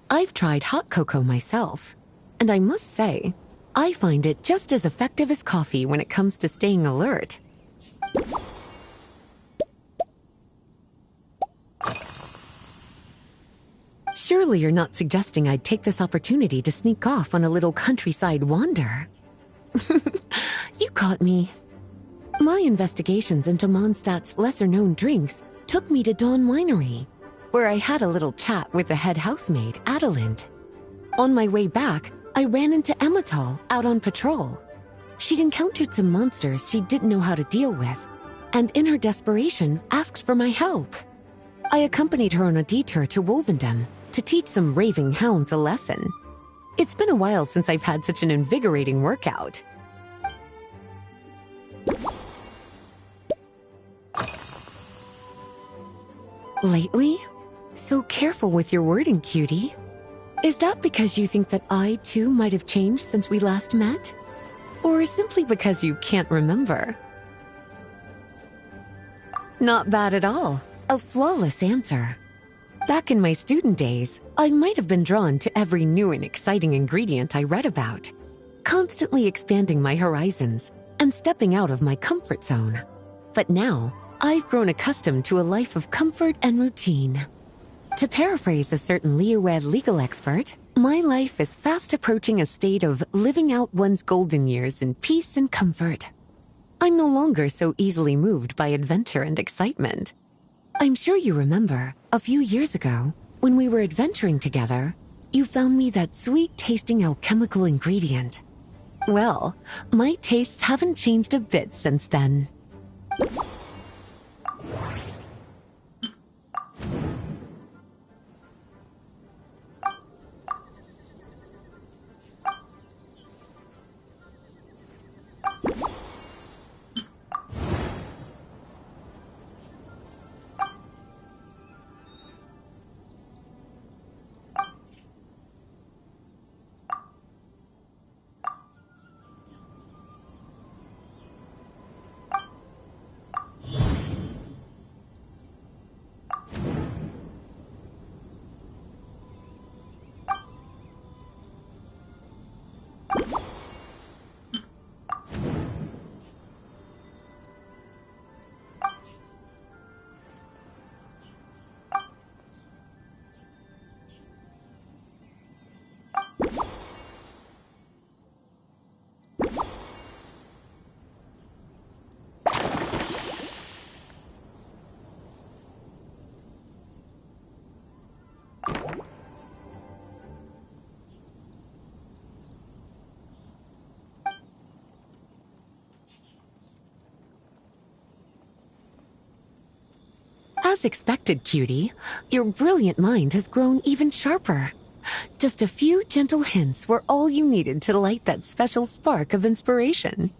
B: I've tried hot cocoa myself, and I must say, I find it just as effective as coffee when it comes to staying alert. Surely you're not suggesting I'd take this opportunity to sneak off on a little countryside wander? You caught me. My investigations into Mondstadt's lesser-known drinks took me to Dawn Winery, where I had a little chat with the head housemaid, Adelind. On my way back, I ran into Emmetall out on patrol. She'd encountered some monsters she didn't know how to deal with, and in her desperation, asked for my help. I accompanied her on a detour to Wolvendom to teach some raving hounds a lesson. It's been a while since I've had such an invigorating workout. Lately? So careful with your wording, cutie. Is that because you think that I, too, might have changed since we last met? Or simply because you can't remember? Not bad at all. A flawless answer. Back in my student days, I might have been drawn to every new and exciting ingredient I read about, constantly expanding my horizons and stepping out of my comfort zone. But now, I've grown accustomed to a life of comfort and routine. To paraphrase a certain Liyue legal expert, my life is fast approaching a state of living out one's golden years in peace and comfort. I'm no longer so easily moved by adventure and excitement. I'm sure you remember, a few years ago, when we were adventuring together, you found me that sweet-tasting alchemical ingredient. Well, my tastes haven't changed a bit since then. As expected, cutie, your brilliant mind has grown even sharper. Just a few gentle hints were all you needed to light that special spark of inspiration.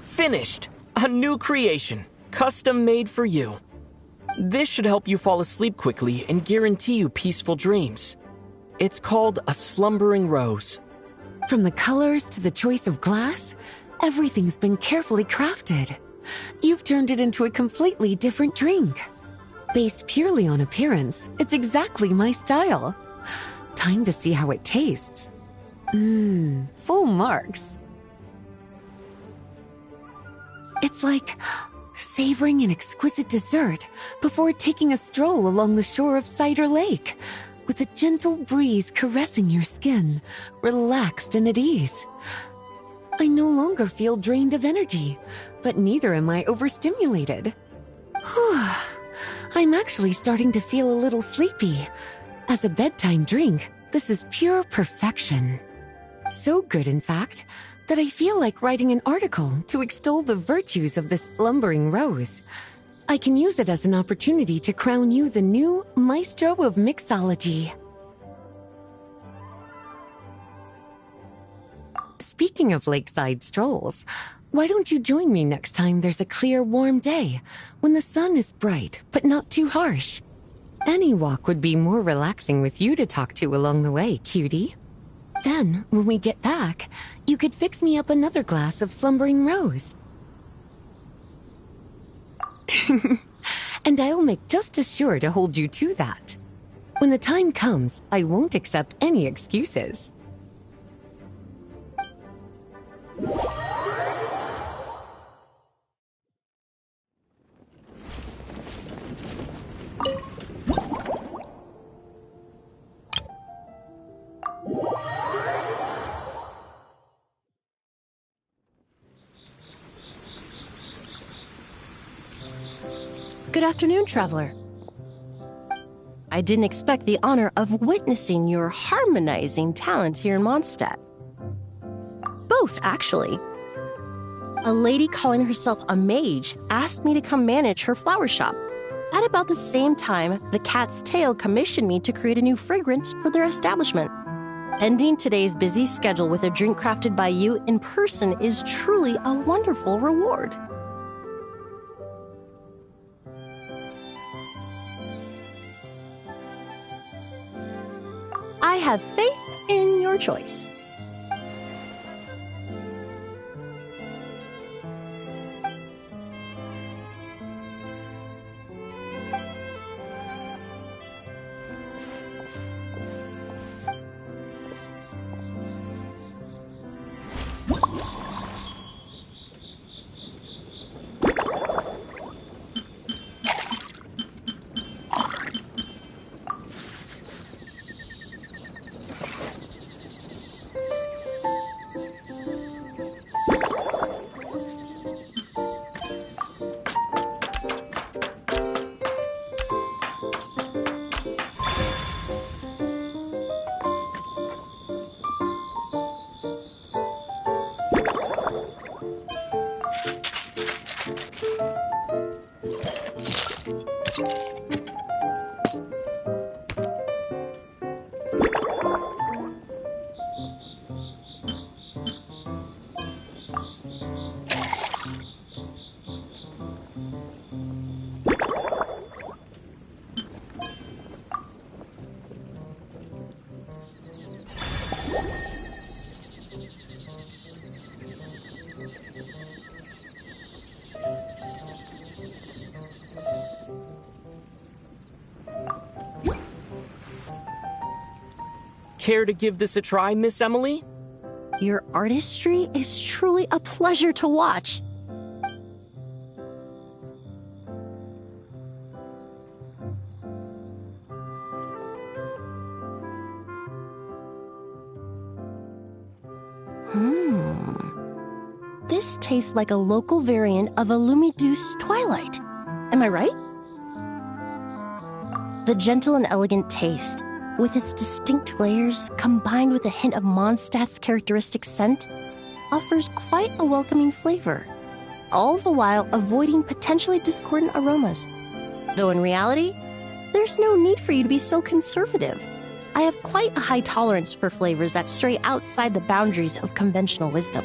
K: Finished! A new creation, custom made for you. This should help you fall asleep quickly and guarantee you peaceful dreams. It's called a slumbering rose.
B: From the colors to the choice of glass, everything's been carefully crafted. You've turned it into a completely different drink. Based purely on appearance, it's exactly my style. Time to see how it tastes. Full marks. It's like savoring an exquisite dessert before taking a stroll along the shore of Cider Lake, with a gentle breeze caressing your skin, relaxed and at ease. I no longer feel drained of energy, but neither am I overstimulated. I'm actually starting to feel a little sleepy. As a bedtime drink, this is pure perfection. So good, in fact, that I feel like writing an article to extol the virtues of the slumbering rose. I can use it as an opportunity to crown you the new maestro of mixology. Speaking of lakeside strolls, why don't you join me next time there's a clear, warm day, when the sun is bright but not too harsh? Any walk would be more relaxing with you to talk to along the way, cutie. Then, when we get back, you could fix me up another glass of slumbering rose. And I'll make just as sure to hold you to that. When the time comes, I won't accept any excuses.
P: Good afternoon, traveler. I didn't expect the honor of witnessing your harmonizing talents here in Mondstadt. Both, actually. A lady calling herself a mage asked me to come manage her flower shop. At about the same time, the Cat's Tail commissioned me to create a new fragrance for their establishment. Ending today's busy schedule with a drink crafted by you in person is truly a wonderful reward. I have faith in your choice.
K: care to give this a try, Miss Emily?
P: Your artistry is truly a pleasure to watch. This tastes like a local variant of a Lumiduce Twilight. Am I right? The gentle and elegant taste, with its distinct layers combined with a hint of Mondstadt's characteristic scent, offers quite a welcoming flavor, all the while avoiding potentially discordant aromas. Though in reality, there's no need for you to be so conservative. I have quite a high tolerance for flavors that stray outside the boundaries of conventional wisdom.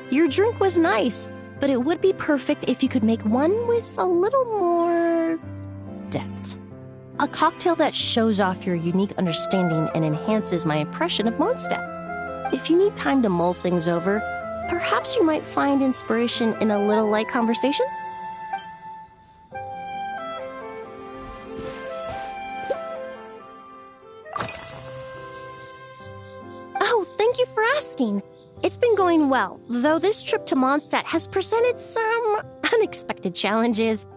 P: Your drink was nice, but it would be perfect if you could make one with a little more depth. A cocktail that shows off your unique understanding and enhances my impression of Mondstadt. If you need time to mull things over, perhaps you might find inspiration in a little light conversation? Oh, thank you for asking. It's been going well, though this trip to Mondstadt has presented some unexpected challenges.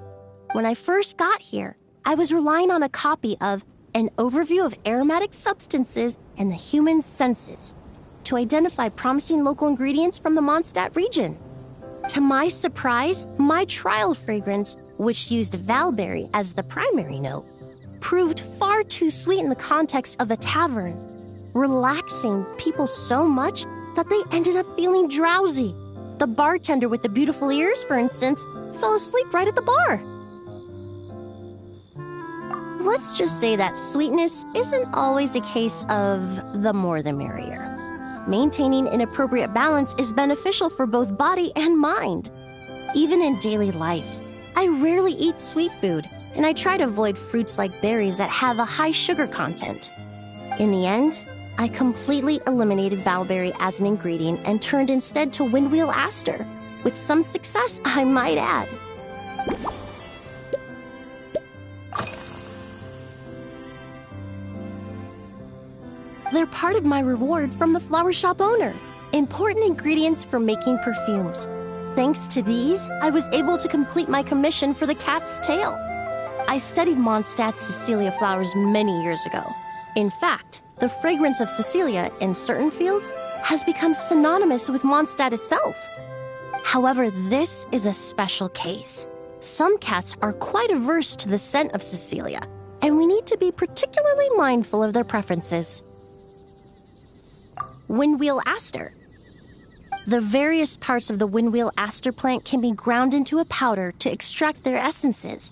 P: When I first got here, I was relying on a copy of An Overview of Aromatic Substances and the Human Senses to identify promising local ingredients from the Mondstadt region. To my surprise, my trial fragrance, which used valberry as the primary note, proved far too sweet in the context of a tavern, relaxing people so much that they ended up feeling drowsy. The bartender with the beautiful ears, for instance, fell asleep right at the bar. Let's just say that sweetness isn't always a case of the more the merrier. Maintaining an appropriate balance is beneficial for both body and mind. Even in daily life, I rarely eat sweet food, and I try to avoid fruits like berries that have a high sugar content. In the end, I completely eliminated valberry as an ingredient and turned instead to windwheel aster, with some success, I might add. They're part of my reward from the flower shop owner, important ingredients for making perfumes. Thanks to these, I was able to complete my commission for the cat's tail. I studied Mondstadt's Cecilia flowers many years ago. In fact, the fragrance of Cecilia in certain fields has become synonymous with Mondstadt itself. However, this is a special case. Some cats are quite averse to the scent of Cecilia, and we need to be particularly mindful of their preferences. Windwheel aster. The various parts of the windwheel aster plant can be ground into a powder to extract their essences.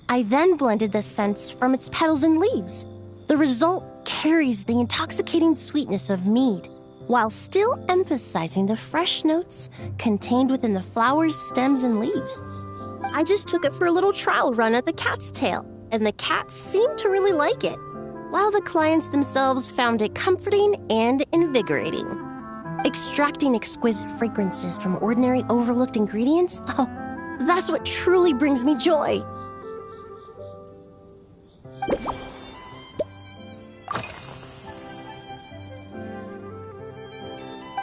P: I then blended the scents from its petals and leaves. The result carries the intoxicating sweetness of mead, while still emphasizing the fresh notes contained within the flowers, stems, and leaves. I just took it for a little trial run at the cat's tail, and the cats seemed to really like it, while the clients themselves found it comforting and invigorating. Extracting exquisite fragrances from ordinary overlooked ingredients? Oh, that's what truly brings me joy.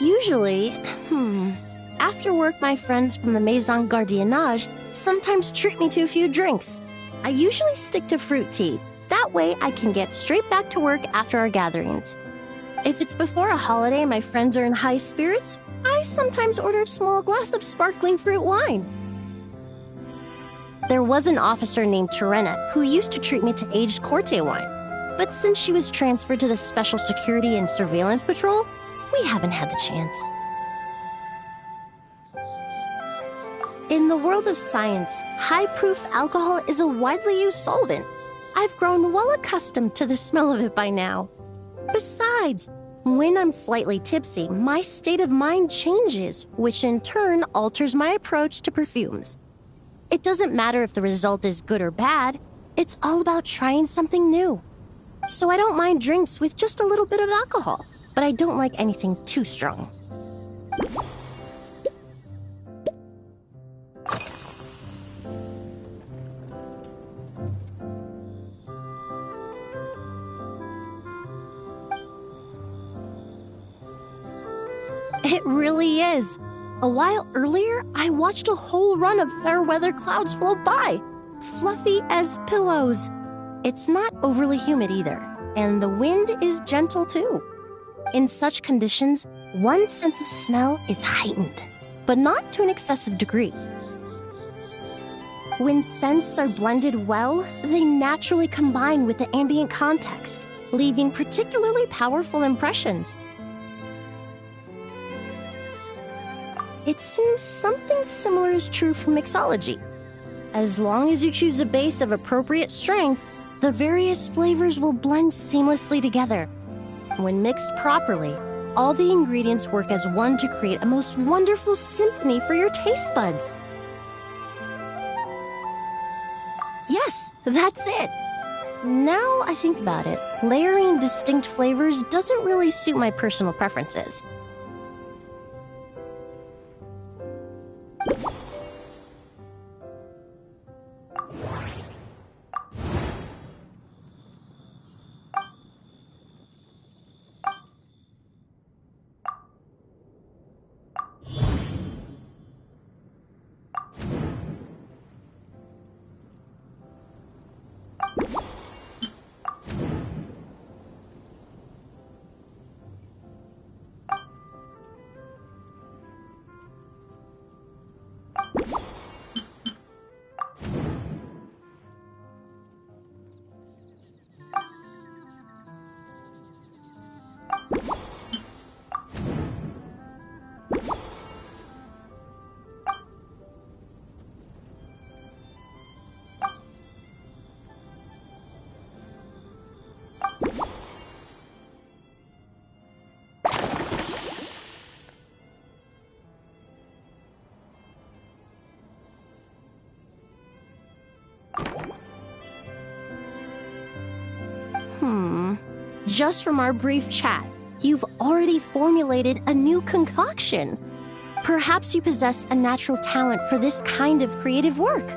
P: Usually, after work, my friends from the Maison Gardiennage sometimes treat me to a few drinks. I usually stick to fruit tea. That way, I can get straight back to work after our gatherings. If it's before a holiday and my friends are in high spirits, I sometimes order a small glass of sparkling fruit wine. There was an officer named Terena who used to treat me to aged Corte wine, but since she was transferred to the Special Security and Surveillance Patrol, we haven't had the chance. In the world of science, high-proof alcohol is a widely used solvent. I've grown well accustomed to the smell of it by now. Besides, when I'm slightly tipsy, my state of mind changes, which in turn alters my approach to perfumes. It doesn't matter if the result is good or bad, it's all about trying something new. So I don't mind drinks with just a little bit of alcohol, but I don't like anything too strong. It really is. A while earlier, I watched a whole run of fair weather clouds float by, fluffy as pillows. It's not overly humid either, and the wind is gentle too. In such conditions, one's sense of smell is heightened, but not to an excessive degree. When scents are blended well, they naturally combine with the ambient context, leaving particularly powerful impressions. It seems something similar is true for mixology. As long as you choose a base of appropriate strength, the various flavors will blend seamlessly together. When mixed properly, all the ingredients work as one to create a most wonderful symphony for your taste buds. Yes, that's it. Now I think about it, layering distinct flavors doesn't really suit my personal preferences. Just from our brief chat, you've already formulated a new concoction. Perhaps you possess a natural talent for this kind of creative work.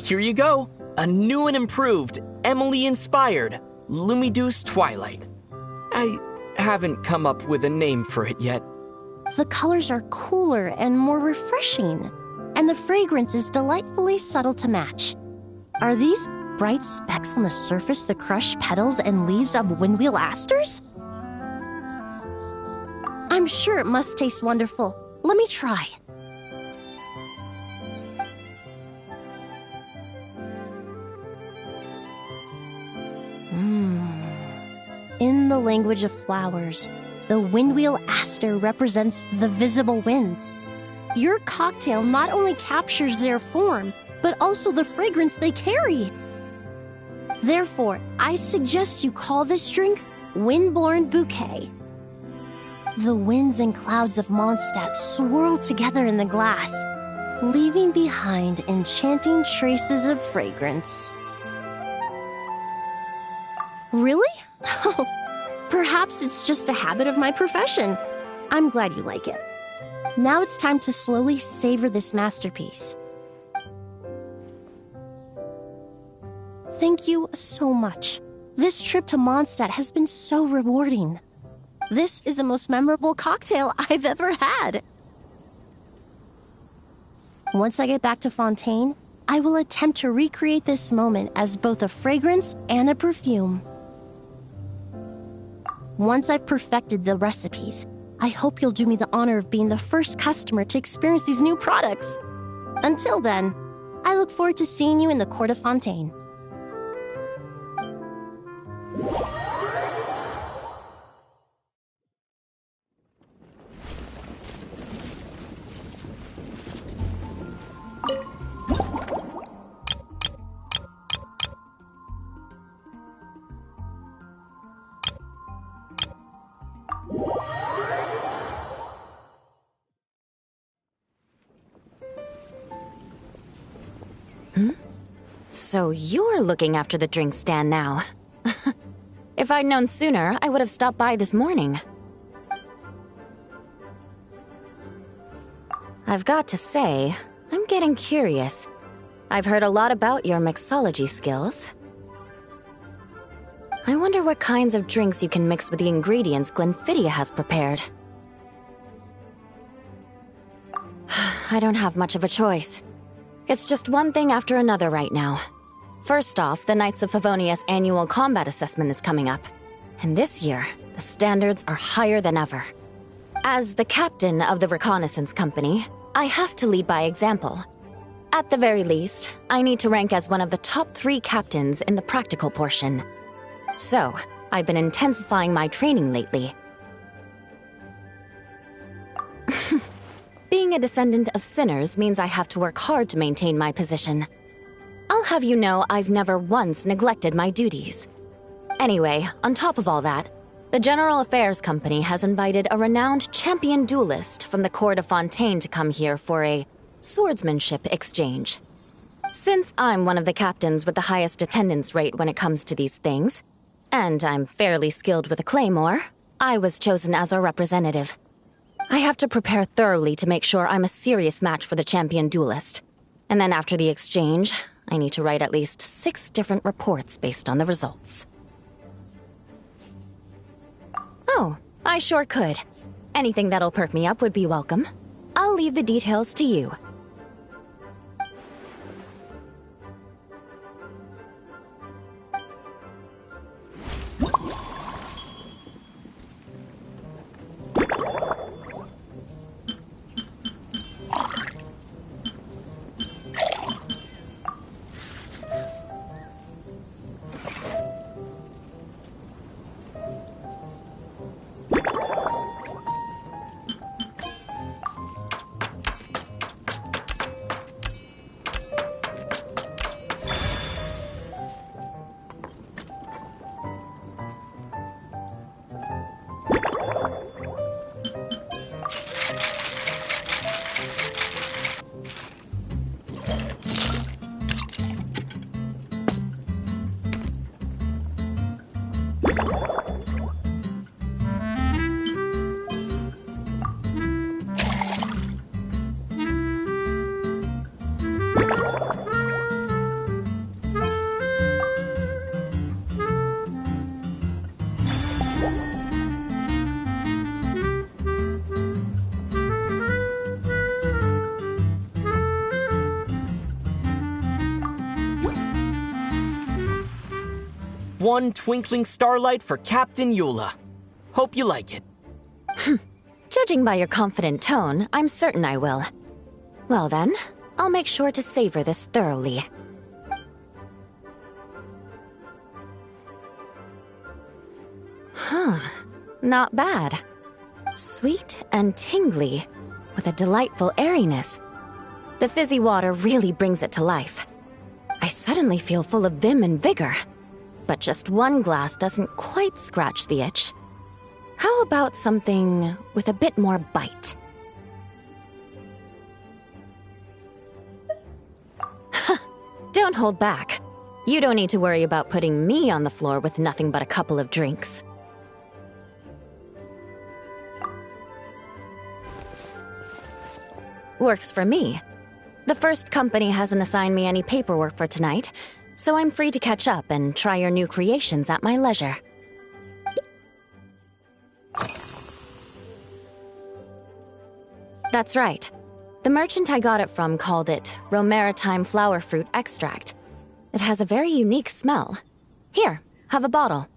K: Here you go. A new and improved, Emily-inspired Lumideuse Twilight. I haven't come up with a name for it yet.
P: The colors are cooler and more refreshing, and the fragrance is delightfully subtle to match. Are these bright specks on the surface the crushed petals and leaves of windwheel asters? I'm sure it must taste wonderful. Let me try. In the language of flowers, the windwheel aster represents the visible winds. Your cocktail not only captures their form, but also the fragrance they carry. Therefore, I suggest you call this drink Windborne Bouquet. The winds and clouds of Mondstadt swirl together in the glass, leaving behind enchanting traces of fragrance. Really? Oh, perhaps it's just a habit of my profession. I'm glad you like it. Now it's time to slowly savor this masterpiece. Thank you so much. This trip to Mondstadt has been so rewarding. This is the most memorable cocktail I've ever had. Once I get back to Fontaine, I will attempt to recreate this moment as both a fragrance and a perfume. Once I've perfected the recipes, I hope you'll do me the honor of being the first customer to experience these new products. Until then, I look forward to seeing you in the Court of Fontaine.
H: So you're looking after the drink stand now. If I'd known sooner, I would have stopped by this morning. I've got to say, I'm getting curious. I've heard a lot about your mixology skills. I wonder what kinds of drinks you can mix with the ingredients Glenfiddia has prepared. I don't have much of a choice. It's just one thing after another right now. First off, the Knights of Favonia's annual combat assessment is coming up. And this year, the standards are higher than ever. As the captain of the reconnaissance company, I have to lead by example. At the very least, I need to rank as one of the top 3 captains in the practical portion. So, I've been intensifying my training lately. Being a descendant of sinners means I have to work hard to maintain my position. I'll have you know I've never once neglected my duties. Anyway, on top of all that, the General Affairs Company has invited a renowned champion duelist from the Court of Fontaine to come here for a swordsmanship exchange. Since I'm one of the captains with the highest attendance rate when it comes to these things, and I'm fairly skilled with a claymore, I was chosen as a representative. I have to prepare thoroughly to make sure I'm a serious match for the champion duelist. And then after the exchange, I need to write at least 6 different reports based on the results. Oh, I sure could. Anything that'll perk me up would be welcome. I'll leave the details to you.
K: One twinkling starlight for Captain Eula. Hope you like it.
H: Judging by your confident tone, I'm certain I will. Well then, I'll make sure to savor this thoroughly. Huh, not bad. Sweet and tingly, with a delightful airiness. The fizzy water really brings it to life. I suddenly feel full of vim and vigor. But just one glass doesn't quite scratch the itch.
P: How about something with a bit more bite? Don't hold back. You don't need to worry about putting me on the floor with nothing but a couple of drinks. Works for me. The first company hasn't assigned me any paperwork for tonight, so I'm free to catch up and try your new creations at my leisure. That's right. The merchant I got it from called it Romaritime flower fruit extract. It has a very unique smell. Here, have a bottle.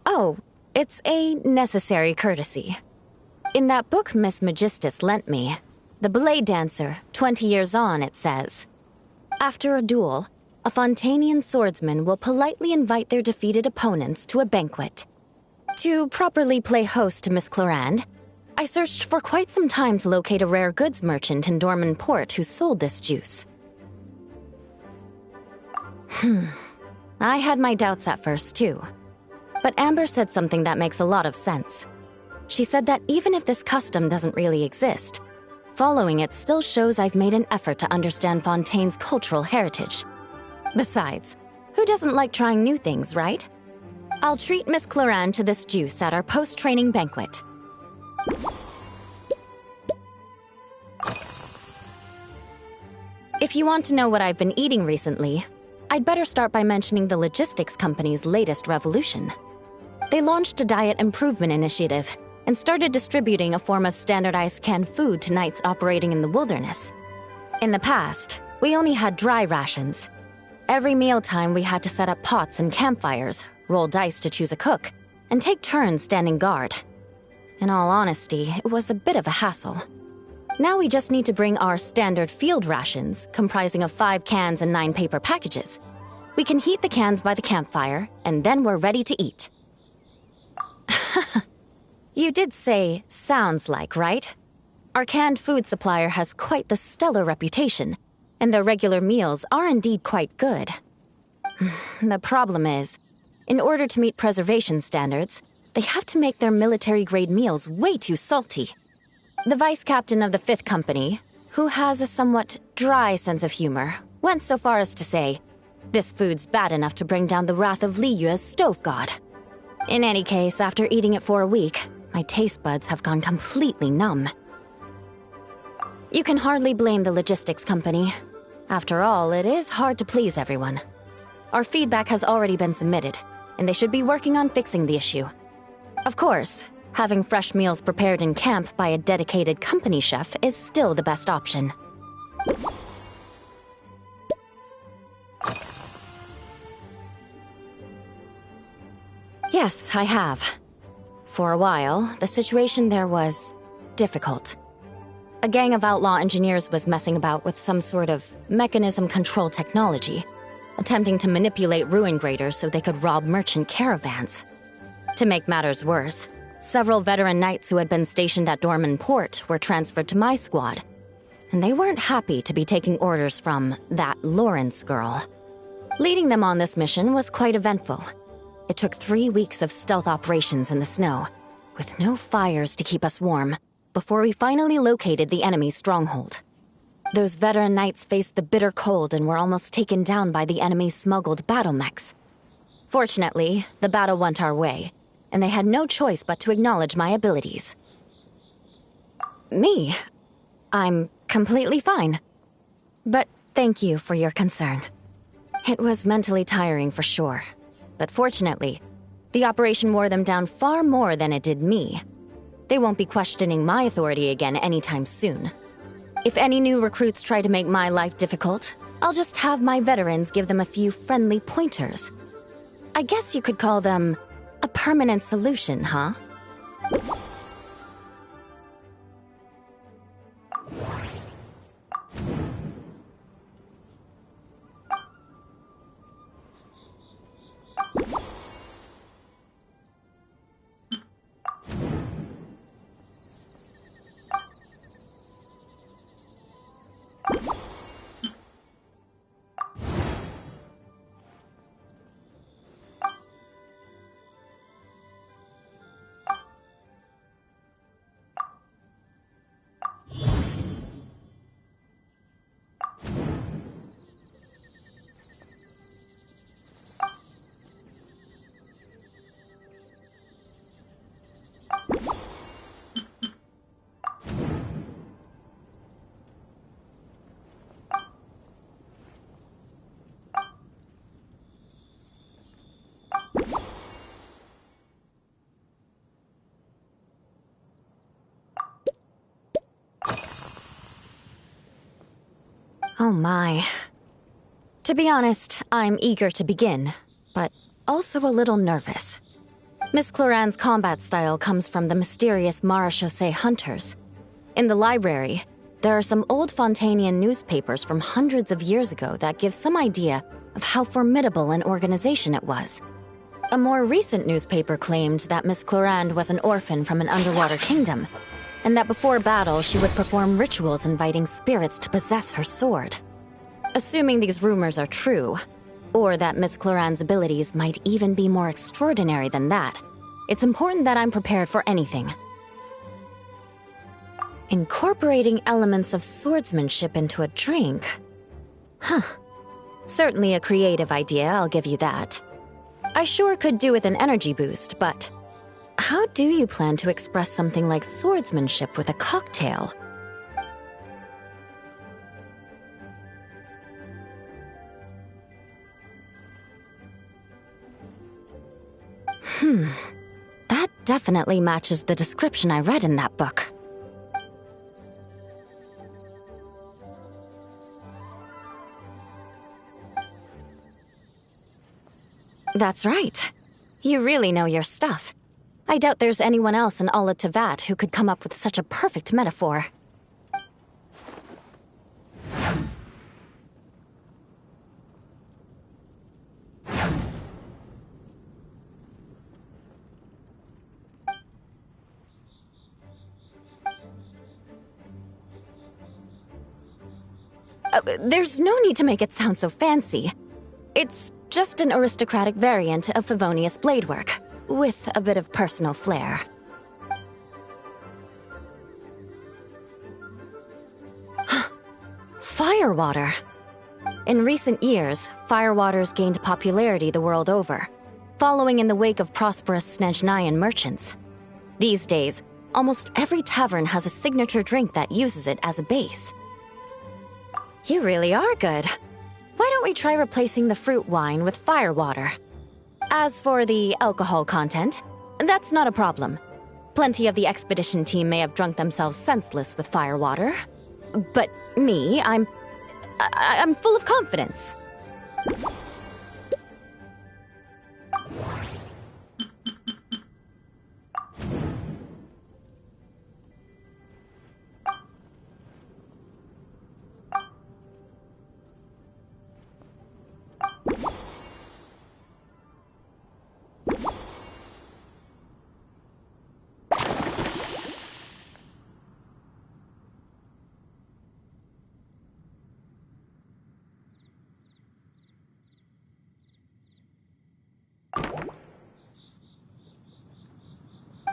P: Oh, it's a necessary courtesy. In that book Miss Magistus lent me, The Blade Dancer, 20 Years On, it says, after a duel, a Fontanian swordsman will politely invite their defeated opponents to a banquet. To properly play host to Miss Clorand, I searched for quite some time to locate a rare goods merchant in Dorman Port who sold this juice. I had my doubts at first, too. But Amber said something that makes a lot of sense. She said that even if this custom doesn't really exist, following it still shows I've made an effort to understand Fontaine's cultural heritage. Besides, who doesn't like trying new things, right? I'll treat Miss Clorand to this juice at our post-training banquet. If you want to know what I've been eating recently, I'd better start by mentioning the logistics company's latest revolution. They launched a diet improvement initiative and started distributing a form of standardized canned food to knights operating in the wilderness. In the past, we only had dry rations. Every mealtime we had to set up pots and campfires, roll dice to choose a cook, and take turns standing guard. In all honesty, it was a bit of a hassle. Now we just need to bring our standard field rations, comprising of 5 cans and 9 paper packages. We can heat the cans by the campfire, and then we're ready to eat. You did say, sounds like, right? Our canned food supplier has quite the stellar reputation, and their regular meals are indeed quite good. The problem is, in order to meet preservation standards, they have to make their military-grade meals way too salty. The vice captain of the 5th Company, who has a somewhat dry sense of humor, went so far as to say, this food's bad enough to bring down the wrath of Liyue's stove god. In any case, after eating it for a week, my taste buds have gone completely numb. You can hardly blame the logistics company. After all, it is hard to please everyone. Our feedback has already been submitted, and they should be working on fixing the issue. Of course, having fresh meals prepared in camp by a dedicated company chef is still the best option. Yes, I have. For a while, the situation there was difficult. A gang of outlaw engineers was messing about with some sort of mechanism control technology, attempting to manipulate ruin graders so they could rob merchant caravans. To make matters worse, several veteran knights who had been stationed at Dorman Port were transferred to my squad, and they weren't happy to be taking orders from that Lawrence girl. Leading them on this mission was quite eventful. It took 3 weeks of stealth operations in the snow, with no fires to keep us warm, before we finally located the enemy's stronghold. Those veteran knights faced the bitter cold and were almost taken down by the enemy's smuggled battle mechs. Fortunately, the battle went our way, and they had no choice but to acknowledge my abilities. Me? I'm completely fine. But thank you for your concern. It was mentally tiring for sure. But fortunately, the operation wore them down far more than it did me. They won't be questioning my authority again anytime soon. If any new recruits try to make my life difficult, I'll just have my veterans give them a few friendly pointers. I guess you could call them a permanent solution, huh?
R: Oh my. To be honest, I'm eager to begin, but also a little nervous. Miss Cloran's combat style comes from the mysterious Marechaussee hunters. In the library, there are some old Fontanian newspapers from hundreds of years ago that give some idea of how formidable an organization it was. A more recent newspaper claimed that Miss Cloran was an orphan from an underwater kingdom, and that before battle she would perform rituals inviting spirits to possess her sword. Assuming these rumors are true, or that Miss Cloran's abilities might even be more extraordinary than that, it's important that I'm prepared for anything. Incorporating elements of swordsmanship into a drink? Huh. Certainly a creative idea, I'll give you that. I sure could do with an energy boost, but how do you plan to express something like swordsmanship with a cocktail? That definitely matches the description I read in that book. That's right. You really know your stuff. I doubt there's anyone else in all of Tevat who could come up with such a perfect metaphor. There's no need to make it sound so fancy. It's just an aristocratic variant of Favonius bladework, with a bit of personal flair. Firewater. In recent years, firewaters gained popularity the world over, following in the wake of prosperous Snezhnayan merchants. These days, almost every tavern has a signature drink that uses it as a base. You really are good. Why don't we try replacing the fruit wine with firewater? As for the alcohol content, that's not a problem. Plenty of the expedition team may have drunk themselves senseless with firewater. But me, I'm full of confidence.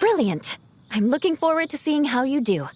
R: Brilliant. I'm looking forward to seeing how you do.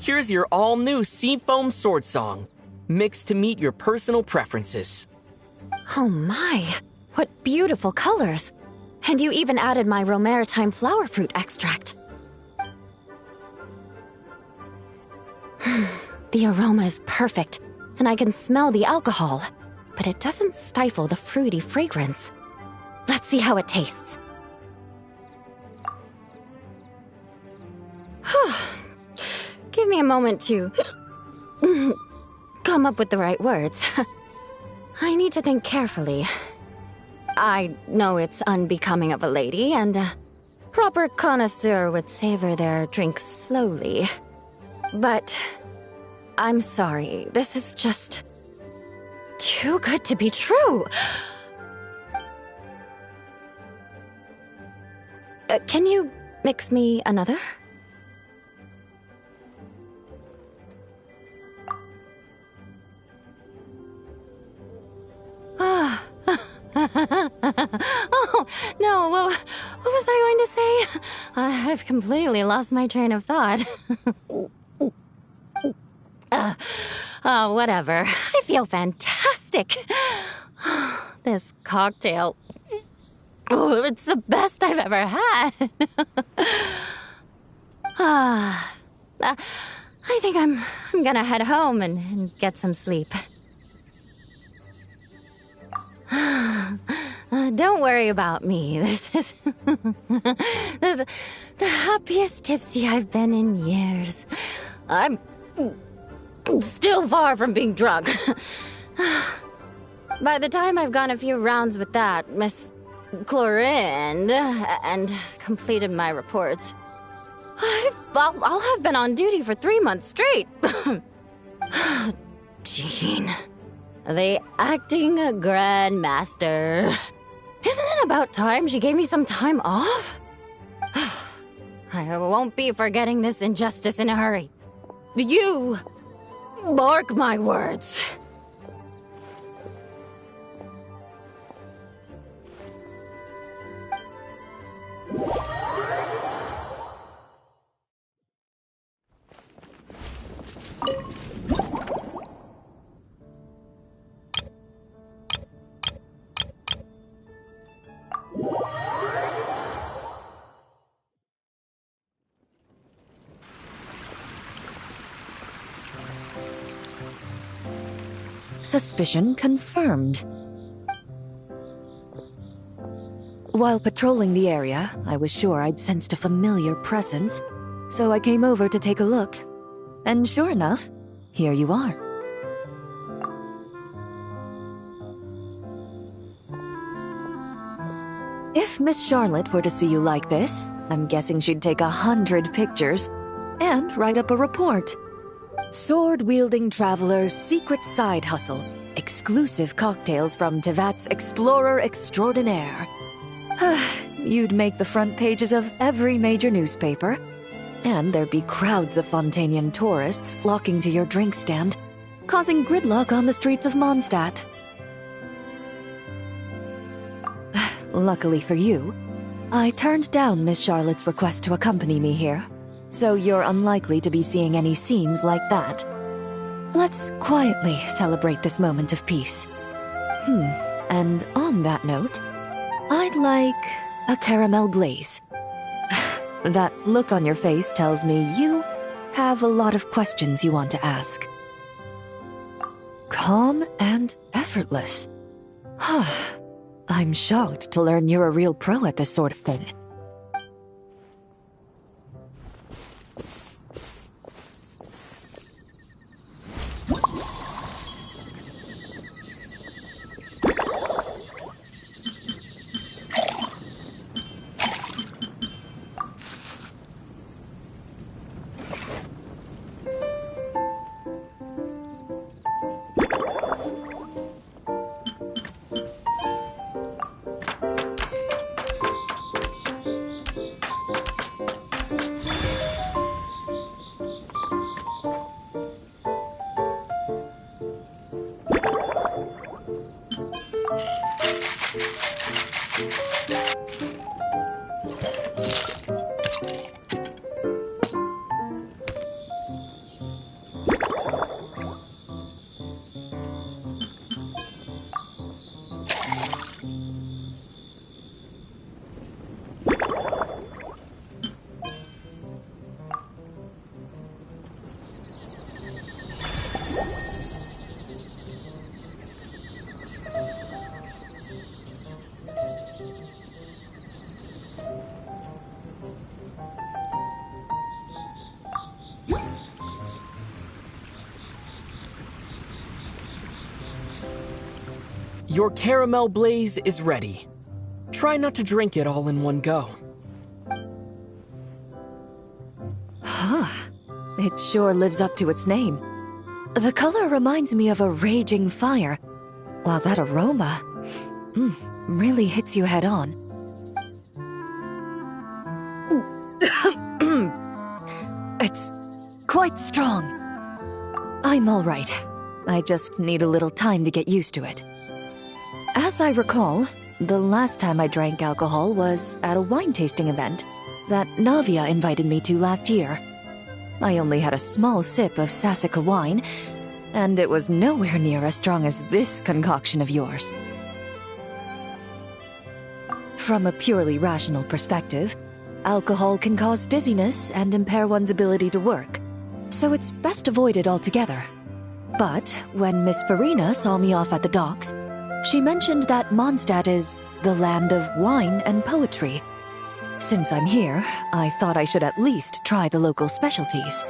K: Here's your all-new Seafoam Sword Song, mixed to meet your personal preferences.
R: Oh my, what beautiful colors! And you even added my romaritime flower fruit extract. The aroma is perfect, and I can smell the alcohol, but it doesn't stifle the fruity fragrance. Let's see how it tastes. Give me a moment to come up with the right words. I need to think carefully. I know it's unbecoming of a lady, and a proper connoisseur would savor their drinks slowly. But I'm sorry, this is just too good to be true. Can you mix me another? Oh, no, what was I going to say? I've completely lost my train of thought. Whatever. I feel fantastic. This cocktail... Oh, it's the best I've ever had. I think I'm gonna head home and get some sleep. Don't worry about me. This is the happiest tipsy I've been in years. I'm still far from being drunk. By the time I've gone a few rounds with that, Miss Chlorine, and completed my reports, I'll have been on duty for 3 months straight. Jean. The acting grandmaster. Isn't it about time she gave me some time off? I won't be forgetting this injustice in a hurry. You mark my words.
L: Suspicion confirmed. While patrolling the area, I was sure I'd sensed a familiar presence, so I came over to take a look. And sure enough, here you are. If Miss Charlotte were to see you like this, I'm guessing she'd take 100 pictures and write up a report. Sword-wielding traveler's secret side hustle. Exclusive cocktails from Tevat's Explorer Extraordinaire. You'd make the front pages of every major newspaper. And there'd be crowds of Fontanian tourists flocking to your drink stand, causing gridlock on the streets of Mondstadt. Luckily for you, I turned down Miss Charlotte's request to accompany me here. So you're unlikely to be seeing any scenes like that. Let's quietly celebrate this moment of peace. And on that note, I'd like a caramel glaze. That look on your face tells me you have a lot of questions you want to ask. Calm and effortless. I'm shocked to learn you're a real pro at this sort of thing.
K: Your caramel blaze is ready. Try not to drink it all in one go.
L: Huh. It sure lives up to its name. The color reminds me of a raging fire, while that aroma really hits you head on. It's quite strong. I'm all right. I just need a little time to get used to it. As I recall, the last time I drank alcohol was at a wine tasting event that Navia invited me to last year. I only had a small sip of Sassica wine, and it was nowhere near as strong as this concoction of yours. From a purely rational perspective, alcohol can cause dizziness and impair one's ability to work, so it's best avoided altogether. But when Miss Farina saw me off at the docks, she mentioned that Mondstadt is the land of wine and poetry. Since I'm here, I thought I should at least try the local specialties.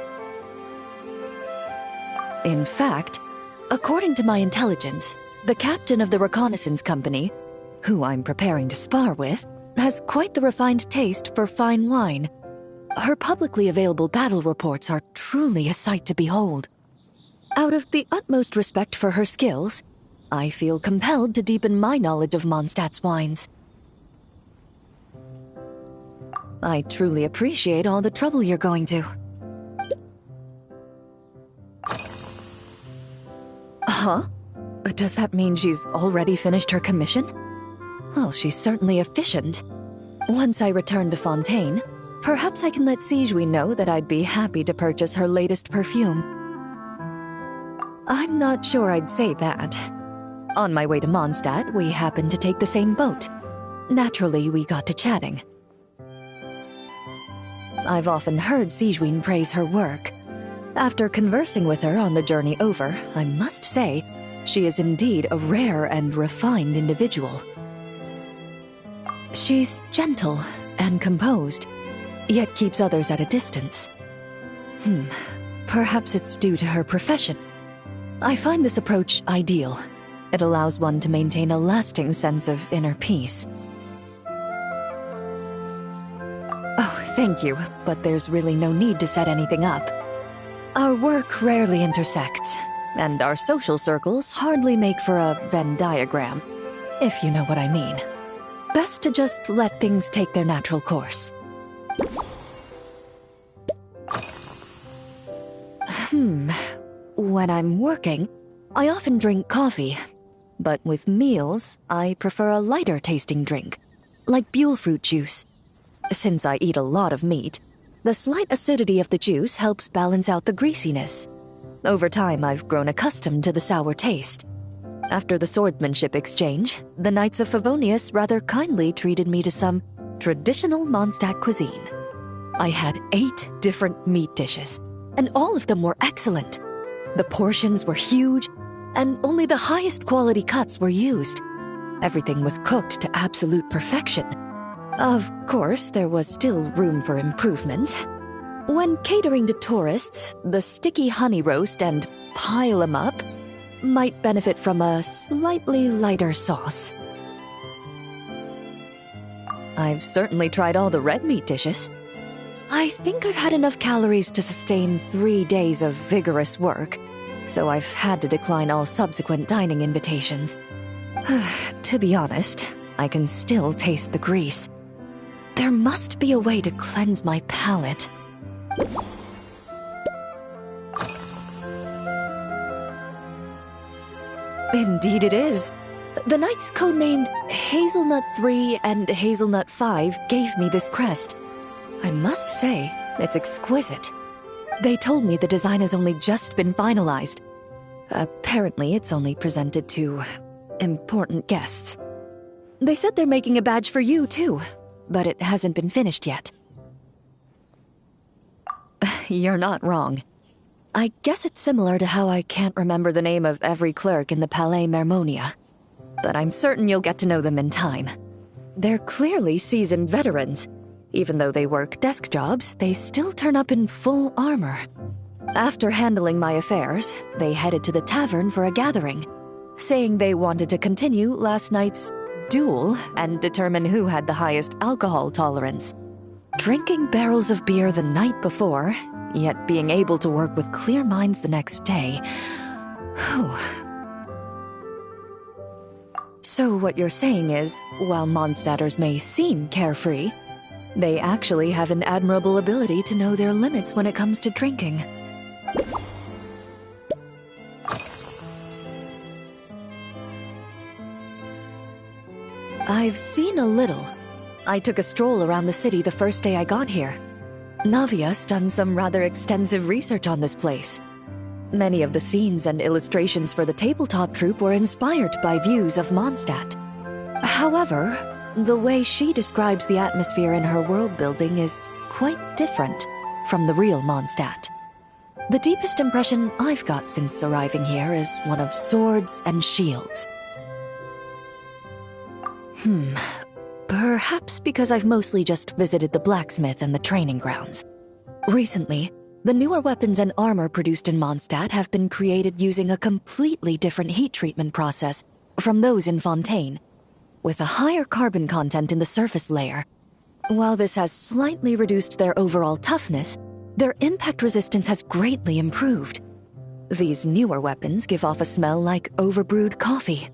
L: In fact, according to my intelligence, the captain of the reconnaissance company, who I'm preparing to spar with, has quite the refined taste for fine wine. Her publicly available battle reports are truly a sight to behold. Out of the utmost respect for her skills, I feel compelled to deepen my knowledge of Mondstadt's wines. I truly appreciate all the trouble you're going to. Huh? Does that mean she's already finished her commission? Well, she's certainly efficient. Once I return to Fontaine, perhaps I can let Sigewinne know that I'd be happy to purchase her latest perfume. I'm not sure I'd say that. On my way to Mondstadt, we happened to take the same boat. Naturally, we got to chatting. I've often heard Sigewinne praise her work. After conversing with her on the journey over, I must say, she is indeed a rare and refined individual. She's gentle and composed, yet keeps others at a distance. Perhaps it's due to her profession. I find this approach ideal. It allows one to maintain a lasting sense of inner peace. Oh, thank you, but there's really no need to set anything up. Our work rarely intersects, and our social circles hardly make for a Venn diagram, if you know what I mean. Best to just let things take their natural course. When I'm working, I often drink coffee. But with meals, I prefer a lighter tasting drink, like Buell fruit juice. Since I eat a lot of meat, the slight acidity of the juice helps balance out the greasiness. Over time, I've grown accustomed to the sour taste. After the swordsmanship exchange, the Knights of Favonius rather kindly treated me to some traditional Mondstadt cuisine. I had 8 different meat dishes, and all of them were excellent. The portions were huge, and only the highest quality cuts were used. Everything was cooked to absolute perfection. Of course, there was still room for improvement. When catering to tourists, the sticky honey roast and pile 'em up might benefit from a slightly lighter sauce. I've certainly tried all the red meat dishes. I think I've had enough calories to sustain 3 days of vigorous work, so I've had to decline all subsequent dining invitations. To be honest, I can still taste the grease. There must be a way to cleanse my palate. Indeed it is. The knights codenamed Hazelnut 3 and Hazelnut 5 gave me this crest. I must say, it's exquisite. They told me the design has only just been finalized. Apparently, it's only presented to important guests. They said they're making a badge for you, too, but it hasn't been finished yet. You're not wrong. I guess it's similar to how I can't remember the name of every clerk in the Palais Mermonia, but I'm certain you'll get to know them in time. They're clearly seasoned veterans. Even though they work desk jobs, they still turn up in full armor. After handling my affairs, they headed to the tavern for a gathering. saying they wanted to continue last night's duel and determine who had the highest alcohol tolerance. Drinking barrels of beer the night before, yet being able to work with clear minds the next day. Whew. So what you're saying is, while Mondstadters may seem carefree, they actually have an admirable ability to know their limits when it comes to drinking. I've seen a little. I took a stroll around the city the first day I got here. Navia's done some rather extensive research on this place. Many of the scenes and illustrations for the tabletop troupe were inspired by views of Mondstadt. However, the way she describes the atmosphere in her world building is quite different from the real Mondstadt. The deepest impression I've got since arriving here is one of swords and shields. Perhaps because I've mostly just visited the blacksmith and the training grounds. Recently, the newer weapons and armor produced in Mondstadt have been created using a completely different heat treatment process from those in Fontaine, with a higher carbon content in the surface layer. While this has slightly reduced their overall toughness, their impact resistance has greatly improved. These newer weapons give off a smell like overbrewed coffee.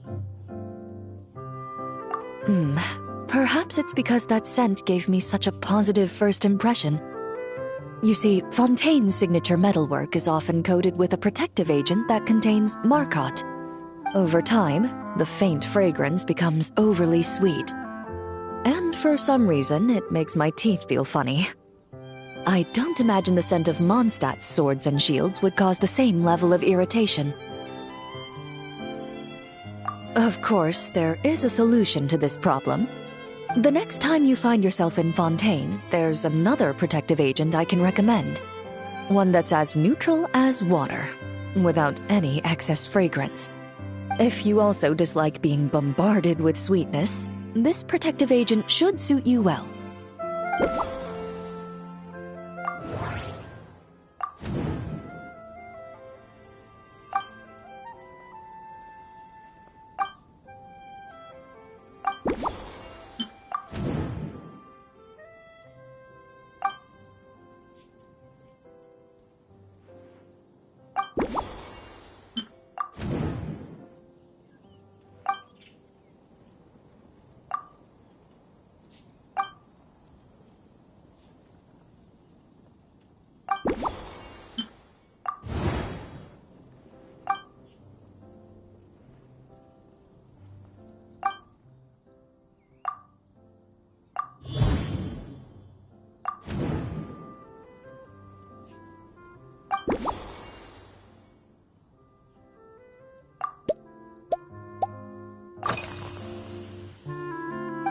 L: Perhaps it's because that scent gave me such a positive first impression. You see, Fontaine's signature metalwork is often coated with a protective agent that contains marcotte. Over time, the faint fragrance becomes overly sweet. And for some reason, it makes my teeth feel funny. I don't imagine the scent of Mondstadt's swords and shields would cause the same level of irritation. Of course, there is a solution to this problem. The next time you find yourself in Fontaine, there's another protective agent I can recommend. One that's as neutral as water, without any excess fragrance. If you also dislike being bombarded with sweetness, this protective agent should suit you well.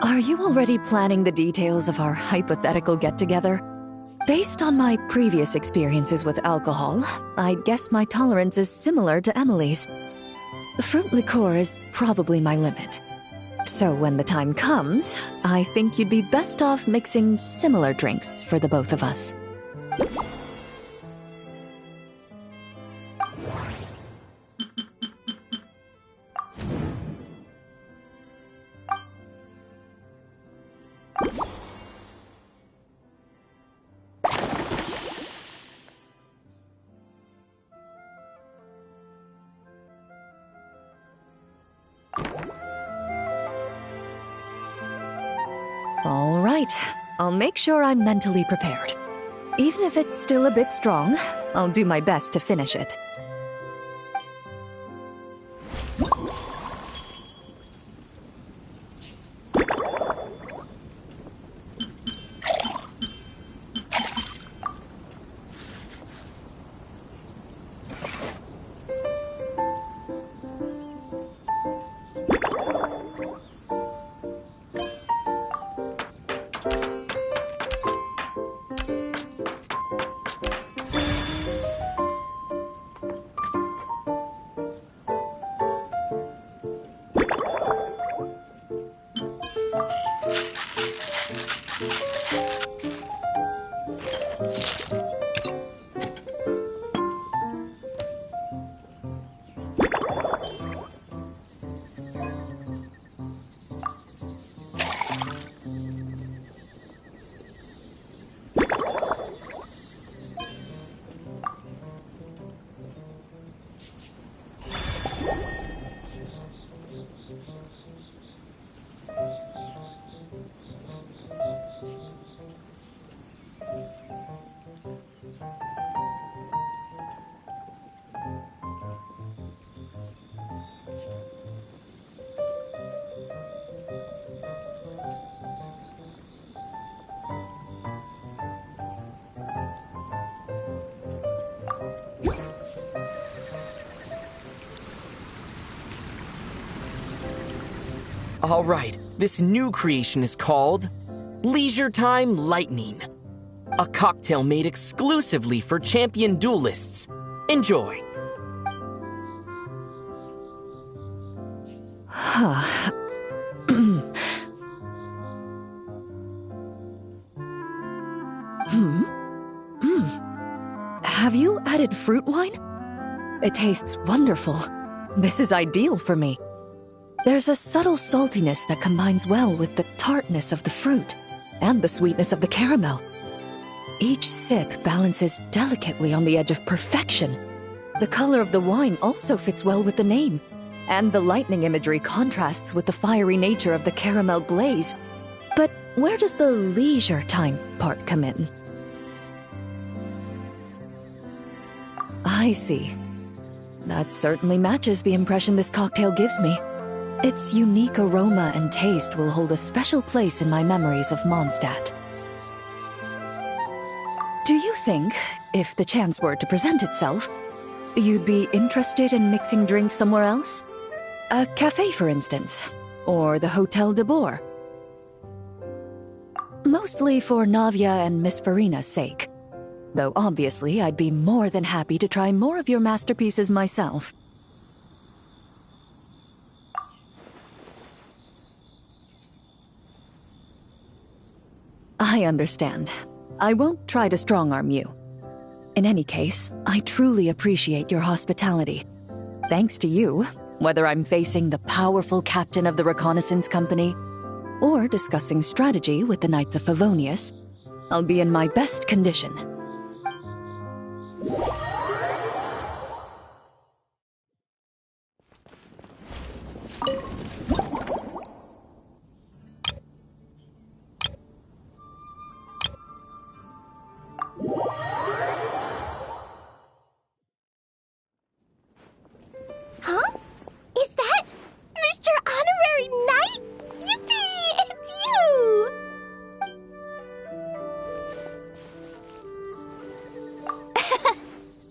L: Are you already planning the details of our hypothetical get-together? Based on my previous experiences with alcohol, I'd guess my tolerance is similar to Emily's. Fruit liqueur is probably my limit. So when the time comes, I think you'd be best off mixing similar drinks for the both of us. All right, I'll make sure I'm mentally prepared. Even if it's still a bit strong, I'll do my best to finish it.
K: All right, this new creation is called Leisure Time Lightning. A cocktail made exclusively for champion duelists. Enjoy.
L: Have you added fruit wine? It tastes wonderful. This is ideal for me. There's a subtle saltiness that combines well with the tartness of the fruit and the sweetness of the caramel. Each sip balances delicately on the edge of perfection. The color of the wine also fits well with the name, and the lightning imagery contrasts with the fiery nature of the caramel glaze. But where does the leisure time part come in? I see. That certainly matches the impression this cocktail gives me. Its unique aroma and taste will hold a special place in my memories of Mondstadt. Do you think, if the chance were to present itself, you'd be interested in mixing drinks somewhere else? A cafe, for instance, or the Hotel de Boer? Mostly for Navia and Miss Farina's sake. Though obviously I'd be more than happy to try more of your masterpieces myself. I understand. I won't try to strong-arm you. In any case, I truly appreciate your hospitality. Thanks to you, whether I'm facing the powerful captain of the reconnaissance company or discussing strategy with the Knights of Favonius, I'll be in my best condition.
A: Huh? Is that Mr. Honorary Knight? Yippee! It's you!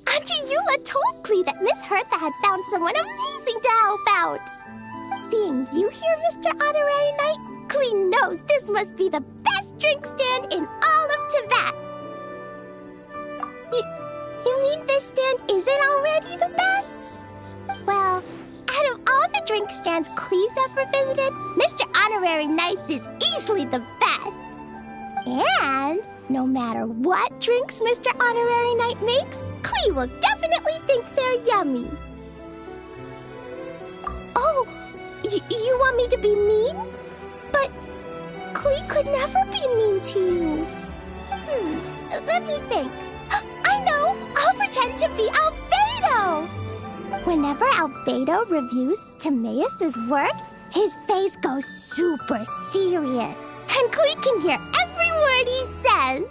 A: Auntie Eula told Klee that Miss Hertha had found someone amazing to help out. Seeing you here, Mr. Honorary Knight, Klee knows this must be the best drink stand in all of Teyvat. You mean this stand isn't already the best? Well, out of all the drink stands Klee's ever visited, Mr. Honorary Knight's is easily the best. And no matter what drinks Mr. Honorary Knight makes, Klee will definitely think they're yummy. Oh, you want me to be mean? But Klee could never be mean to you. Let me think. I know! I'll pretend to be Albedo! Whenever Albedo reviews Timaeus' work, his face goes super serious, and Klee can hear every word he says.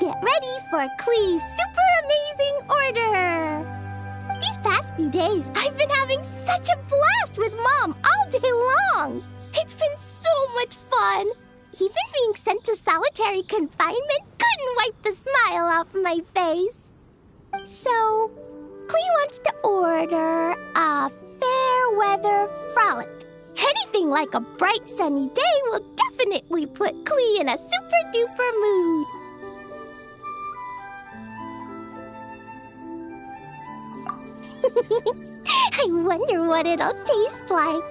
A: Get ready for Klee's super amazing order! These past few days, I've been having such a blast with Mom all day long! It's been so much fun! Even being sent to solitary confinement couldn't wipe the smile off my face. So, Klee wants to order a fair weather frolic. Anything like a bright sunny day will definitely put Klee in a super duper mood. I wonder what it'll taste like.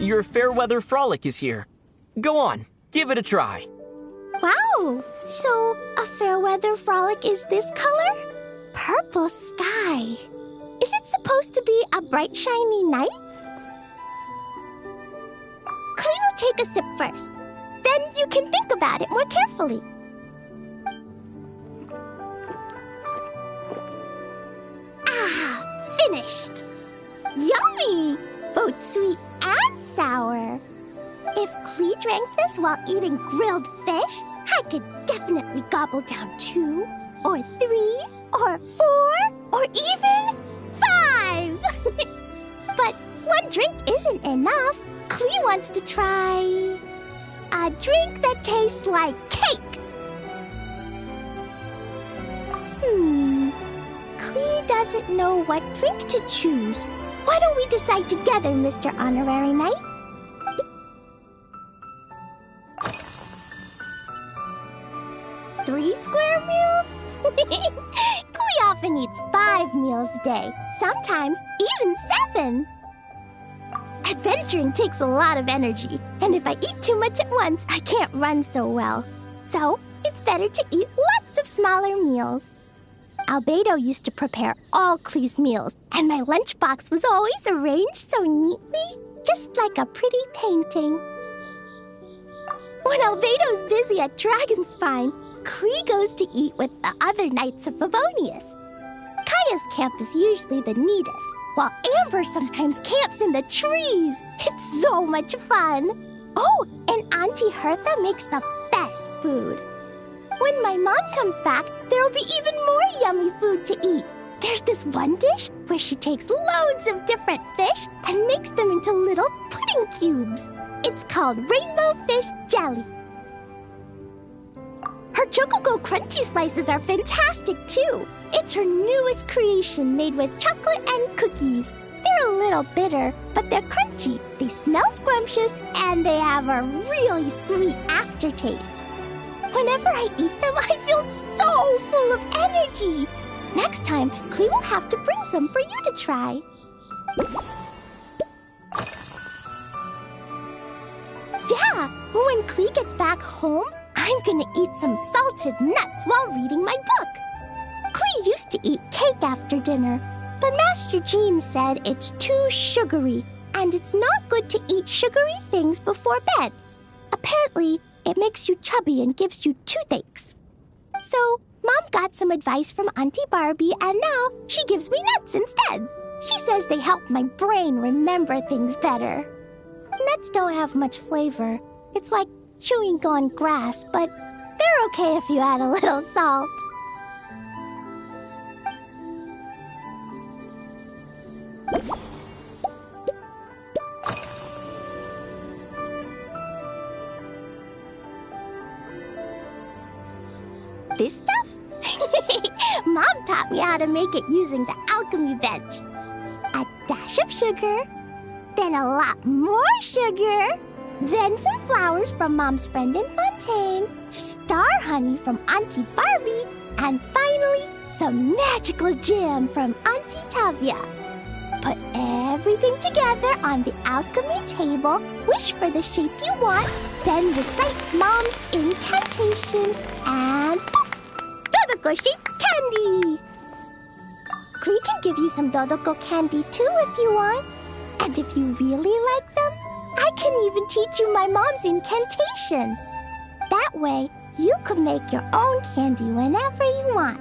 K: your fair weather frolic is here. Go on, give it a try.
A: Wow! So, a fair weather frolic is this color? Purple sky. Is it supposed to be a bright, shiny night? Clee will take a sip first. Then you can think about it more carefully. Ah, finished! Yummy! Both sweet and sour. If Clee drank this while eating grilled fish, I could definitely gobble down 2, or 3, or 4, or even 5! But one drink isn't enough. Clee wants to try a drink that tastes like cake. Clee doesn't know what drink to choose. Why don't we decide together, Mr. Honorary Knight? Three square meals? Clee often eats 5 meals a day, sometimes even 7. Adventuring takes a lot of energy, and if I eat too much at once, I can't run so well. So, it's better to eat lots of smaller meals. Albedo used to prepare all Clee's meals, and my lunchbox was always arranged so neatly, just like a pretty painting. When Albedo's busy at Dragonspine, Clee goes to eat with the other Knights of Favonius. Kaya's camp is usually the neatest, while Amber sometimes camps in the trees. It's so much fun. Oh, and Auntie Hertha makes the best food. When my mom comes back, there'll be even more yummy food to eat. There's this one dish where she takes loads of different fish and makes them into little pudding cubes. It's called rainbow fish jelly. Her Chocogo Crunchy Slices are fantastic, too. It's her newest creation made with chocolate and cookies. They're a little bitter, but they're crunchy. They smell scrumptious, and they have a really sweet aftertaste. Whenever I eat them, I feel so full of energy. Next time, Clee will have to bring some for you to try. Yeah, when Clee gets back home, I'm gonna eat some salted nuts while reading my book. Clee used to eat cake after dinner, but Master Jean said it's too sugary, and it's not good to eat sugary things before bed. Apparently, it makes you chubby and gives you toothaches. So, Mom got some advice from Auntie Barbie, and now she gives me nuts instead. She says they help my brain remember things better. Nuts don't have much flavor. It's like chewing on grass, but they're okay if you add a little salt. This stuff? Mom taught me how to make it using the alchemy bench. A dash of sugar, then a lot more sugar, then some flowers from Mom's friend in Fontaine, star honey from Auntie Barbie, and finally, some magical jam from Auntie Tavia. Put everything together on the alchemy table, wish for the shape you want, then recite Mom's incantation, and poof! Dodoko-shaped candy! Clee can give you some Dodoko candy too if you want. And if you really like them, I can even teach you my mom's incantation. That way, you could make your own candy whenever you want.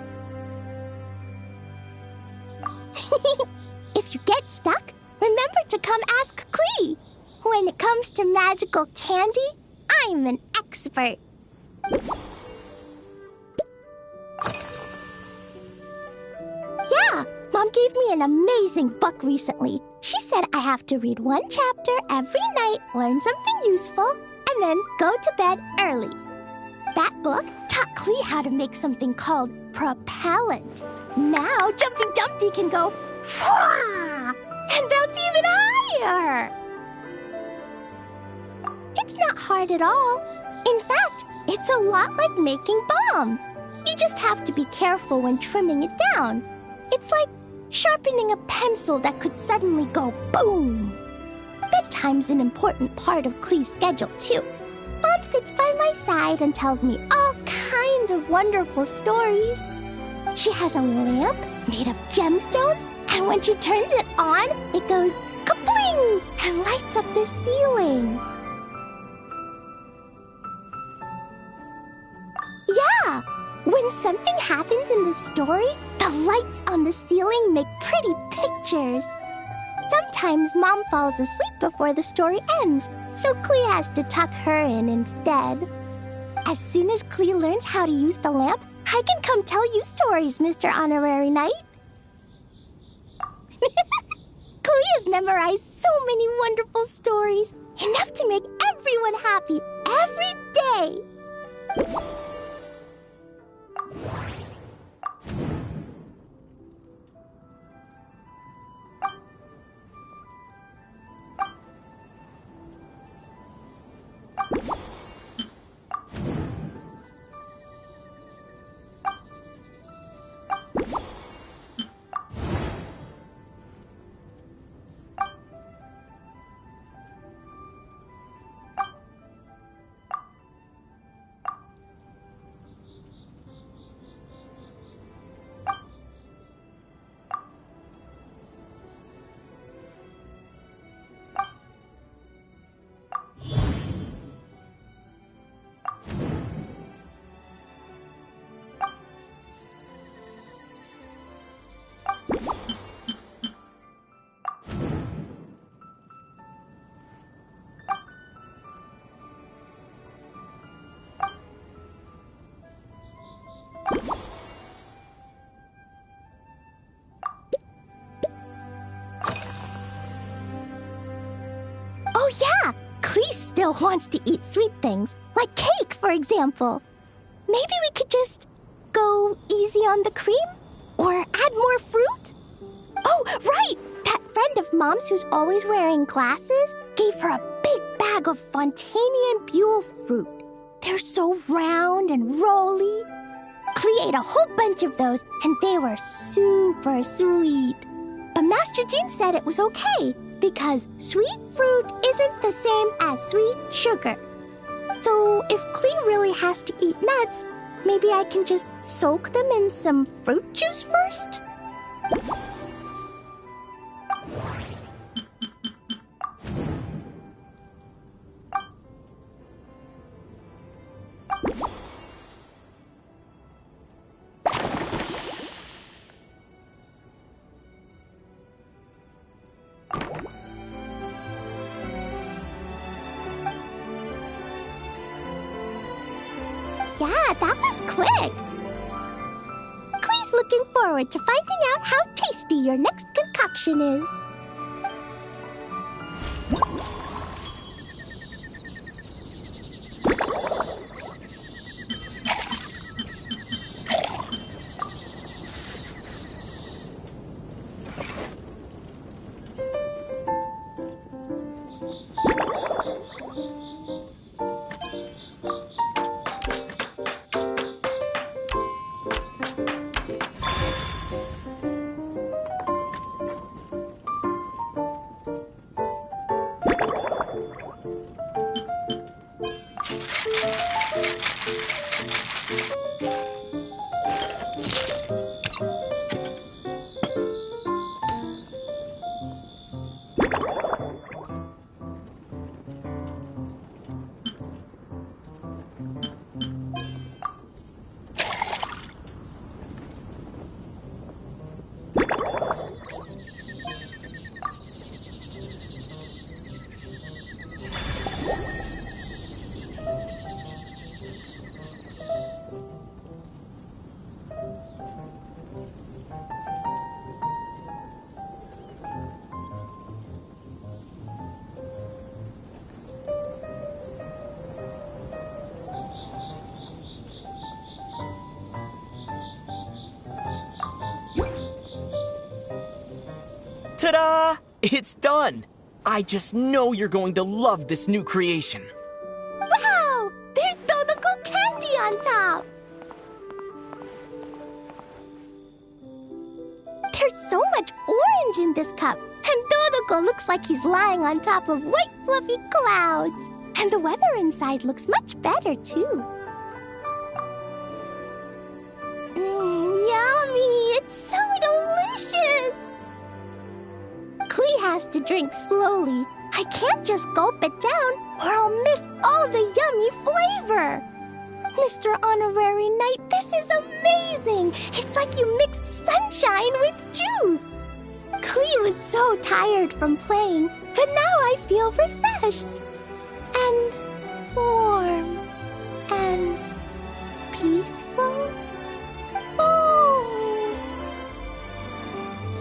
A: If you get stuck, remember to come ask Clee. When it comes to magical candy, I'm an expert. Yeah, Mom gave me an amazing book recently. She said I have to read one chapter every night, learn something useful, and then go to bed early. That book taught Clee how to make something called propellant. Now Jumpy Dumpty can go Fwah! And bounce even higher. It's not hard at all. In fact, it's a lot like making bombs. You just have to be careful when trimming it down. It's like sharpening a pencil that could suddenly go boom. Bedtime's an important part of Klee's schedule, too. Mom sits by my side and tells me all kinds of wonderful stories. She has a lamp made of gemstones, and when she turns it on, it goes kapling and lights up the ceiling. Yeah, when something happens in the story, the lights on the ceiling make pretty pictures. Sometimes Mom falls asleep before the story ends, so Klee has to tuck her in instead. As soon as Klee learns how to use the lamp, I can come tell you stories, Mr. Honorary Knight. Klee has memorized so many wonderful stories, enough to make everyone happy every day. Oh yeah, Klee still wants to eat sweet things, like cake, for example. Maybe we could just go easy on the cream? Or add more fruit? Oh, right! That friend of Mom's who's always wearing glasses gave her a big bag of Fontanian Buell fruit. They're so round and rolly. Klee ate a whole bunch of those, and they were super sweet. But Master Jean said it was okay, because sweet fruit isn't the same as sweet sugar. So if Klee really has to eat nuts, maybe I can just soak them in some fruit juice first? Yeah, that was quick. Klee's looking forward to finding out how tasty your next concoction is.
K: Ta-da! It's done! I just know you're going to love this new creation.
A: Wow! There's Dodoco candy on top! There's so much orange in this cup, and Todoko looks like he's lying on top of white fluffy clouds. And the weather inside looks much better, too. Yummy! It's so delicious! Klee has to drink slowly. I can't just gulp it down, or I'll miss all the yummy flavor. Mr. Honorary Knight, this is amazing! It's like you mixed sunshine with juice! Klee was so tired from playing, but now I feel refreshed. And warm. And peaceful. Oh!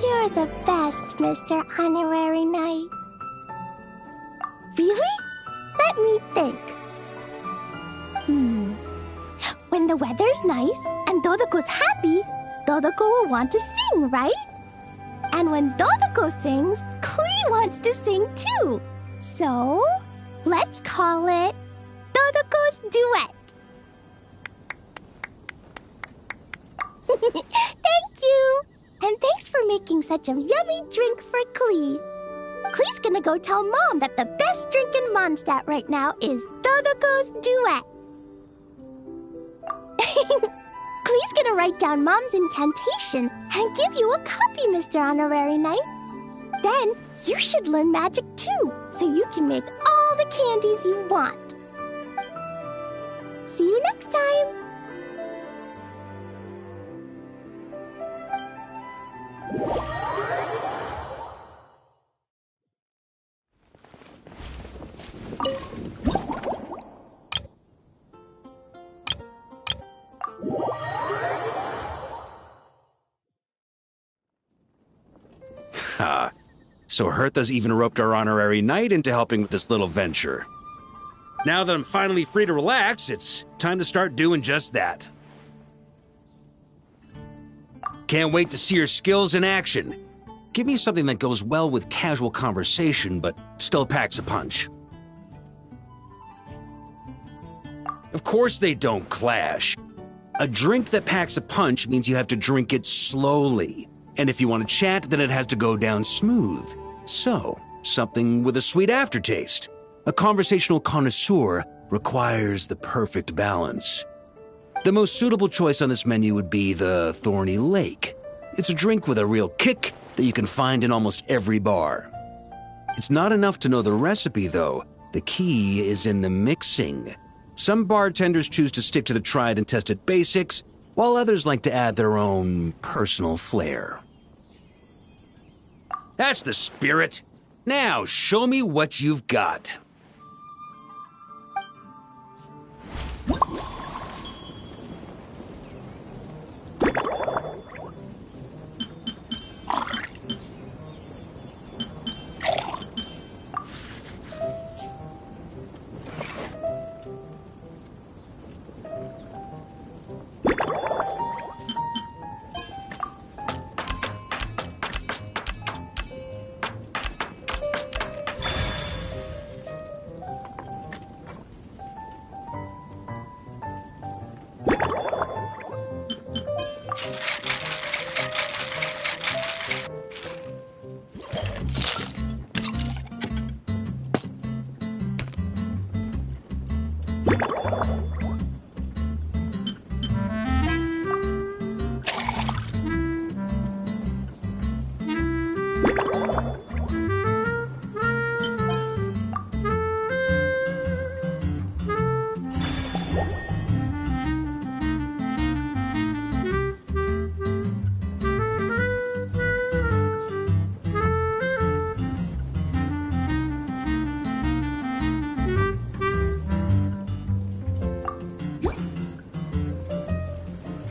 A: You're the best, Mr. Honorary Knight. Really? Let me think. When the weather's nice and Dodoko's happy, Dodoko will want to sing, right? And when Dodoko sings, Klee wants to sing too. So, let's call it Dodoko's Duet. Thank you! And thanks for making such a yummy drink for Klee. Klee's gonna go tell Mom that the best drink in Mondstadt right now is Dodoko's Duet. Klee's gonna write down Mom's incantation and give you a copy, Mr. Honorary Knight. Then you should learn magic too, so you can make all the candies you want. See you next time!
I: So Hertha's even roped our honorary knight into helping with this little venture. Now that I'm finally free to relax, it's time to start doing just that. Can't wait to see your skills in action. Give me something that goes well with casual conversation, but still packs a punch. Of course they don't clash. A drink that packs a punch means you have to drink it slowly. And if you want to chat, then it has to go down smooth. So, something with a sweet aftertaste. A conversational connoisseur requires the perfect balance. The most suitable choice on this menu would be the Thorny Lake. It's a drink with a real kick that you can find in almost every bar. It's not enough to know the recipe, though. The key is in the mixing. Some bartenders choose to stick to the tried and tested basics, while others like to add their own personal flair. That's the spirit. Now, show me what you've got.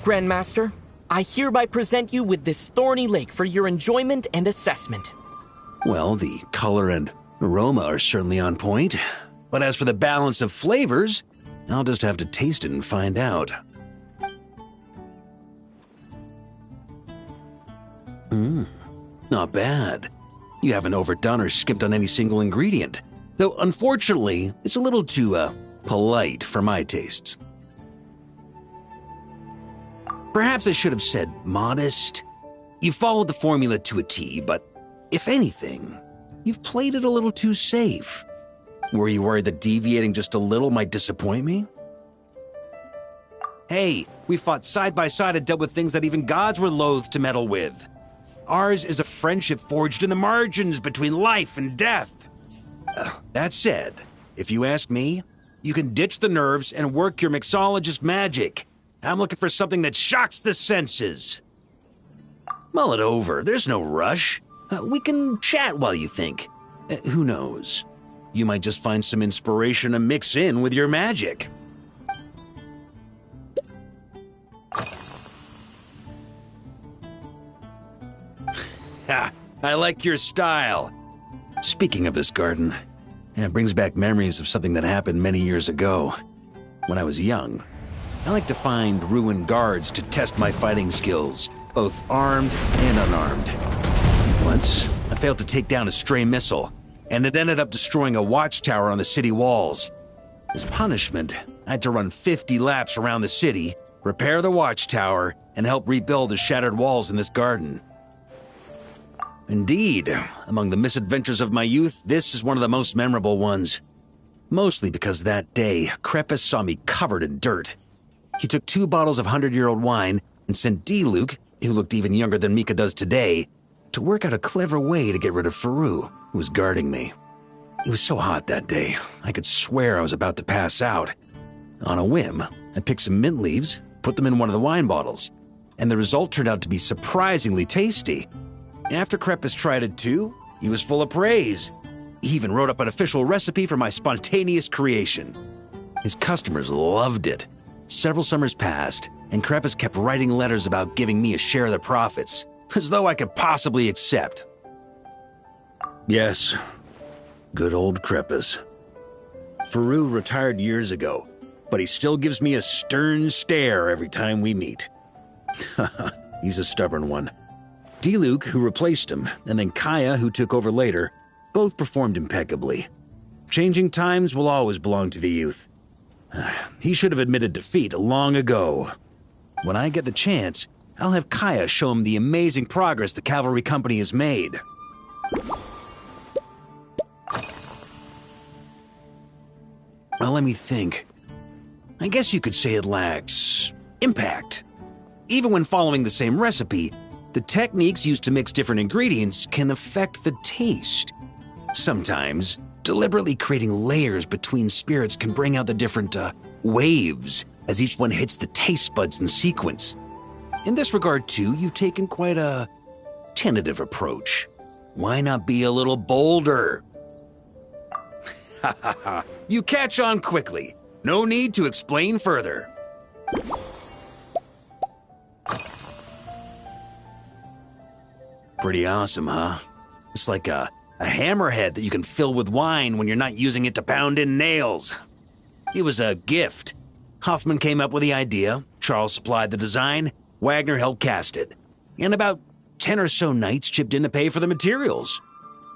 K: Grandmaster, I hereby present you with this Thorny Lake for your enjoyment and assessment.
I: Well, the color and aroma are certainly on point. But as for the balance of flavors, I'll just have to taste it and find out. Not bad. You haven't overdone or skimped on any single ingredient. Though, unfortunately, it's a little too, polite for my tastes. Perhaps I should have said modest. You followed the formula to a T, but if anything, You've played it a little too safe. Were you worried that deviating just a little might disappoint me? Hey, we fought side by side and dealt with things that even gods were loath to meddle with. Ours is a friendship forged in the margins between life and death. That said, if you ask me, you can ditch the nerves and work your mixologist magic. I'm looking for something that shocks the senses. Mull it over, there's no rush. We can chat while you think. Who knows? You might just find some inspiration to mix in with your magic. Ha! I like your style. Speaking of this garden, it brings back memories of something that happened many years ago. When I was young, I like to find ruined guards to test my fighting skills, both armed and unarmed. Once, I failed to take down a stray missile, and it ended up destroying a watchtower on the city walls. As punishment, I had to run 50 laps around the city, repair the watchtower, and help rebuild the shattered walls in this garden. Indeed, among the misadventures of my youth, this is one of the most memorable ones. Mostly because that day, Crepus saw me covered in dirt. He took 2 bottles of 100-year-old wine and sent D-Luke, who looked even younger than Mika does today, to work out a clever way to get rid of Faru, who was guarding me. It was so hot that day, I could swear I was about to pass out. On a whim, I picked some mint leaves, put them in one of the wine bottles, and the result turned out to be surprisingly tasty. After Crepus tried it too, he was full of praise. He even wrote up an official recipe for my spontaneous creation. His customers loved it. Several summers passed, and Crepus kept writing letters about giving me a share of the profits, as though I could possibly accept. Yes, good old Crepus. Faru retired years ago, but he still gives me a stern stare every time we meet. He's a stubborn one. D-Luke, who replaced him, and then Kaya, who took over later, both performed impeccably. Changing times will always belong to the youth. He should have admitted defeat long ago. When I get the chance, I'll have Kaya show him the amazing progress the cavalry company has made. Well, let me think. I guess you could say it lacks impact. Even when following the same recipe, the techniques used to mix different ingredients can affect the taste. Sometimes, deliberately creating layers between spirits can bring out the different waves as each one hits the taste buds in sequence. In this regard, too, you've taken quite a tentative approach. Why not be a little bolder? Ha ha ha, you catch on quickly. No need to explain further. Pretty awesome, huh? It's like a hammerhead that you can fill with wine when you're not using it to pound in nails. It was a gift. Hoffman came up with the idea, Charles supplied the design, Wagner helped cast it, and about 10 or so knights chipped in to pay for the materials.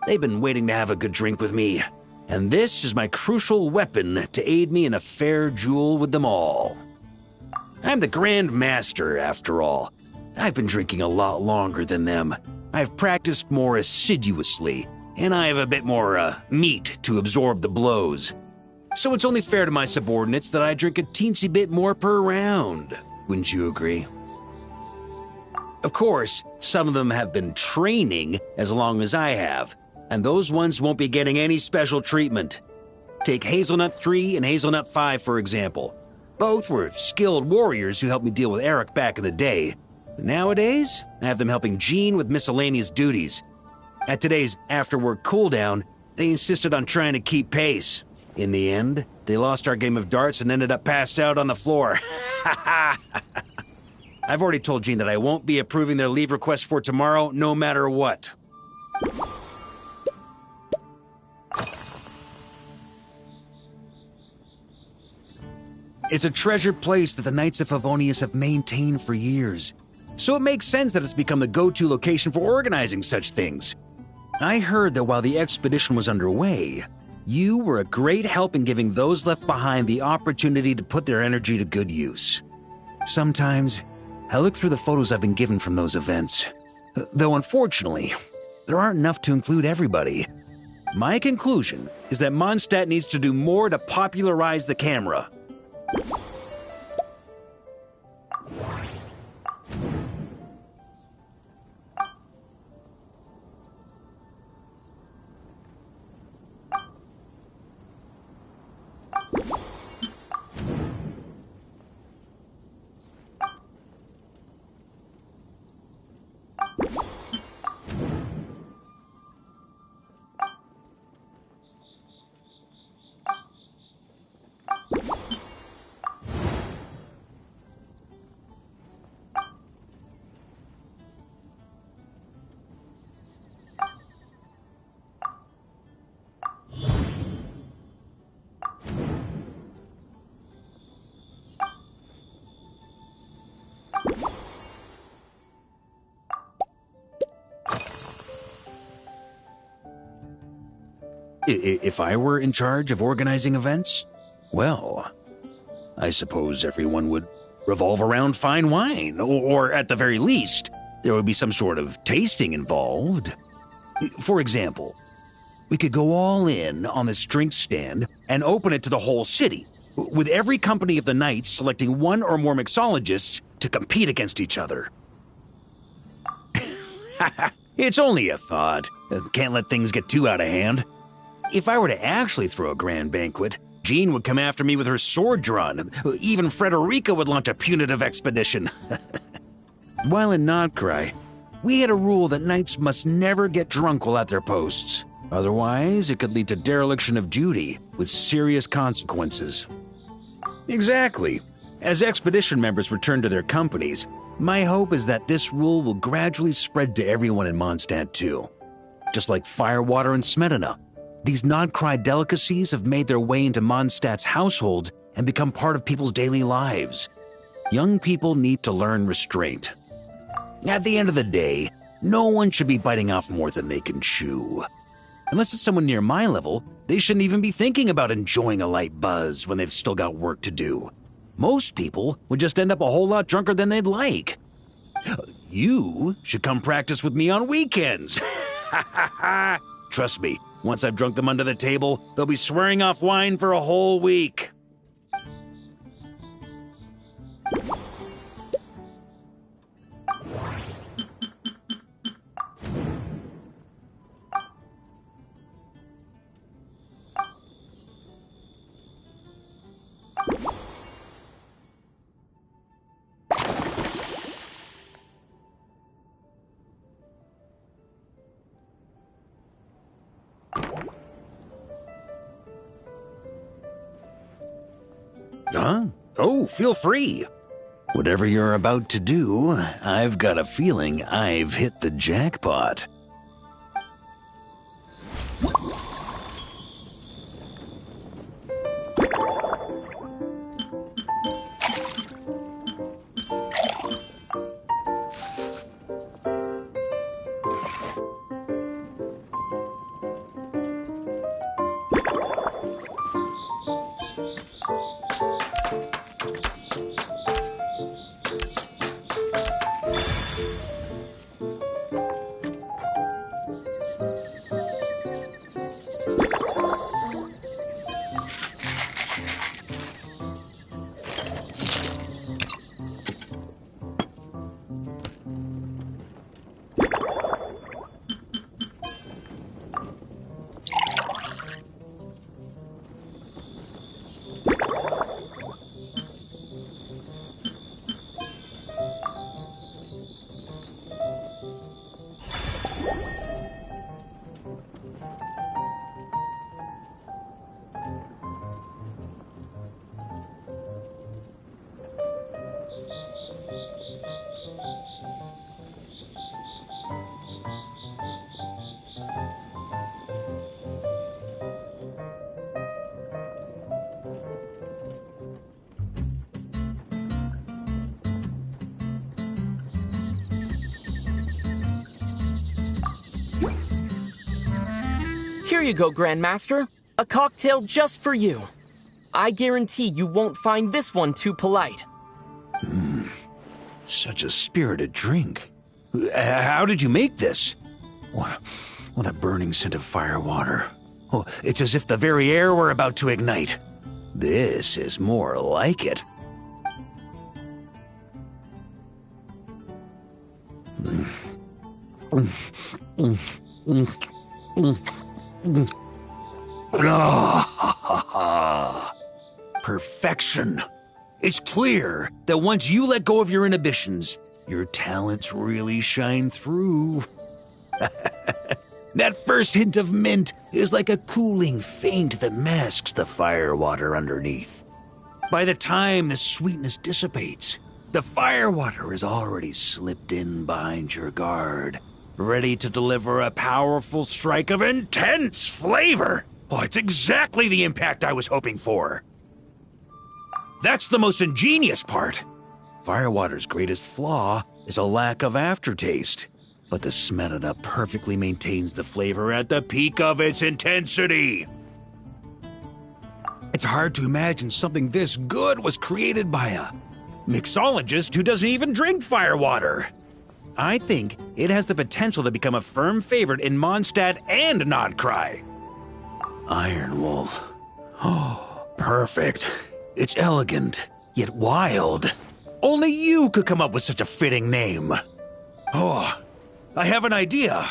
I: They've been waiting to have a good drink with me, and this is my crucial weapon to aid me in a fair duel with them all. I'm the Grand Master, after all. I've been drinking a lot longer than them. I've practiced more assiduously, and I have a bit more meat to absorb the blows. So it's only fair to my subordinates that I drink a teensy bit more per round. Wouldn't you agree? Of course, some of them have been training as long as I have, and those ones won't be getting any special treatment. Take Hazelnut 3 and Hazelnut 5, for example. Both were skilled warriors who helped me deal with Eric back in the day. Nowadays, I have them helping Jean with miscellaneous duties. At today's after-work cooldown, they insisted on trying to keep pace. In the end, they lost our game of darts and ended up passed out on the floor. I've already told Jean that I won't be approving their leave request for tomorrow, no matter what. It's a treasured place that the Knights of Favonius have maintained for years. So it makes sense that it's become the go-to location for organizing such things. I heard that while the expedition was underway, you were a great help in giving those left behind the opportunity to put their energy to good use. Sometimes, I look through the photos I've been given from those events. Though unfortunately, there aren't enough to include everybody. My conclusion is that Mondstadt needs to do more to popularize the camera. If I were in charge of organizing events, well, I suppose everyone would revolve around fine wine, or at the very least, there would be some sort of tasting involved. For example, we could go all in on this drink stand and open it to the whole city, with every company of the night selecting one or more mixologists to compete against each other. It's only a thought. Can't let things get too out of hand. If I were to actually throw a grand banquet, Jean would come after me with her sword drawn. Even Frederica would launch a punitive expedition. While in Nodcry, we had a rule that knights must never get drunk while at their posts. Otherwise, it could lead to dereliction of duty, with serious consequences. Exactly. As expedition members return to their companies, my hope is that this rule will gradually spread to everyone in Mondstadt too. Just like firewater and Smedina, these Nodcry delicacies have made their way into Mondstadt's households and become part of people's daily lives. Young people need to learn restraint. At the end of the day, no one should be biting off more than they can chew. Unless it's someone near my level, they shouldn't even be thinking about enjoying a light buzz when they've still got work to do. Most people would just end up a whole lot drunker than they'd like. You should come practice with me on weekends. Trust me, once I've drunk them under the table, they'll be swearing off wine for a whole week. Huh? Oh, feel free. Whatever you're about to do, I've got a feeling I've hit the jackpot.
K: Here you go, Grandmaster. A cocktail just for you. I guarantee you won't find this one too polite.
I: Such a spirited drink. How did you make this? Well, that burning scent of firewater. Oh, it's as if the very air were about to ignite. This is more like it. Perfection. It's clear that once you let go of your inhibitions, your talents really shine through. That first hint of mint is like a cooling feint that masks the firewater underneath. By the time the sweetness dissipates, the firewater is already slipped in behind your guard, ready to deliver a powerful strike of intense flavor. Oh, it's exactly the impact I was hoping for. That's the most ingenious part. Firewater's greatest flaw is a lack of aftertaste, but the Smetana perfectly maintains the flavor at the peak of its intensity. It's hard to imagine something this good was created by a mixologist who doesn't even drink firewater. I think it has the potential to become a firm favorite in Mondstadt and Nodcry. Iron Wolf. Oh, perfect. It's elegant, yet wild. Only you could come up with such a fitting name. Oh, I have an idea.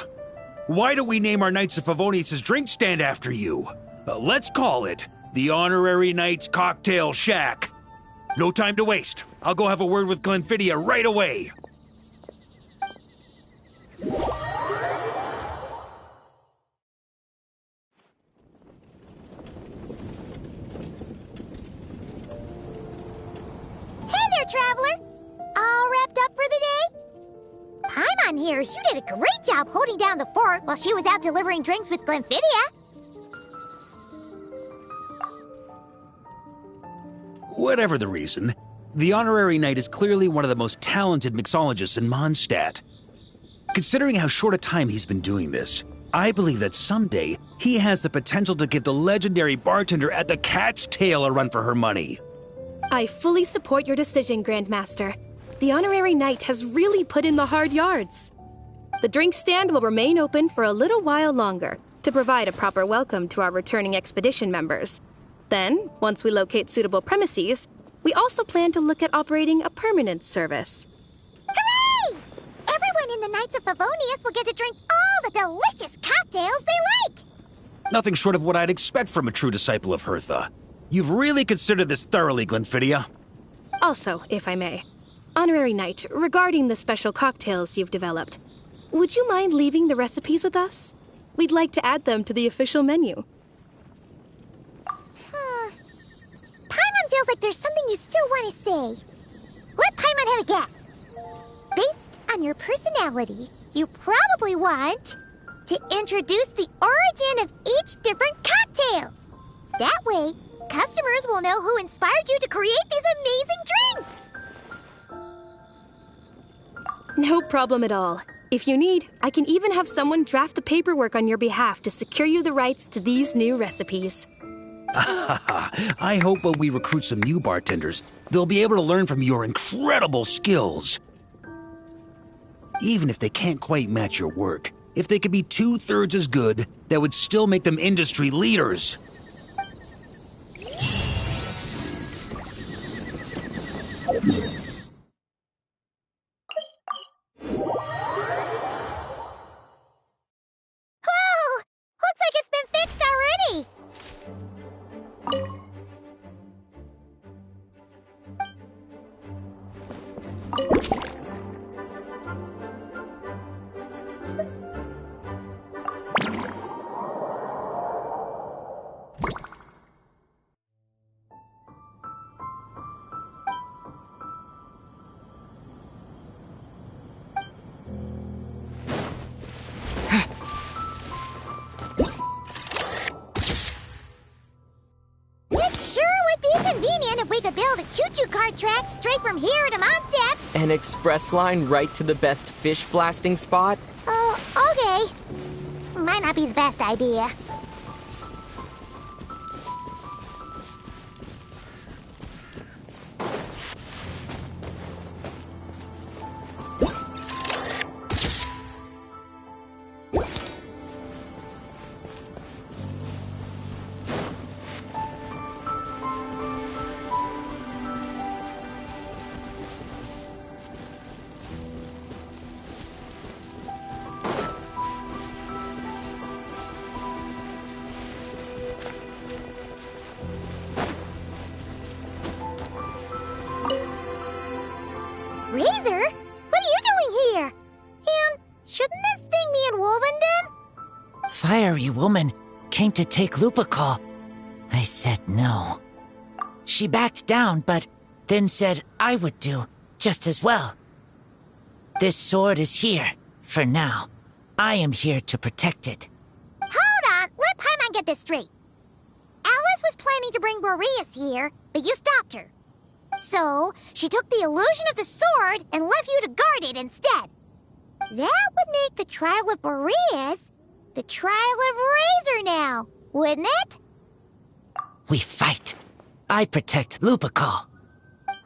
I: Why don't we name our Knights of Favonius' drink stand after you? Let's call it the Honorary Knights Cocktail Shack. No time to waste. I'll go have a word with Glenfiddia right away.
A: Hey there, Traveler! All wrapped up for the day? Paimon hears you did a great job holding down the fort while she was out delivering drinks with Glenfiddia.
I: Whatever the reason, the Honorary Knight is clearly one of the most talented mixologists in Mondstadt. Considering how short a time he's been doing this, I believe that someday he has the potential to give the legendary bartender at the Cat's Tail a run for her money.
C: I fully support your decision, Grandmaster. The Honorary Knight has really put in the hard yards. The drink stand will remain open for a little while longer to provide a proper welcome to our returning expedition members. Then, once we locate suitable premises, we also plan to look at operating a permanent service.
A: Hooray! Everyone in the Knights of Favonius will get to drink all the delicious cocktails they like!
I: Nothing short of what I'd expect from a true disciple of Hertha. You've really considered this thoroughly, Glenfiddia.
C: Also, if I may, Honorary Knight, regarding the special cocktails you've developed, would you mind leaving the recipes with us? We'd like to add them to the official menu.
A: Paimon feels like there's something you still want to say. Let Paimon have a guess. Based on your personality, you probably want to introduce the origin of each different cocktail. That way, customers will know who inspired you to create these amazing drinks.
C: No problem at all. If you need, I can even have someone draft the paperwork on your behalf to secure you the rights to these new recipes.
I: I hope when we recruit some new bartenders, they'll be able to learn from your incredible skills. Even if they can't quite match your work, if they could be 2/3 as good, that would still make them industry leaders.
A: Whoa! Looks like it's been fixed already! Convenient if we could build a choo-choo cart track straight from here to Mondstadt.
K: An express line right to the best fish blasting spot?
A: Oh, okay. Might not be the best idea. Sylvanden?
J: Fiery woman came to take Lupacol. I said no. She backed down, but then said I would do just as well. This sword is here, for now. I am here to protect it.
A: Hold on, let Paimon get this straight. Alice was planning to bring Boreas here, but you stopped her. So, she took the illusion of the sword and left you to guard it instead. That would make the trial of Boreas the trial of Razor now, wouldn't it?
J: We fight. I protect Lupacol.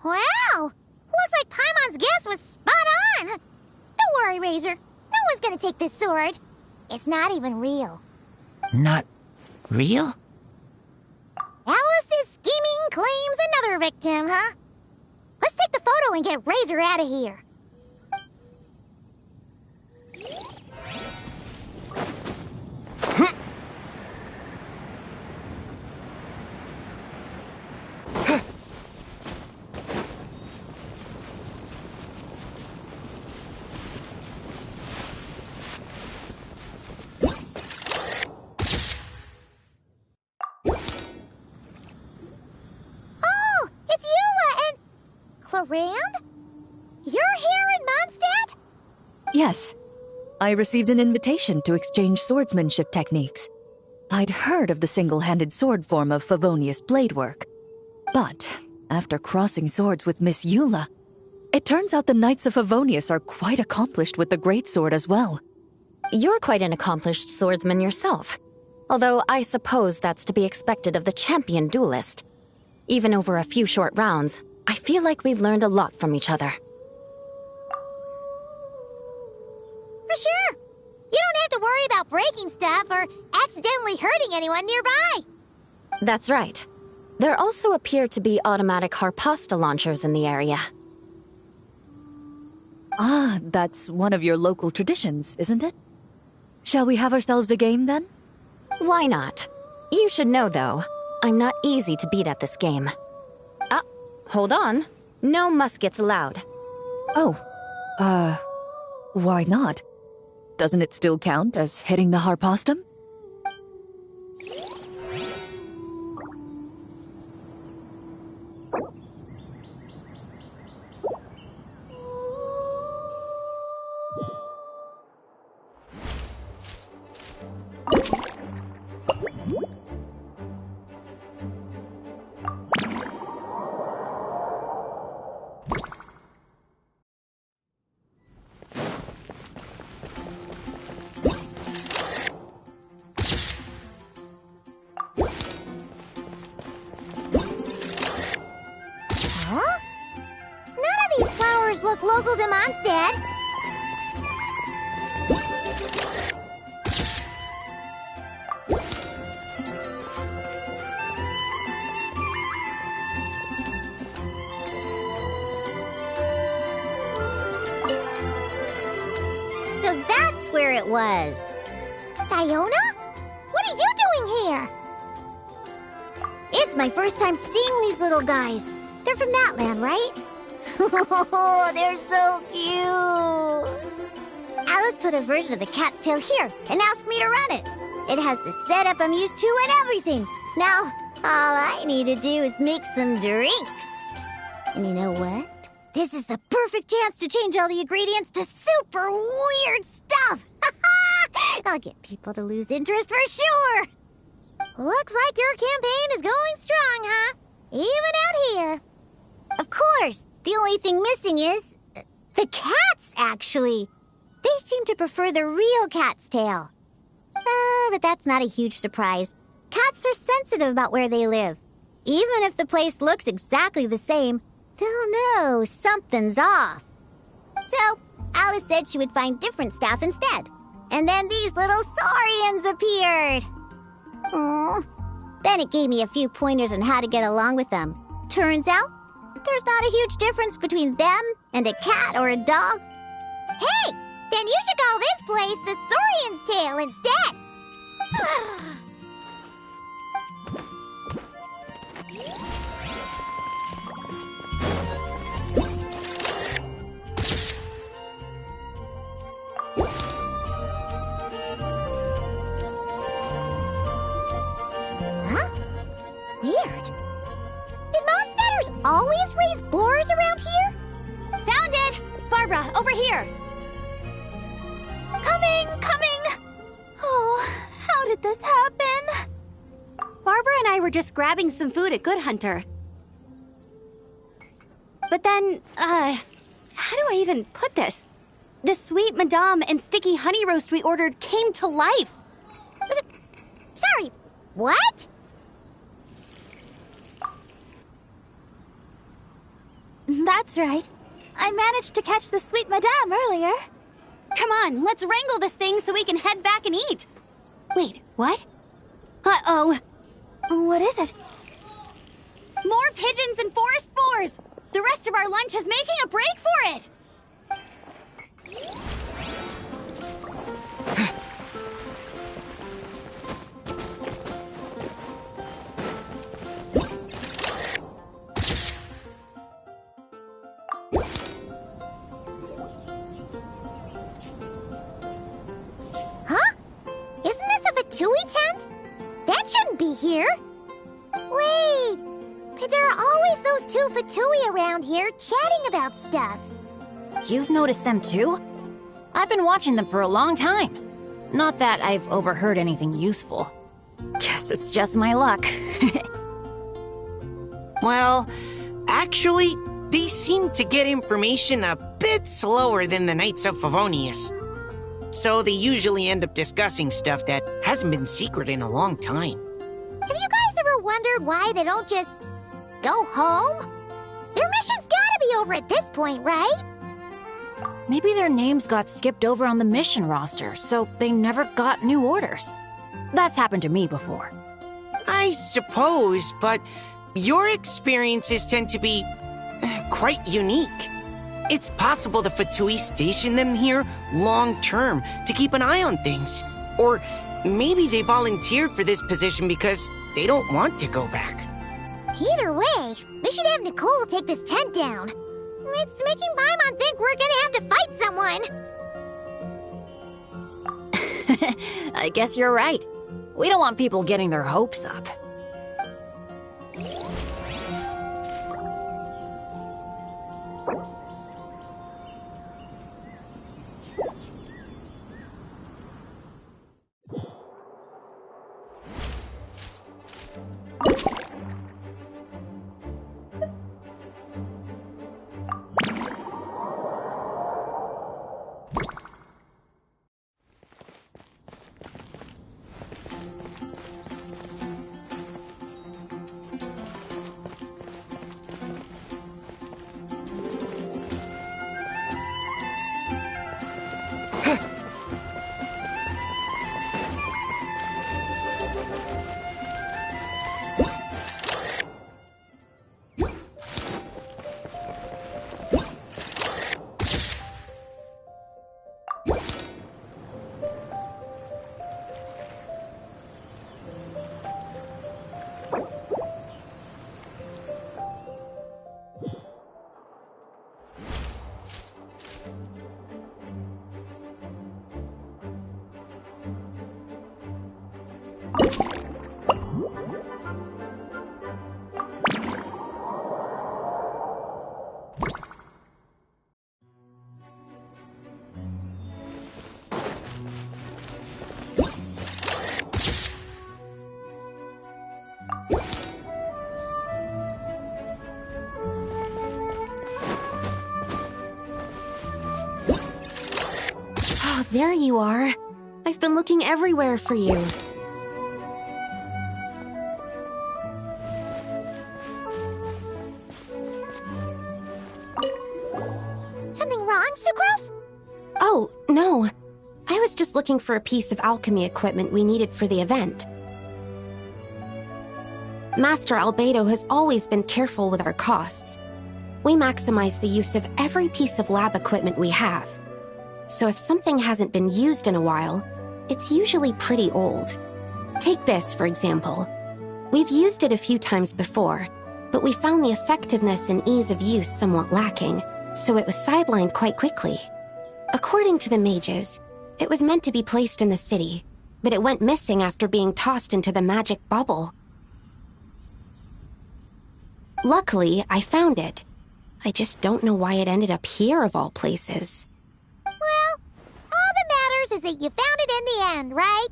A: Wow! Looks like Paimon's guess was spot on. Don't worry, Razor. No one's gonna take this sword. It's not even real.
J: Not real?
A: Alice's scheming claims another victim, huh? Let's take the photo and get Razor out of here. Rand? You're here in Mondstadt?
L: Yes. I received an invitation to exchange swordsmanship techniques. I'd heard of the single-handed sword form of Favonius blade work. But, after crossing swords with Miss Eula, it turns out the Knights of Favonius are quite accomplished with the greatsword as well.
R: You're quite an accomplished swordsman yourself. Although I suppose that's to be expected of the champion duelist. Even over a few short rounds, I feel like we've learned a lot from each other.
A: For sure. You don't have to worry about breaking stuff or accidentally hurting anyone nearby.
R: That's right. There also appear to be automatic harpasta launchers in the area.
L: Ah, that's one of your local traditions, isn't it? Shall we have ourselves a game, then?
R: Why not? You should know, though, I'm not easy to beat at this game. Hold on. No muskets allowed.
L: Oh. Why not? Doesn't it still count as hitting the harpastum?
A: Look local to Mondstadt. So that's where it was. Diona? What are you doing here? It's my first time seeing these little guys. They're from that land, right? Oh, they're so cute! Alice put a version of the cat's tail here and asked me to run it. It has the setup I'm used to and everything. Now, all I need to do is make some drinks. And you know what? This is the perfect chance to change all the ingredients to super weird stuff. I'll get people to lose interest for sure. Looks like your campaign is going strong, huh? Even out here. Of course. The only thing missing is... the cats, actually. They seem to prefer the real cat's tail. But that's not a huge surprise. Cats are sensitive about where they live. Even if the place looks exactly the same, they'll know something's off. So, Alice said she would find different staff instead. And then these little saurians appeared. Aww. Bennett gave me a few pointers on how to get along with them. Turns out, there's not a huge difference between them and a cat or a dog. Hey, then you should call this place the Saurian's Tail instead. always raise boars around here?
O: Found it! Barbara, over here! Coming! Oh, how did this happen? Barbara and I were just grabbing some food at Good Hunter. But then, how do I even put this? The sweet madame and sticky honey roast we ordered came to life.
A: Sorry, what?
O: That's right. I managed to catch the sweet madame earlier. Come on, let's wrangle this thing so we can head back and eat. Wait, what? Uh-oh. What is it? More pigeons and forest boars! The rest of our lunch is making a break for it!
A: Huh? Isn't this a Fatui tent? That shouldn't be here. Wait, but there are always those two Fatui around here chatting about stuff.
D: You've noticed them too? I've been watching them for a long time. Not that I've overheard anything useful. Guess it's just my luck.
Q: Well, actually, they seem to get information a bit slower than the Knights of Favonius. So they usually end up discussing stuff that hasn't been secret in a long time.
A: Have you guys ever wondered why they don't just go home? Their mission's gotta be over at this point, right?
D: Maybe their names got skipped over on the mission roster, so they never got new orders. That's happened to me before.
Q: I suppose, but your experiences tend to be quite unique. It's possible the Fatui stationed them here long-term to keep an eye on things. Or maybe they volunteered for this position because they don't want to go back.
A: Either way, we should have Nicole take this tent down. It's making Paimon think we're gonna have to fight someone.
D: I guess you're right. We don't want people getting their hopes up.
R: There you are. I've been looking everywhere for you.
A: Something wrong, Sucrose?
R: Oh, no. I was just looking for a piece of alchemy equipment we needed for the event. Master Albedo has always been careful with our costs. We maximize the use of every piece of lab equipment we have. So if something hasn't been used in a while, it's usually pretty old. Take this, for example. We've used it a few times before, but we found the effectiveness and ease of use somewhat lacking, so it was sidelined quite quickly. According to the mages, it was meant to be placed in the city, but it went missing after being tossed into the magic bubble.
F: Luckily, I found it. I just don't know why it ended up here of all places.
A: Well, all that matters is that you found it in the end, right?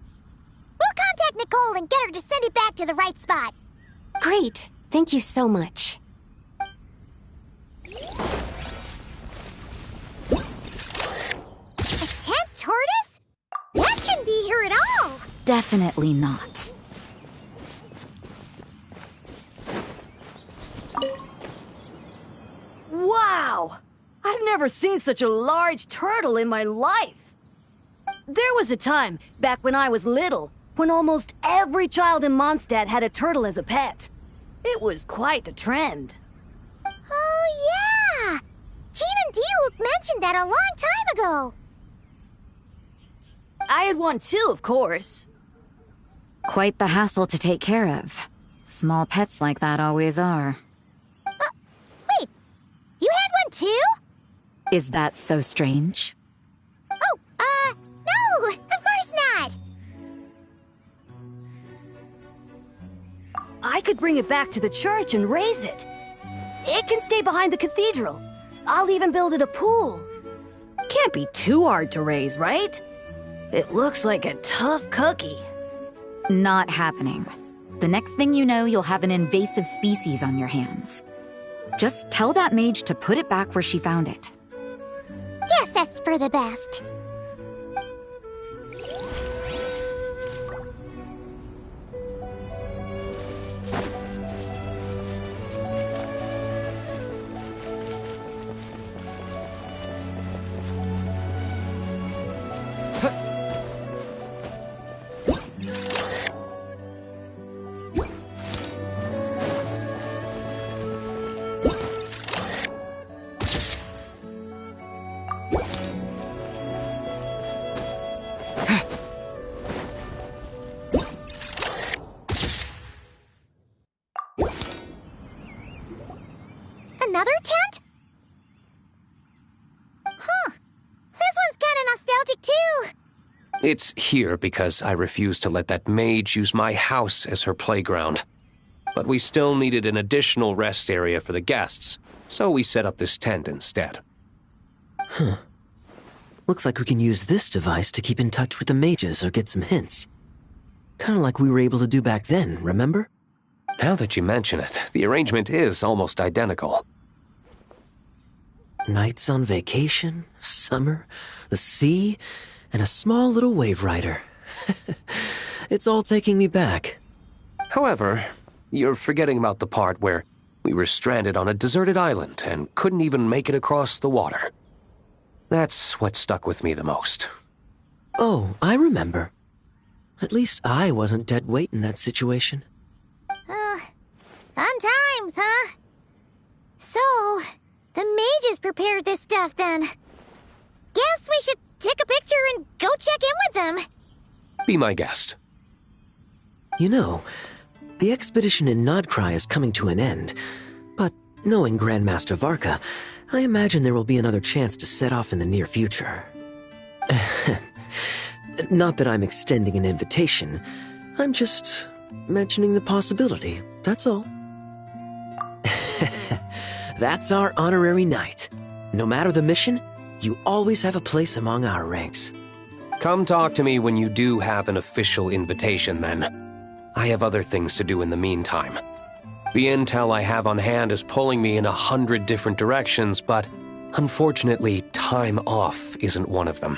A: We'll contact Nicole and get her to send it back to the right spot.
F: Great. Thank you so much.
A: A tent tortoise? That shouldn't be here at all.
H: Definitely not.
T: Wow! I've never seen such a large turtle in my life. There was a time, back when I was little, when almost every child in Mondstadt had a turtle as a pet. It was quite the trend.
A: Oh, yeah! Jean and Diluc mentioned that a long time ago.
T: I had one too, of course.
H: Quite the hassle to take care of. Small pets like that always are.
A: Wait, you had one too?
H: Is that so strange?
A: Oh, no, of course not.
T: I could bring it back to the church and raise it. It can stay behind the cathedral. I'll even build it a pool. Can't be too hard to raise, right? It looks like a tough cookie.
H: Not happening. The next thing you know, you'll have an invasive species on your hands. Just tell that mage to put it back where she found it.
A: Guess that's for the best. Another tent? Huh. This one's kinda nostalgic too.
U: It's here because I refused to let that mage use my house as her playground. But we still needed an additional rest area for the guests, so we set up this tent instead.
X: Huh. Looks like we can use this device to keep in touch with the mages or get some hints. Kinda like we were able to do back then, remember?
U: Now that you mention it, the arrangement is almost identical.
X: Nights on vacation, summer, the sea, and a small little wave rider. It's all taking me back.
U: However, you're forgetting about the part where we were stranded on a deserted island and couldn't even make it across the water. That's what stuck with me the most.
X: Oh, I remember. At least I wasn't dead weight in that situation.
A: Fun times, huh? So, the mages prepared this stuff then. Guess we should take a picture and go check in with them.
U: Be my guest.
X: You know, the expedition in Nodcry is coming to an end, but knowing Grandmaster Varka, I imagine there will be another chance to set off in the near future. Not that I'm extending an invitation, I'm just mentioning the possibility, that's all. That's our honorary knight. No matter the mission, you always have a place among our ranks.
U: Come talk to me when you do have an official invitation, then. I have other things to do in the meantime. The intel I have on hand is pulling me in 100 different directions, but unfortunately, time off isn't one of them.